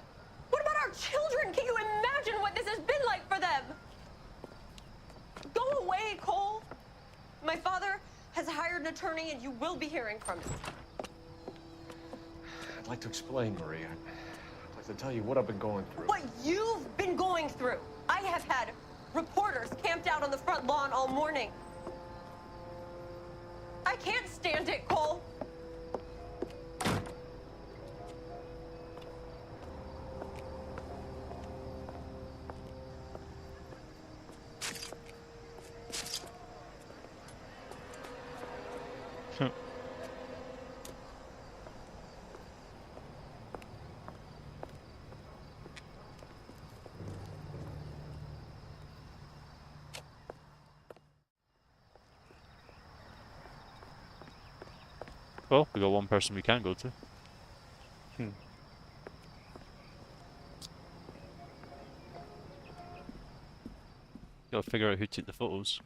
What about our children? Can you imagine what this has been like for them? Go away, Cole. My father has hired an attorney and you will be hearing from him. I'd like to explain, Marie. I'd like to tell you what I've been going through. What you've been going through. I have had reporters camped out on the front lawn all morning. I can't stand it, Cole. Well, we got one person we can go to. Gotta figure out who took the photos.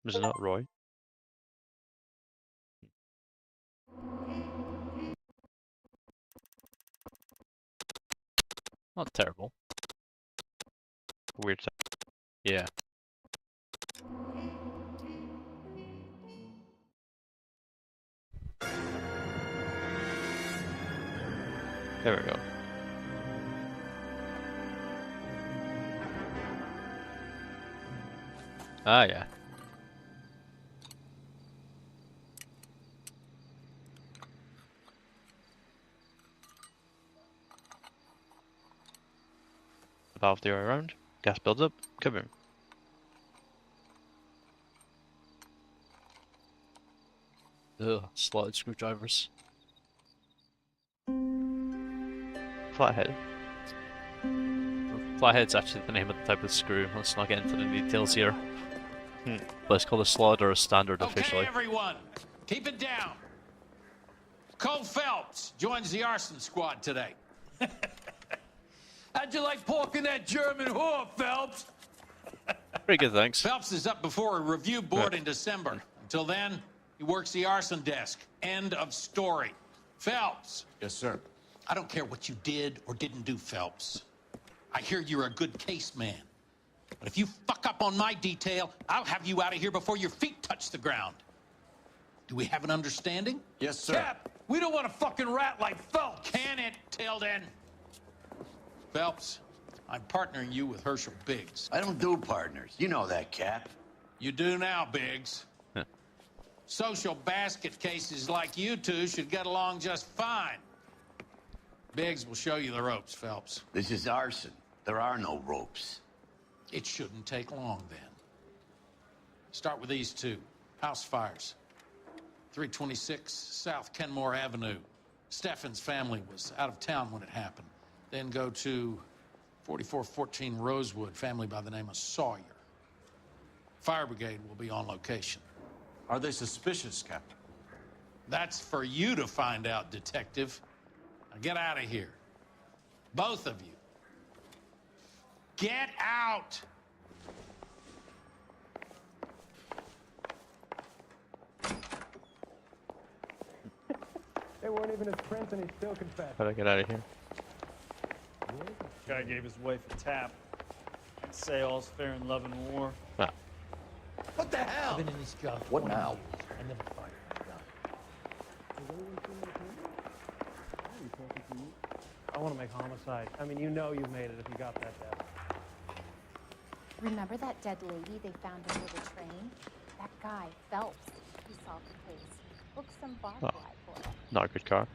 Was it not Roy? Not terrible. Weird. Yeah. There we go. Ah, yeah. Valve the other way around. Gas builds up. Kaboom. Ugh, slotted screwdrivers. Flathead. Flathead's actually the name of the type of screw. Let's not get into the details here. But it's called a slotted or a standard officially. Okay, everyone, keep it down. Cole Phelps joins the arson squad today. How'd you like pork in that German whore, Phelps? Pretty good, thanks. Phelps is up before a review board in December. Until then, he works the arson desk. End of story. Phelps. Yes, sir. I don't care what you did or didn't do, Phelps. I hear you're a good case man. But if you fuck up on my detail, I'll have you out of here before your feet touch the ground. Do we have an understanding? Yes, sir. Cap, we don't want a fucking rat like Phelps. Can it, Tilden? Phelps, I'm partnering you with Herschel Biggs. I don't do partners. You know that, Cap. You do now, Biggs. Social basket cases like you two should get along just fine. Biggs will show you the ropes, Phelps. This is arson. There are no ropes. It shouldn't take long, then. Start with these two. House fires. 326 South Kenmore Avenue. Steffen's family was out of town when it happened. Then go to 4414 Rosewood, family by the name of Sawyer. Fire brigade will be on location. Are they suspicious, Captain? That's for you to find out, Detective. Now get out of here. Both of you. Get out! They weren't even his prints and he still confessed. How do I get out of here? Guy gave his wife a tap. Say all's fair in love and war. Ah. What the hell? I've been in this job. What now? I never fired a gun. I want to make homicide. I mean, you know you made it if you got that death. Remember that dead lady they found under the train? That guy, Phelps, he solved the case. Book some bar Oh. fly for it. Not a good car.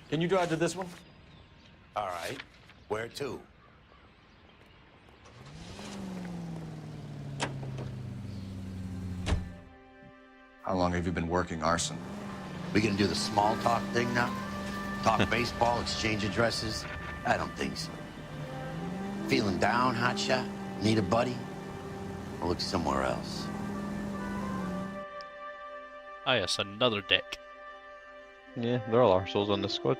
Can you drive to this one? All right. Where to? How long have you been working arson? We gonna do the small talk thing now? Talk baseball, exchange addresses? I don't think so. Feeling down, hotshot? Need a buddy? Or look somewhere else? Ah yes, another deck. Yeah, they're all arseholes on this squad.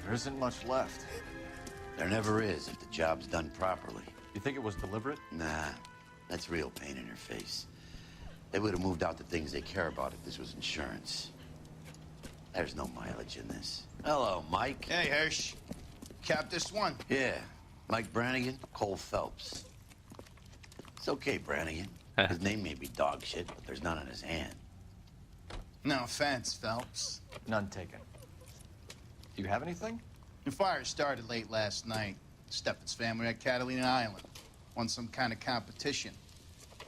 There isn't much left. There never is if the job's done properly. You think it was deliberate? Nah, that's real pain in her face. They would have moved out the things they care about if this was insurance. There's no mileage in this. Hello, Mike. Hey, Hirsch. Cap this one. Yeah, Mike Brannigan, Cole Phelps. It's okay, Brannigan. His name may be dog shit, but there's none on his hand. No offense, Phelps. None taken. Do you have anything? The fire started late last night. Steffen's family at Catalina Island. Won some kind of competition.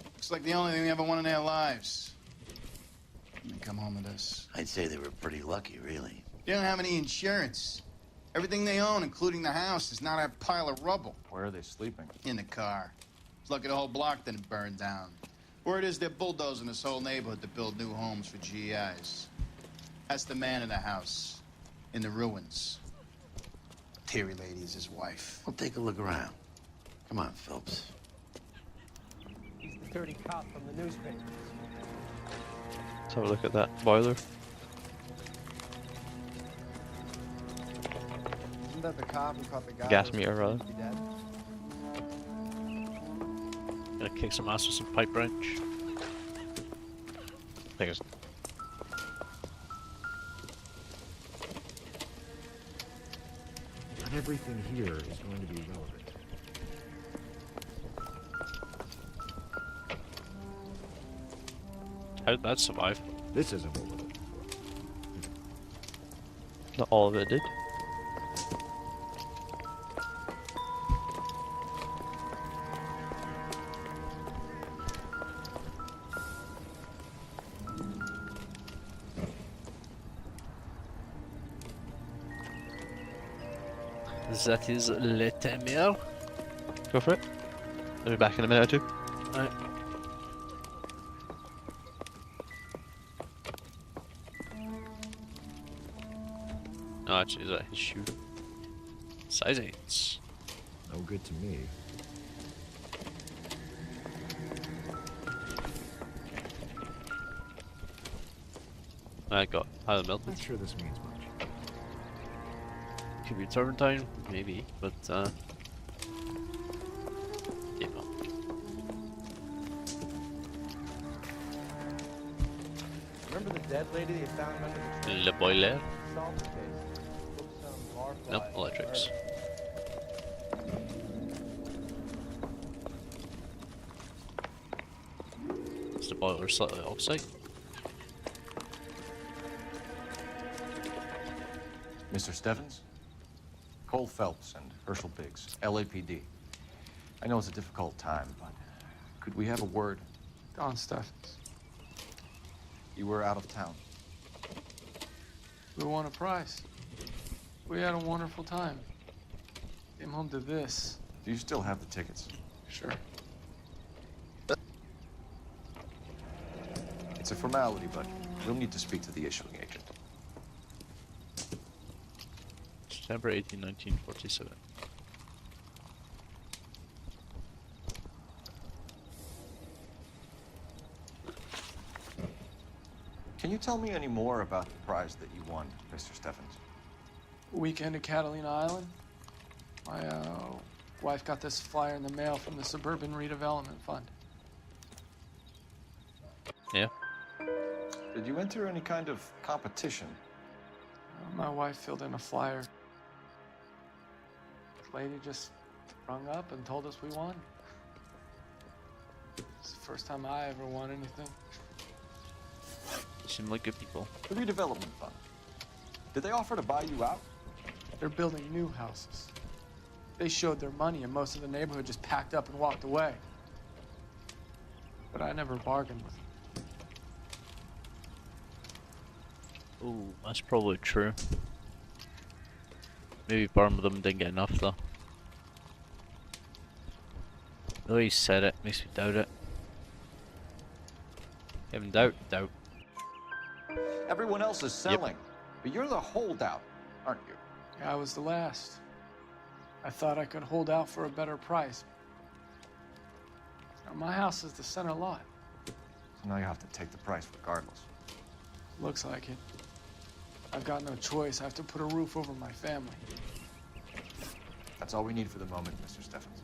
Looks like the only thing they ever won in their lives. And they come home to this. I'd say they were pretty lucky, really. They don't have any insurance. Everything they own, including the house, is not a pile of rubble. Where are they sleeping? In the car. It's lucky the whole block didn't burn down. Word is they're bulldozing this whole neighborhood to build new homes for GIs. That's the man in the house. In the ruins. Terry lady is his wife. We'll take a look around. Come on, Phelps. He's the dirty cop from the newspaper. Let's have a look at that boiler. Isn't that the cop who caught the guy? Gas meter, rather. Dead? Gonna kick some ass with some pipe wrench. I think it's Not everything here is going to be relevant. How did that survive? This isn't what we're looking Not all of it did. That is le temer. Go for it. I'll be back in a minute or two. Alright. No, actually, is that his shoe? Size 8s. No good to me. I got highly melted. Not sure this means much. Could be turpentine, maybe, but yeah. Remember the dead lady they found under the tree? Le boiler. Solved the case. Took some barfly Nope, and electrics. her. Is the boiler slightly off-site? Mr. Stevens? Cole Phelps and Herschel Biggs, LAPD. I know it's a difficult time, but could we have a word? Don Steffens. You were out of town. We won a prize. We had a wonderful time. Came home to this. Do you still have the tickets? Sure. It's a formality, but we'll need to speak to the issuing agent. September 18, 1947. Can you tell me any more about the prize that you won, Mr. Steffens? Weekend at Catalina Island. My wife got this flyer in the mail from the Suburban Redevelopment Fund. Yeah. Did you enter any kind of competition? My wife filled in a flyer. The lady just rung up and told us we won. It's the first time I ever won anything. You seem like good people. The redevelopment fund. Did they offer to buy you out? They're building new houses. They showed their money and most of the neighborhood just packed up and walked away. But I never bargained with them. Ooh, that's probably true. Maybe part of them didn't get enough though. The way he said it makes me doubt it. Having doubt. Everyone else is selling, but you're the holdout, aren't you? Yeah, I was the last. I thought I could hold out for a better price. Now, my house is the center lot. So now you have to take the price regardless. Looks like it. I've got no choice. I have to put a roof over my family. That's all we need for the moment, Mr. Steffens.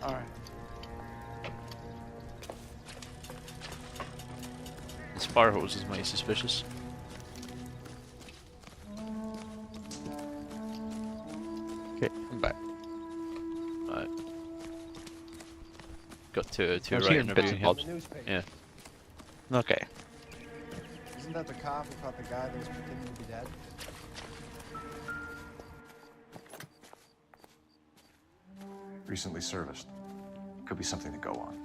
All right. This fire hose is mighty suspicious. Okay, I'm back. Alright. Got two I was right hearing bits interviewing and him. bobs. The newspaper. Yeah. Okay. Isn't that the cop who caught the guy that was pretending to be dead? Recently serviced. Could be something to go on.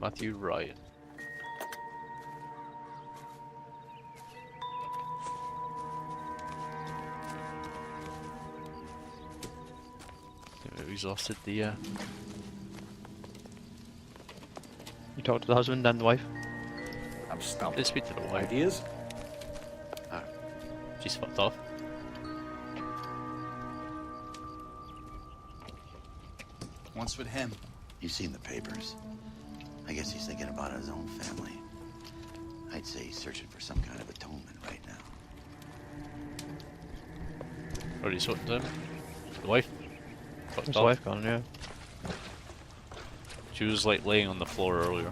Matthew Ryan. We exhausted the You talk to the husband and the wife? I'm stumped. Let's speak to the wife. Ideas? She's fucked off. What's with him? You've seen the papers. I guess he's thinking about his own family. I'd say he's searching for some kind of atonement right now. Already sorted them. The wife. Fucked His off. wife gone, yeah. She was like laying on the floor earlier.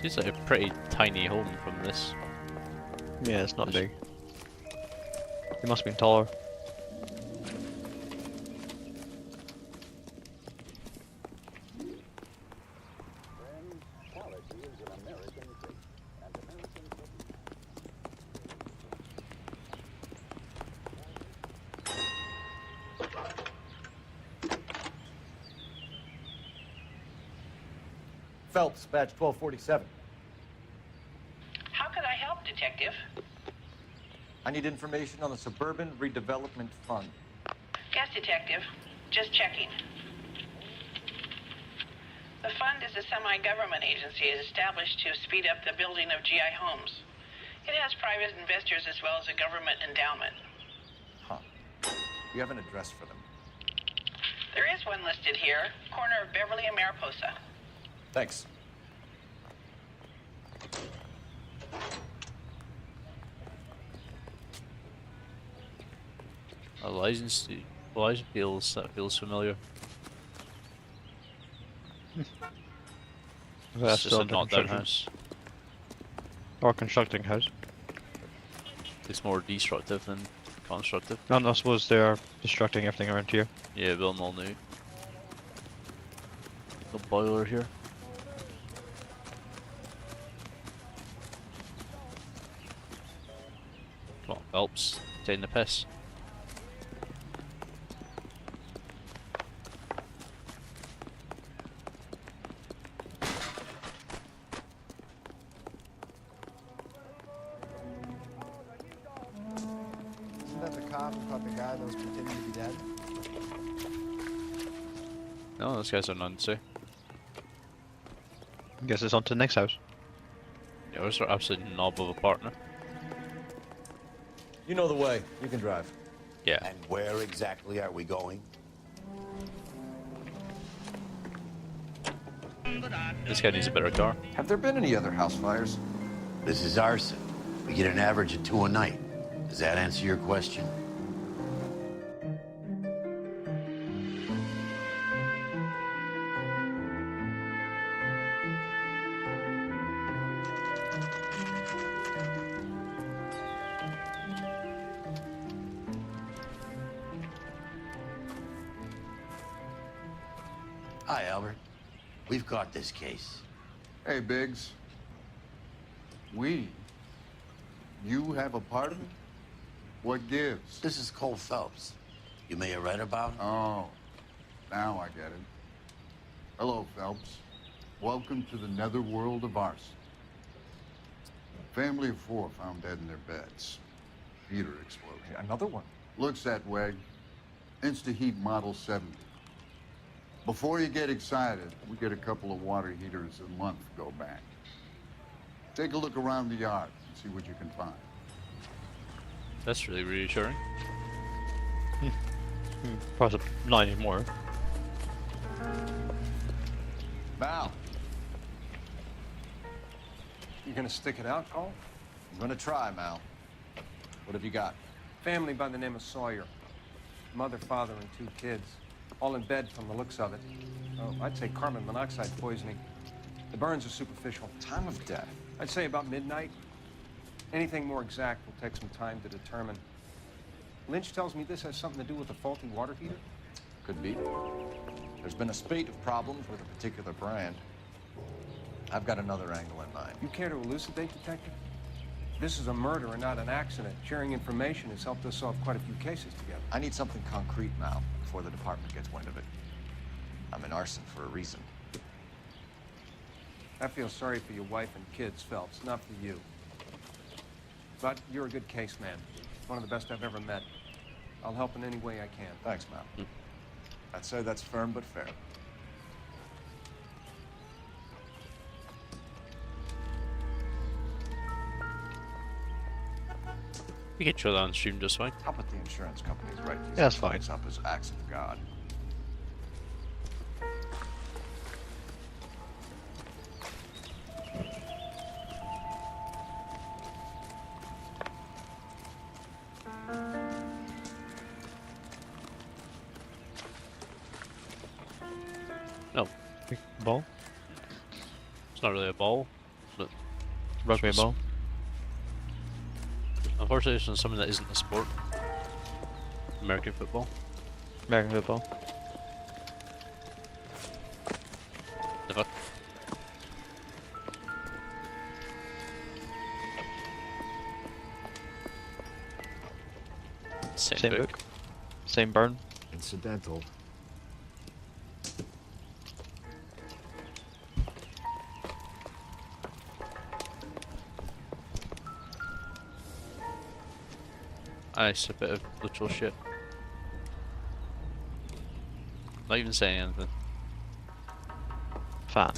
It's like a pretty tiny home from this. Yeah, it's not big. He must have been taller. Phelps, badge 1247. How can I help, Detective? I need information on the Suburban Redevelopment Fund. Yes, Detective. Just checking. The fund is a semi-government agency established to speed up the building of GI homes. It has private investors as well as a government endowment. Huh. You have an address for them? There is one listed here, corner of Beverly and Mariposa. Thanks. A license feels familiar. That's It's just still a under knockdown construction. house. Or constructing house. It's more destructive than constructive. And I suppose they are destructing everything around here. Yeah, building all new. The boiler here. Come on, Phelps. Taking the piss. Isn't that the cop who caught the guy that was pretending to be dead? No, those guys are none to say. Guess it's on to the next house. Yeah, those are absolute knob of a partner. You know the way. You can drive. Yeah. And where exactly are we going? This guy needs a better car. Have there been any other house fires? This is arson. We get an average of 2 a night. Does that answer your question? Hi, Albert. We've got this case. Hey, Biggs. You have a partner? What gives? This is Cole Phelps. You may have read about him. Oh, now I get it. Hello, Phelps. Welcome to the netherworld of arson. Family of 4 found dead in their beds. Heater explosion. Another one. Looks that way. Insta-heat Model 70. Before you get excited, we get a couple of water heaters a month go back. Take a look around the yard and see what you can find. That's really reassuring. Possibly not anymore. Mal, You gonna stick it out, Cole? I'm gonna try, Mal. What have you got? Family by the name of Sawyer. Mother, father, and 2 kids. All in bed from the looks of it. Oh, I'd say carbon monoxide poisoning. The burns are superficial. Time of death? I'd say about midnight. Anything more exact will take some time to determine. Lynch tells me this has something to do with a faulty water heater. Could be. There's been a spate of problems with a particular brand. I've got another angle in mind. You care to elucidate, Detective? This is a murder and not an accident. Sharing information has helped us solve quite a few cases together. I need something concrete now before the department gets wind of it. I'm in arson for a reason. I feel sorry for your wife and kids, Phelps, not for you. But you're a good case man. One of the best I've ever met. I'll help in any way I can. Thanks, Mal. I'd say that's firm but fair. We can chill on stream just fine. How about the insurance companies write these Yeah, that's fine. things up as acts of God? No. Ball? It's not really a ball, but Rugby ball? Unfortunately, it's on something that isn't a sport. American football. American football. The fuck? Same book. Same burn. Incidental. Nice, a bit of literal shit. Not even saying anything. Fan.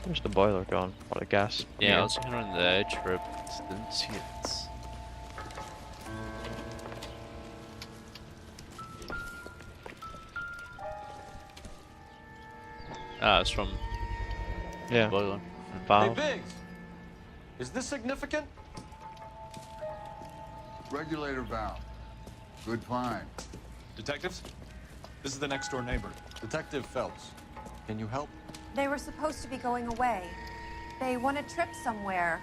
Where's the boiler gone? What a gas. Yeah, I was looking around the edge for it. Didn't see it. Ah, it's from yeah. boiler. Hey, Biggs! Is this significant? Regulator valve. Good find. Detectives? This is the next door neighbor, Detective Phelps. Can you help? They were supposed to be going away. They won a trip somewhere.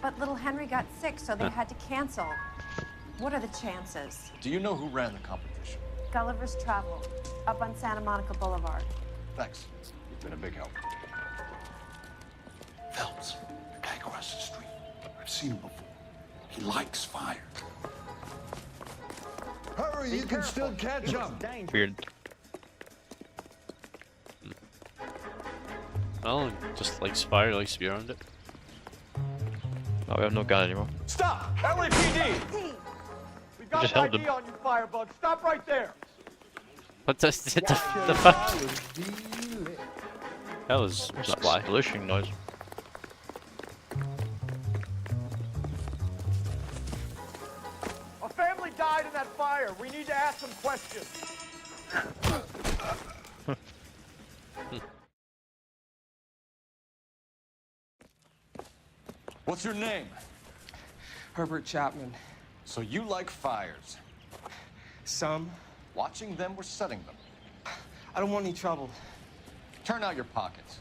But little Henry got sick, so they had to cancel. What are the chances? Do you know who ran the competition? Gulliver's Travel, up on Santa Monica Boulevard. Thanks. You've been a big help. Phelps, the guy across the street. I've seen him before. He likes fire. Hurry, you can still catch him. Weird. Well, just likes fire, likes to be around it. Oh, we have no gun anymore. Stop! LAPD! We've got just an held ID him. on you, Firebug. Stop right there! What the fuck? That was What's just that fly. splooshing noise? A family died in that fire. We need to ask some questions. What's your name? Herbert Chapman. So you like fires. Some. Watching them or setting them? I don't want any trouble. Turn out your pockets.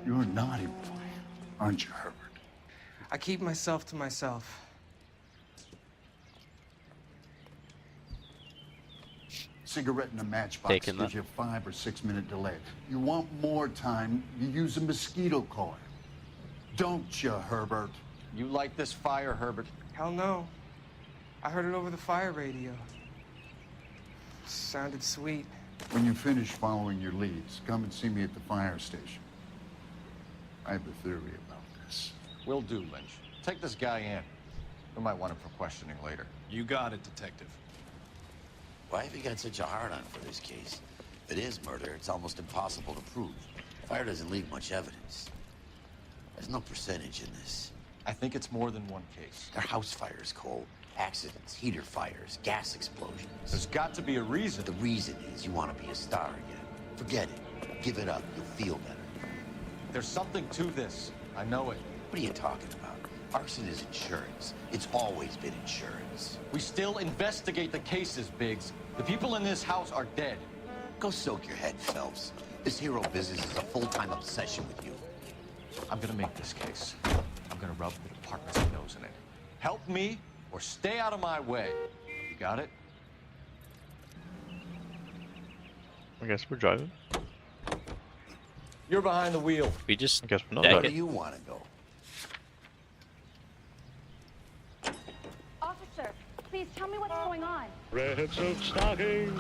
You're a naughty boy, aren't you, Herbert? I keep myself to myself. Cigarette in a matchbox Taking gives that. you a 5 or 6 minute delay. You want more time, you use a mosquito coil. Don't you, Herbert? You like this fire, Herbert? Hell no. I heard it over the fire radio. Sounded sweet. When you finish following your leads, come and see me at the fire station. I have a theory about this. Will do, Lynch. Take this guy in. We might want him for questioning later. You got it, Detective. Why have you got such a hard-on for this case? If it is murder, it's almost impossible to prove. Fire doesn't leave much evidence. There's no percentage in this. I think it's more than one case. They're house fires, Cole. Accidents, heater fires, gas explosions. There's got to be a reason. The reason is you want to be a star again. Forget it. Give it up. You'll feel better. There's something to this. I know it. What are you talking about? Arson is insurance. It's always been insurance. We still investigate the cases, Biggs. The people in this house are dead. Go soak your head, Phelps. This hero business is a full-time obsession with you. I'm gonna make this case. I'm gonna rub the department's nose in it. Help me or stay out of my way. You got it? I guess we're driving. You're behind the wheel. We just I guess we're not Where driving. do you want to go? Officer, please tell me what's going on. Red silk stocking.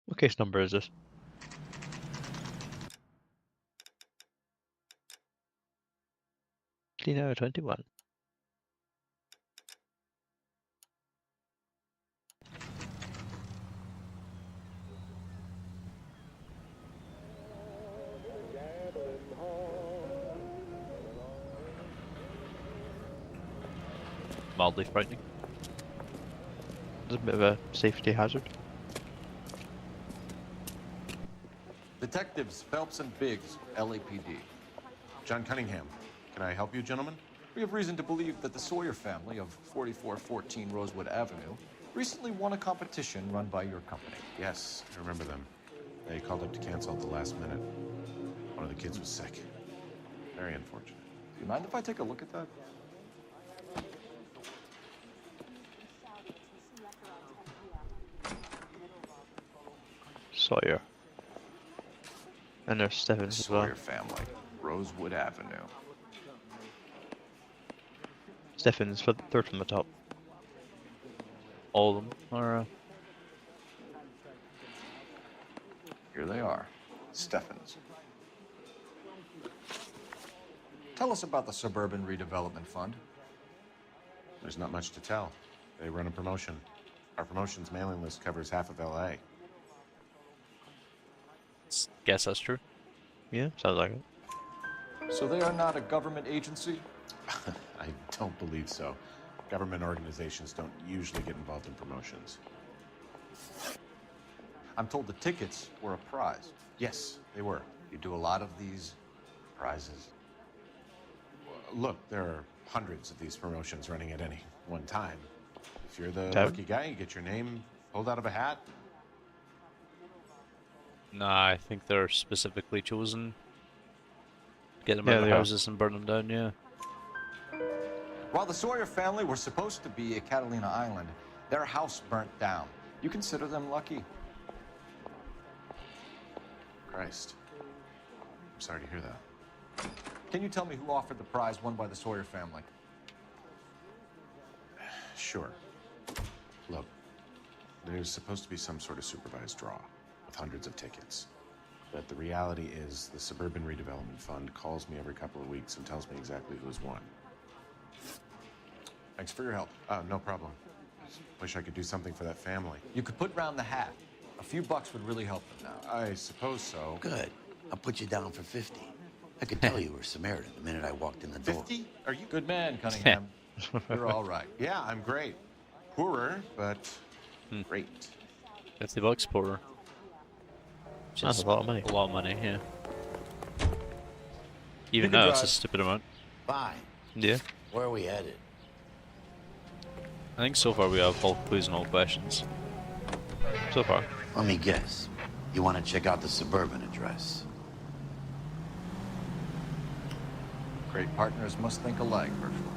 What case number is this? Clean 21. Mildly frightening. There's a bit of a safety hazard. Detectives Phelps and Biggs, LAPD. John Cunningham. Can I help you, gentlemen? We have reason to believe that the Sawyer family of 4414 Rosewood Avenue recently won a competition run by your company. Yes, I remember them. They called up to cancel at the last minute. One of the kids was sick. Very unfortunate. Do you mind if I take a look at that? Sawyer. And there's Stephens as well. Sawyer family, Rosewood Avenue. Stephens, third from the top. All of them are. Here they are, Stephens. Tell us about the Suburban Redevelopment Fund. There's not much to tell. They run a promotion. Our promotion's mailing list covers half of LA. Guess that's true. Yeah, sounds like it. So they are not a government agency? I don't believe so. Government organizations don't usually get involved in promotions. I'm told the tickets were a prize. Yes, they were. You do a lot of these prizes. Look, there are hundreds of these promotions running at any one time. If you're the Okay. lucky guy, you get your name pulled out of a hat. Nah, I think they're specifically chosen. Get them Yeah, out of they the are. houses and burn them down, yeah. While the Sawyer family were supposed to be at Catalina Island, their house burnt down. You consider them lucky? Christ. I'm sorry to hear that. Can you tell me who offered the prize won by the Sawyer family? Sure. Look, there's supposed to be some sort of supervised draw with hundreds of tickets. But the reality is the Suburban Redevelopment Fund calls me every couple of weeks and tells me exactly who's won. Thanks for your help. No problem. Just wish I could do something for that family. You could put round the hat. A few bucks would really help them now. I suppose so. Good. I'll put you down for 50. I could tell you were Samaritan the minute I walked in the door. 50? Are you Good man, Cunningham. You're all right. Yeah, I'm great. Poorer, but great. $50 poorer. That's a lot of money. A lot of money, yeah. Even You can now, it's a drive. stupid amount. Fine. Yeah. Where are we headed? I think so far we have all clues and all questions. So far. Let me guess. You want to check out the Suburban address? Great partners must think alike, Herschel.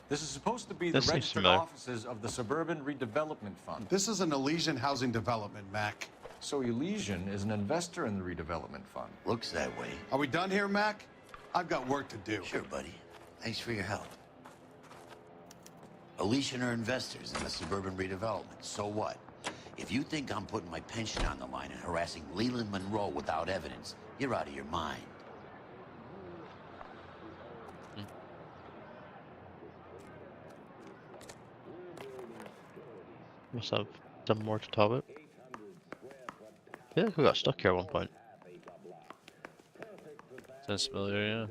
This is supposed to be the This seems registered familiar. offices of the Suburban Redevelopment Fund. This is an Elysian housing development, Mac. So Elysian is an investor in the redevelopment fund. Looks that way. Are we done here, Mac? I've got work to do. Sure, buddy. Thanks for your help. Elysian are investors in the Suburban Redevelopment. So what? If you think I'm putting my pension on the line and harassing Leland Monroe without evidence, you're out of your mind. Must have done more to top it. I feel like we got stuck here at one point. Sounds familiar, yeah.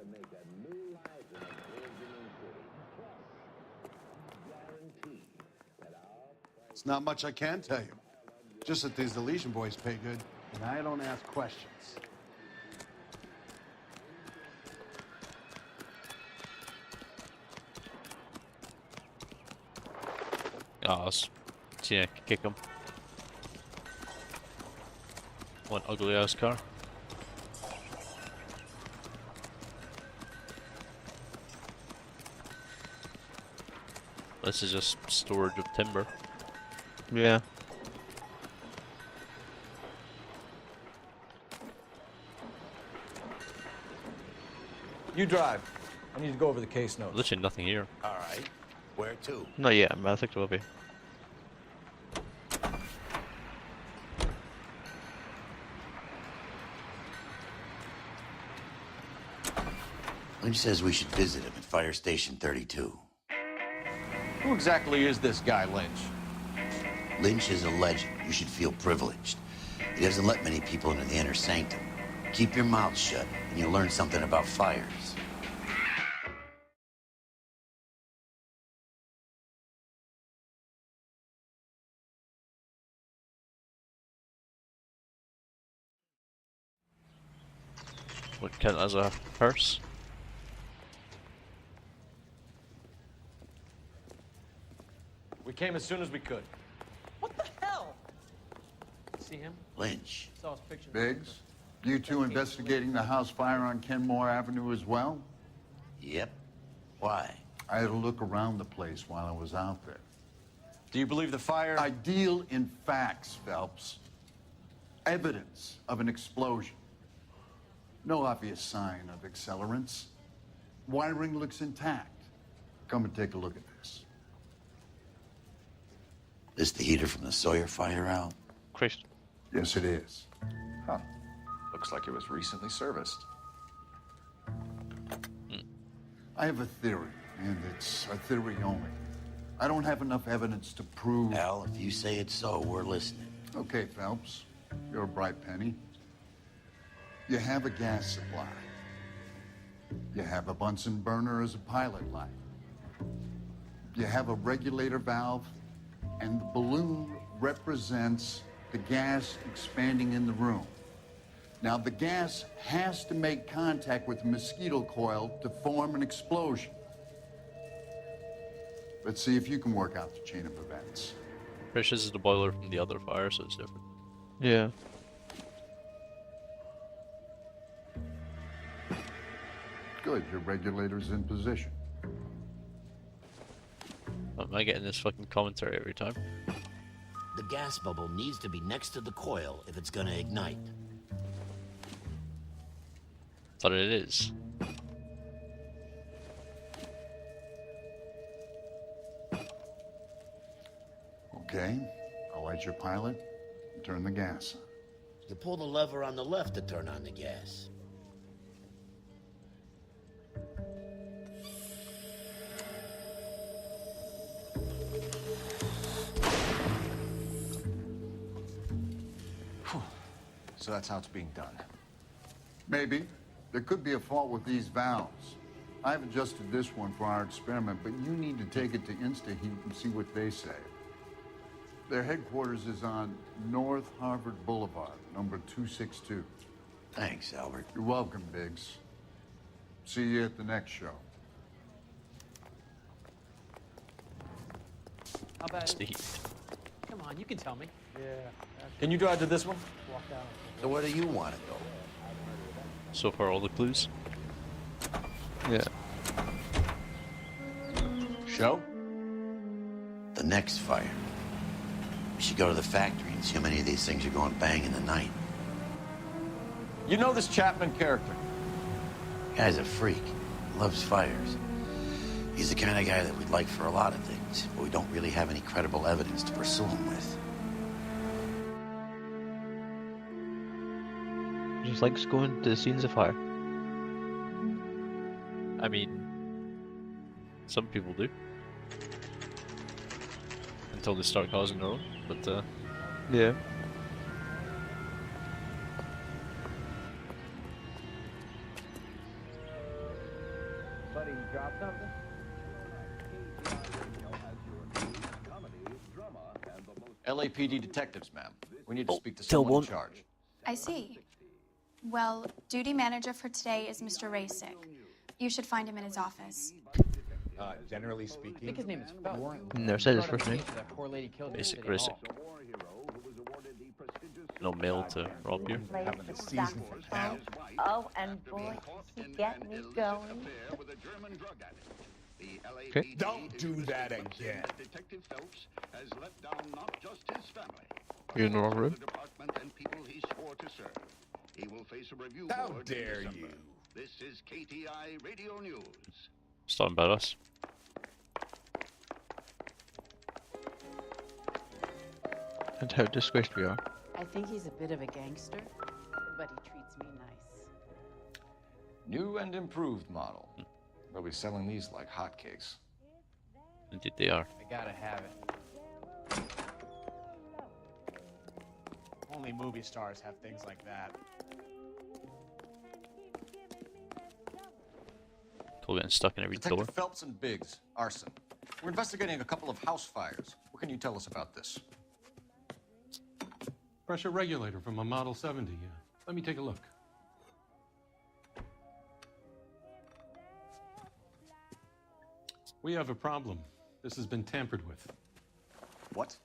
It's not much I can tell you. Just that these Elysian boys pay good. And I don't ask questions. Oh, yeah, kick him. One ugly ass car. This is just storage of timber. Yeah. You drive. I need to go over the case notes. Literally nothing here. All right. Where to? Not yet, but I think there will be. Lynch says we should visit him at Fire Station 32. Who exactly is this guy, Lynch? Lynch is a legend. You should feel privileged. He doesn't let many people into the inner sanctum. Keep your mouth shut, and you'll learn something about fires. Would count as a purse. We came as soon as we could. What the hell? See him? Lynch. Saw his picture. Biggs, you two investigating the house fire on Kenmore Avenue as well? Yep. Why? I had a look around the place while I was out there. Do you believe the fire? I deal in facts, Phelps. Evidence of an explosion. No obvious sign of accelerants. Wiring looks intact. Come and take a look at this. This the heater from the Sawyer fire, Al? Christ. Yes, it is. Huh. Looks like it was recently serviced. I have a theory, and it's a theory only. I don't have enough evidence to prove... Al, if you say it's so, we're listening. Okay, Phelps. You're a bright penny. You have a gas supply. You have a Bunsen burner as a pilot light. You have a regulator valve, and the balloon represents the gas expanding in the room. Now, the gas has to make contact with the mosquito coil to form an explosion. Let's see if you can work out the chain of events. Pretty sure this is the boiler from the other fire, so it's different. Yeah. Good, your regulator's in position. Am I getting this fucking commentary every time? The gas bubble needs to be next to the coil if it's gonna ignite. Thought it is. Okay, I'll light your pilot and turn the gas on. You pull the lever on the left to turn on the gas. So that's how it's being done. Maybe. There could be a fault with these valves. I've adjusted this one for our experiment, but you need to take it to InstaHeat and see what they say. Their headquarters is on North Harvard Boulevard, number 262. Thanks, Albert. You're welcome, Biggs. See you at the next show. How about It's the heat. Come on, you can tell me. Yeah. Can you drive to this one? Walk down. So where do you want to go? So far, all the clues. Yeah. Show? The next fire. We should go to the factory and see how many of these things are going bang in the night. You know this Chapman character? Guy's a freak. Loves fires. He's the kind of guy that we'd like for a lot of things, but we don't really have any credible evidence to pursue him with. Just likes going to the scenes of fire. I mean, some people do. Until they start causing their own, but yeah. Buddy, you dropped something? LAPD detectives, ma'am. We need to speak to tell someone one. in charge. I see. Well, duty manager for today is Mr. Rasick. You should find him in his office. Generally speaking, I think his name is Never said his first name. That poor lady killed basic racing. No mail to rob you. Having a season for hell. Oh, and boy, does he get me going. Okay. Don't do that again. Detective Phelps has let down not just his family, You're in the wrong room. the department and people he swore to serve. He will face a review How board in dare December. you. This is KTI Radio News. It's talking about us. And how disgraced we are. I think he's a bit of a gangster, but he treats me nice. New and improved model. They'll be selling these like hotcakes. Indeed they are. I gotta have it. Only movie stars have things like that. Cole getting stuck in every door. Detective Phelps and Biggs, arson. We're investigating a couple of house fires. What can you tell us about this? Pressure regulator from a Model 70. Let me take a look. We have a problem. This has been tampered with. What?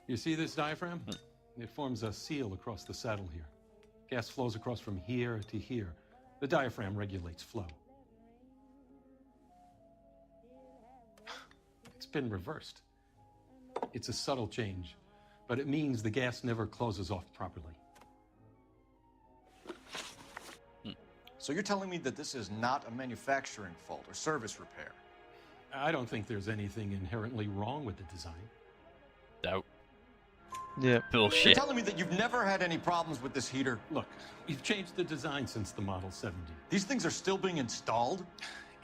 You see this diaphragm? It forms a seal across the saddle here. Gas flows across from here to here. The diaphragm regulates flow. It's been reversed. It's a subtle change, but it means the gas never closes off properly. So you're telling me that this is not a manufacturing fault or service repair? I don't think there's anything inherently wrong with the design. Doubt. Yeah. Bullshit. You're telling me that you've never had any problems with this heater? Look, we've changed the design since the Model 70. These things are still being installed?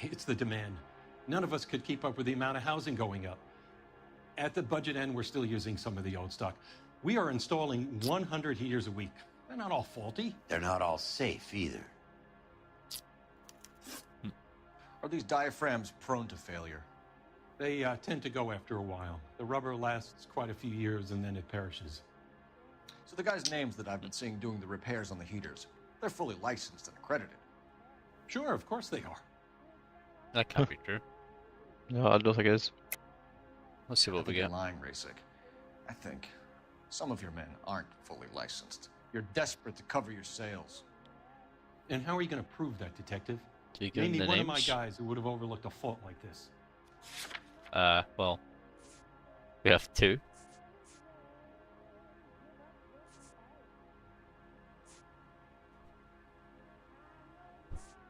It's the demand. None of us could keep up with the amount of housing going up. At the budget end, we're still using some of the old stock. We are installing 100 heaters a week. They're not all faulty. They're not all safe either. Are these diaphragms prone to failure? They tend to go after a while. The rubber lasts quite a few years and then it perishes. So the guys' names that I've been seeing doing the repairs on the heaters, they're fully licensed and accredited. Sure, of course they are. That can't be true. No, I don't think it is. Let's see what we You're get. lying, Rasic. I think some of your men aren't fully licensed. You're desperate to cover your sales. And how are you going to prove that, Detective? Do you give Name him me the one of my names? guys who would have overlooked a fault like this. Well, we have two.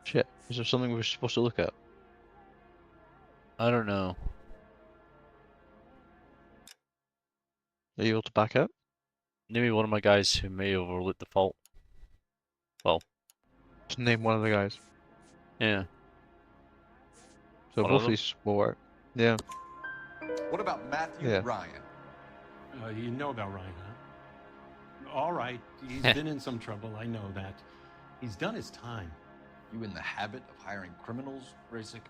Shit. Is there something we're supposed to look at? I don't know. Are you able to back up? Name me one of my guys who may have overlooked the fault. Well, Just name one of the guys. yeah. So One both of of them? these will work. Yeah. What about Matthew Yeah. Ryan? You know about Ryan, huh? All right, he's been in some trouble, I know that. He's done his time. You in the habit of hiring criminals, Rasic?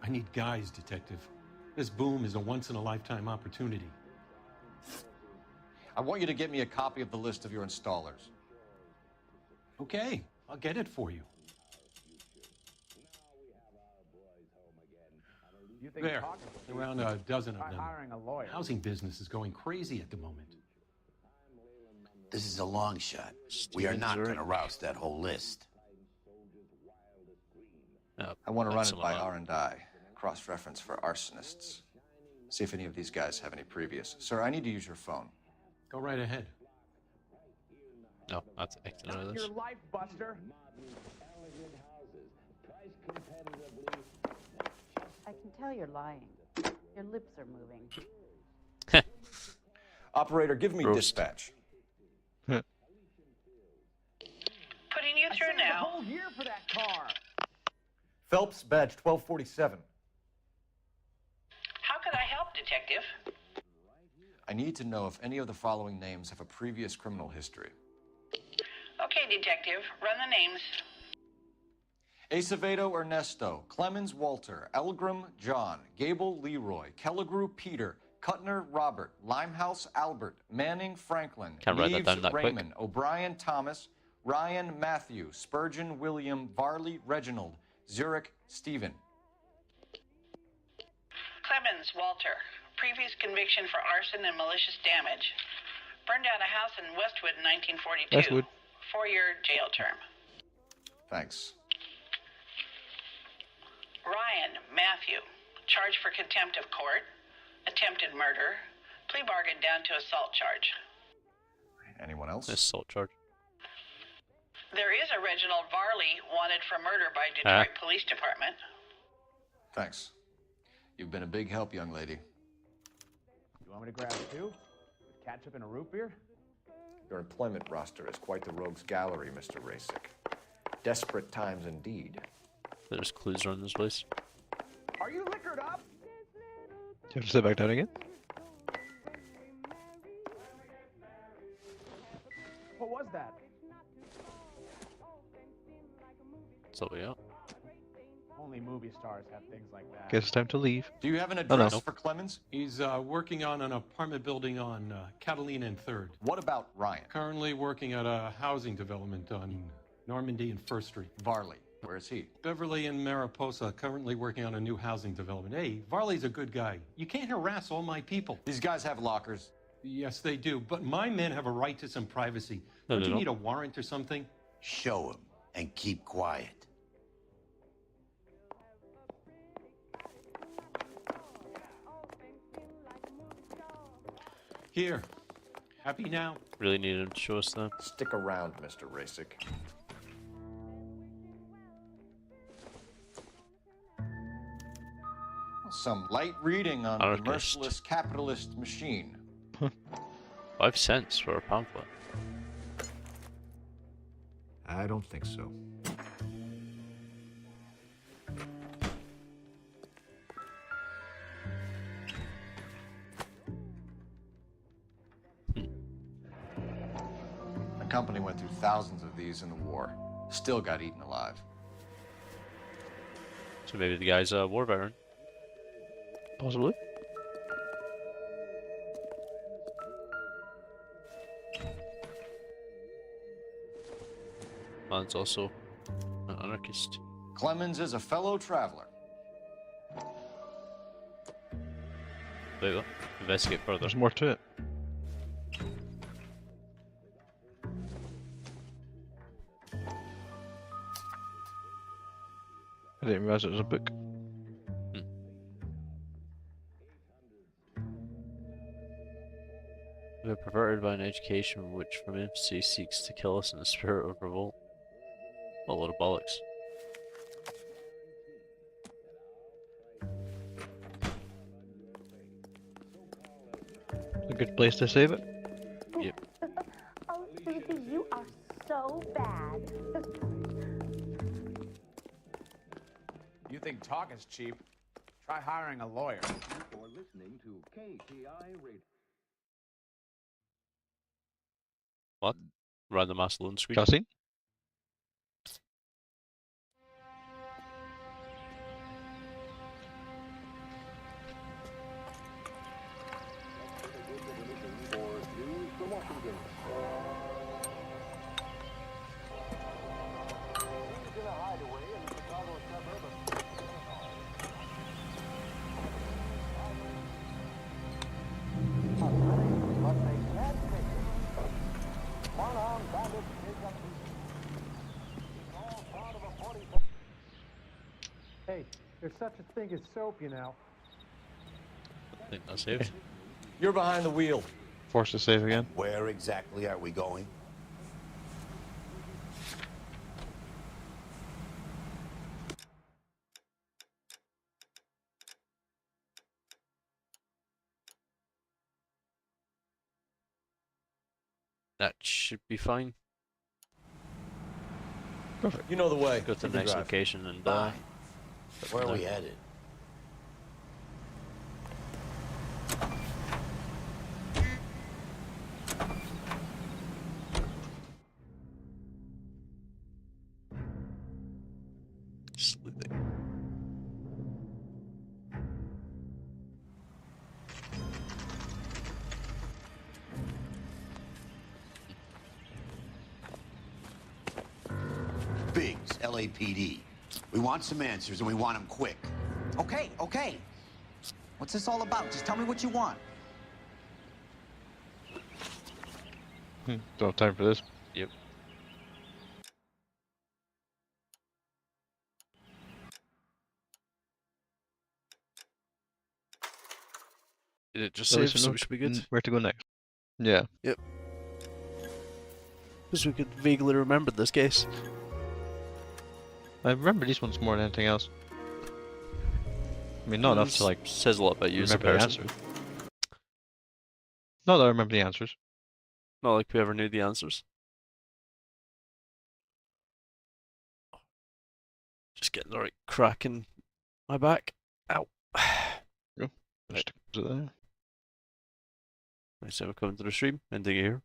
I need guys, Detective. This boom is a once-in-a-lifetime opportunity. I want you to get me a copy of the list of your installers. Okay, I'll get it for you. You think There, talking to you around a dozen of by them. hiring a lawyer. Housing business is going crazy at the moment. This is a long shot. We are not going to roust that whole list. I want to run that's it by a lot. R&I, cross-reference for arsonists. See if any of these guys have any previous. Sir, I need to use your phone. Go right ahead. No, that's acting out of Your this. life, Buster. I can tell you're lying. Your lips are moving. Operator, give me Roast. dispatch. Putting you I through saved a now. whole year for that car. Phelps, badge 1247. How could I help, Detective? I need to know if any of the following names have a previous criminal history. Okay, Detective, run the names. Acevedo Ernesto, Clemens Walter, Elgram John, Gable Leroy, Kelligrew Peter, Kuttner Robert, Limehouse Albert, Manning Franklin, Can't write that Neves down that quick. Raymond, O'Brien Thomas, Ryan Matthew, Spurgeon William, Varley Reginald, Zurich Stephen. Clemens Walter. Previous conviction for arson and malicious damage. Burned down a house in Westwood in 1942. Westwood. 4-year jail term. Thanks. Ryan Matthew. Charged for contempt of court. Attempted murder. Plea bargain down to assault charge. Anyone else? Assault charge. There is a Reginald Varley wanted for murder by Detroit Police Department. Thanks. You've been a big help, young lady. You want me to grab two? With ketchup and a root beer? Your employment roster is quite the rogues gallery, Mr. Rasic. Desperate times indeed. There's clues around this place. Are you liquored up? Do you have to sit back down again? that. So we are. Only movie stars have things like that. Guess it's time to leave. Do you have an Oh, no. address for Clemens? He's working on an apartment building on Catalina and 3rd. What about Ryan? Currently working at a housing development on Normandy and 1st Street. Varley, where is he? Beverly and Mariposa, currently working on a new housing development. Hey, Varley's a good guy. You can't harass all my people. These guys have lockers. Yes, they do, but my men have a right to some privacy. No, Don't they you don't. need a warrant or something? Show him and keep quiet. Here. Happy now? Really needed him to show us that. Stick around, Mr. Rasick. Some light reading on the Anarchist. merciless capitalist machine. 5 cents for a pamphlet. I don't think so. The company went through thousands of these in the war. Still got eaten alive. So maybe the guy's a war veteran. Possibly. Man's also an anarchist. Clemens is a fellow traveler. There you go. Investigate further. There's more to it. I didn't realize it was a book. We are perverted by an education which from infancy seeks to kill us in the spirit of revolt. A load of bollocks. A good place to save it. Yep. Oh, Susie, you are so bad. You think talk is cheap? Try hiring a lawyer. Or listening to KTI Radio. What? Random ass loan screen? Cussing? Hey, there's such a thing as soap, you know. I think that's it. You're behind the wheel. Forced to save again. Where exactly are we going? That should be fine. Perfect. You know the way. Go to the You can next drive. location and Fine. Where are we headed? Sleuthing. Biggs, LAPD. We want some answers and we want them quick. Okay, okay. What's this all about? Just tell me what you want. Don't have time for this. Yep. Did it just At save, least we so know we should be good? where to go next. Yeah. Yep. Because we could vaguely remember this case. I remember these ones more than anything else. I mean, not enough to like says a lot about you as a remember the person. answers. Not that I remember the answers. Not like we ever knew the answers. Just getting the right crack in my back. Ow. Go. Just put it there. Next time we come into the stream, ending it here.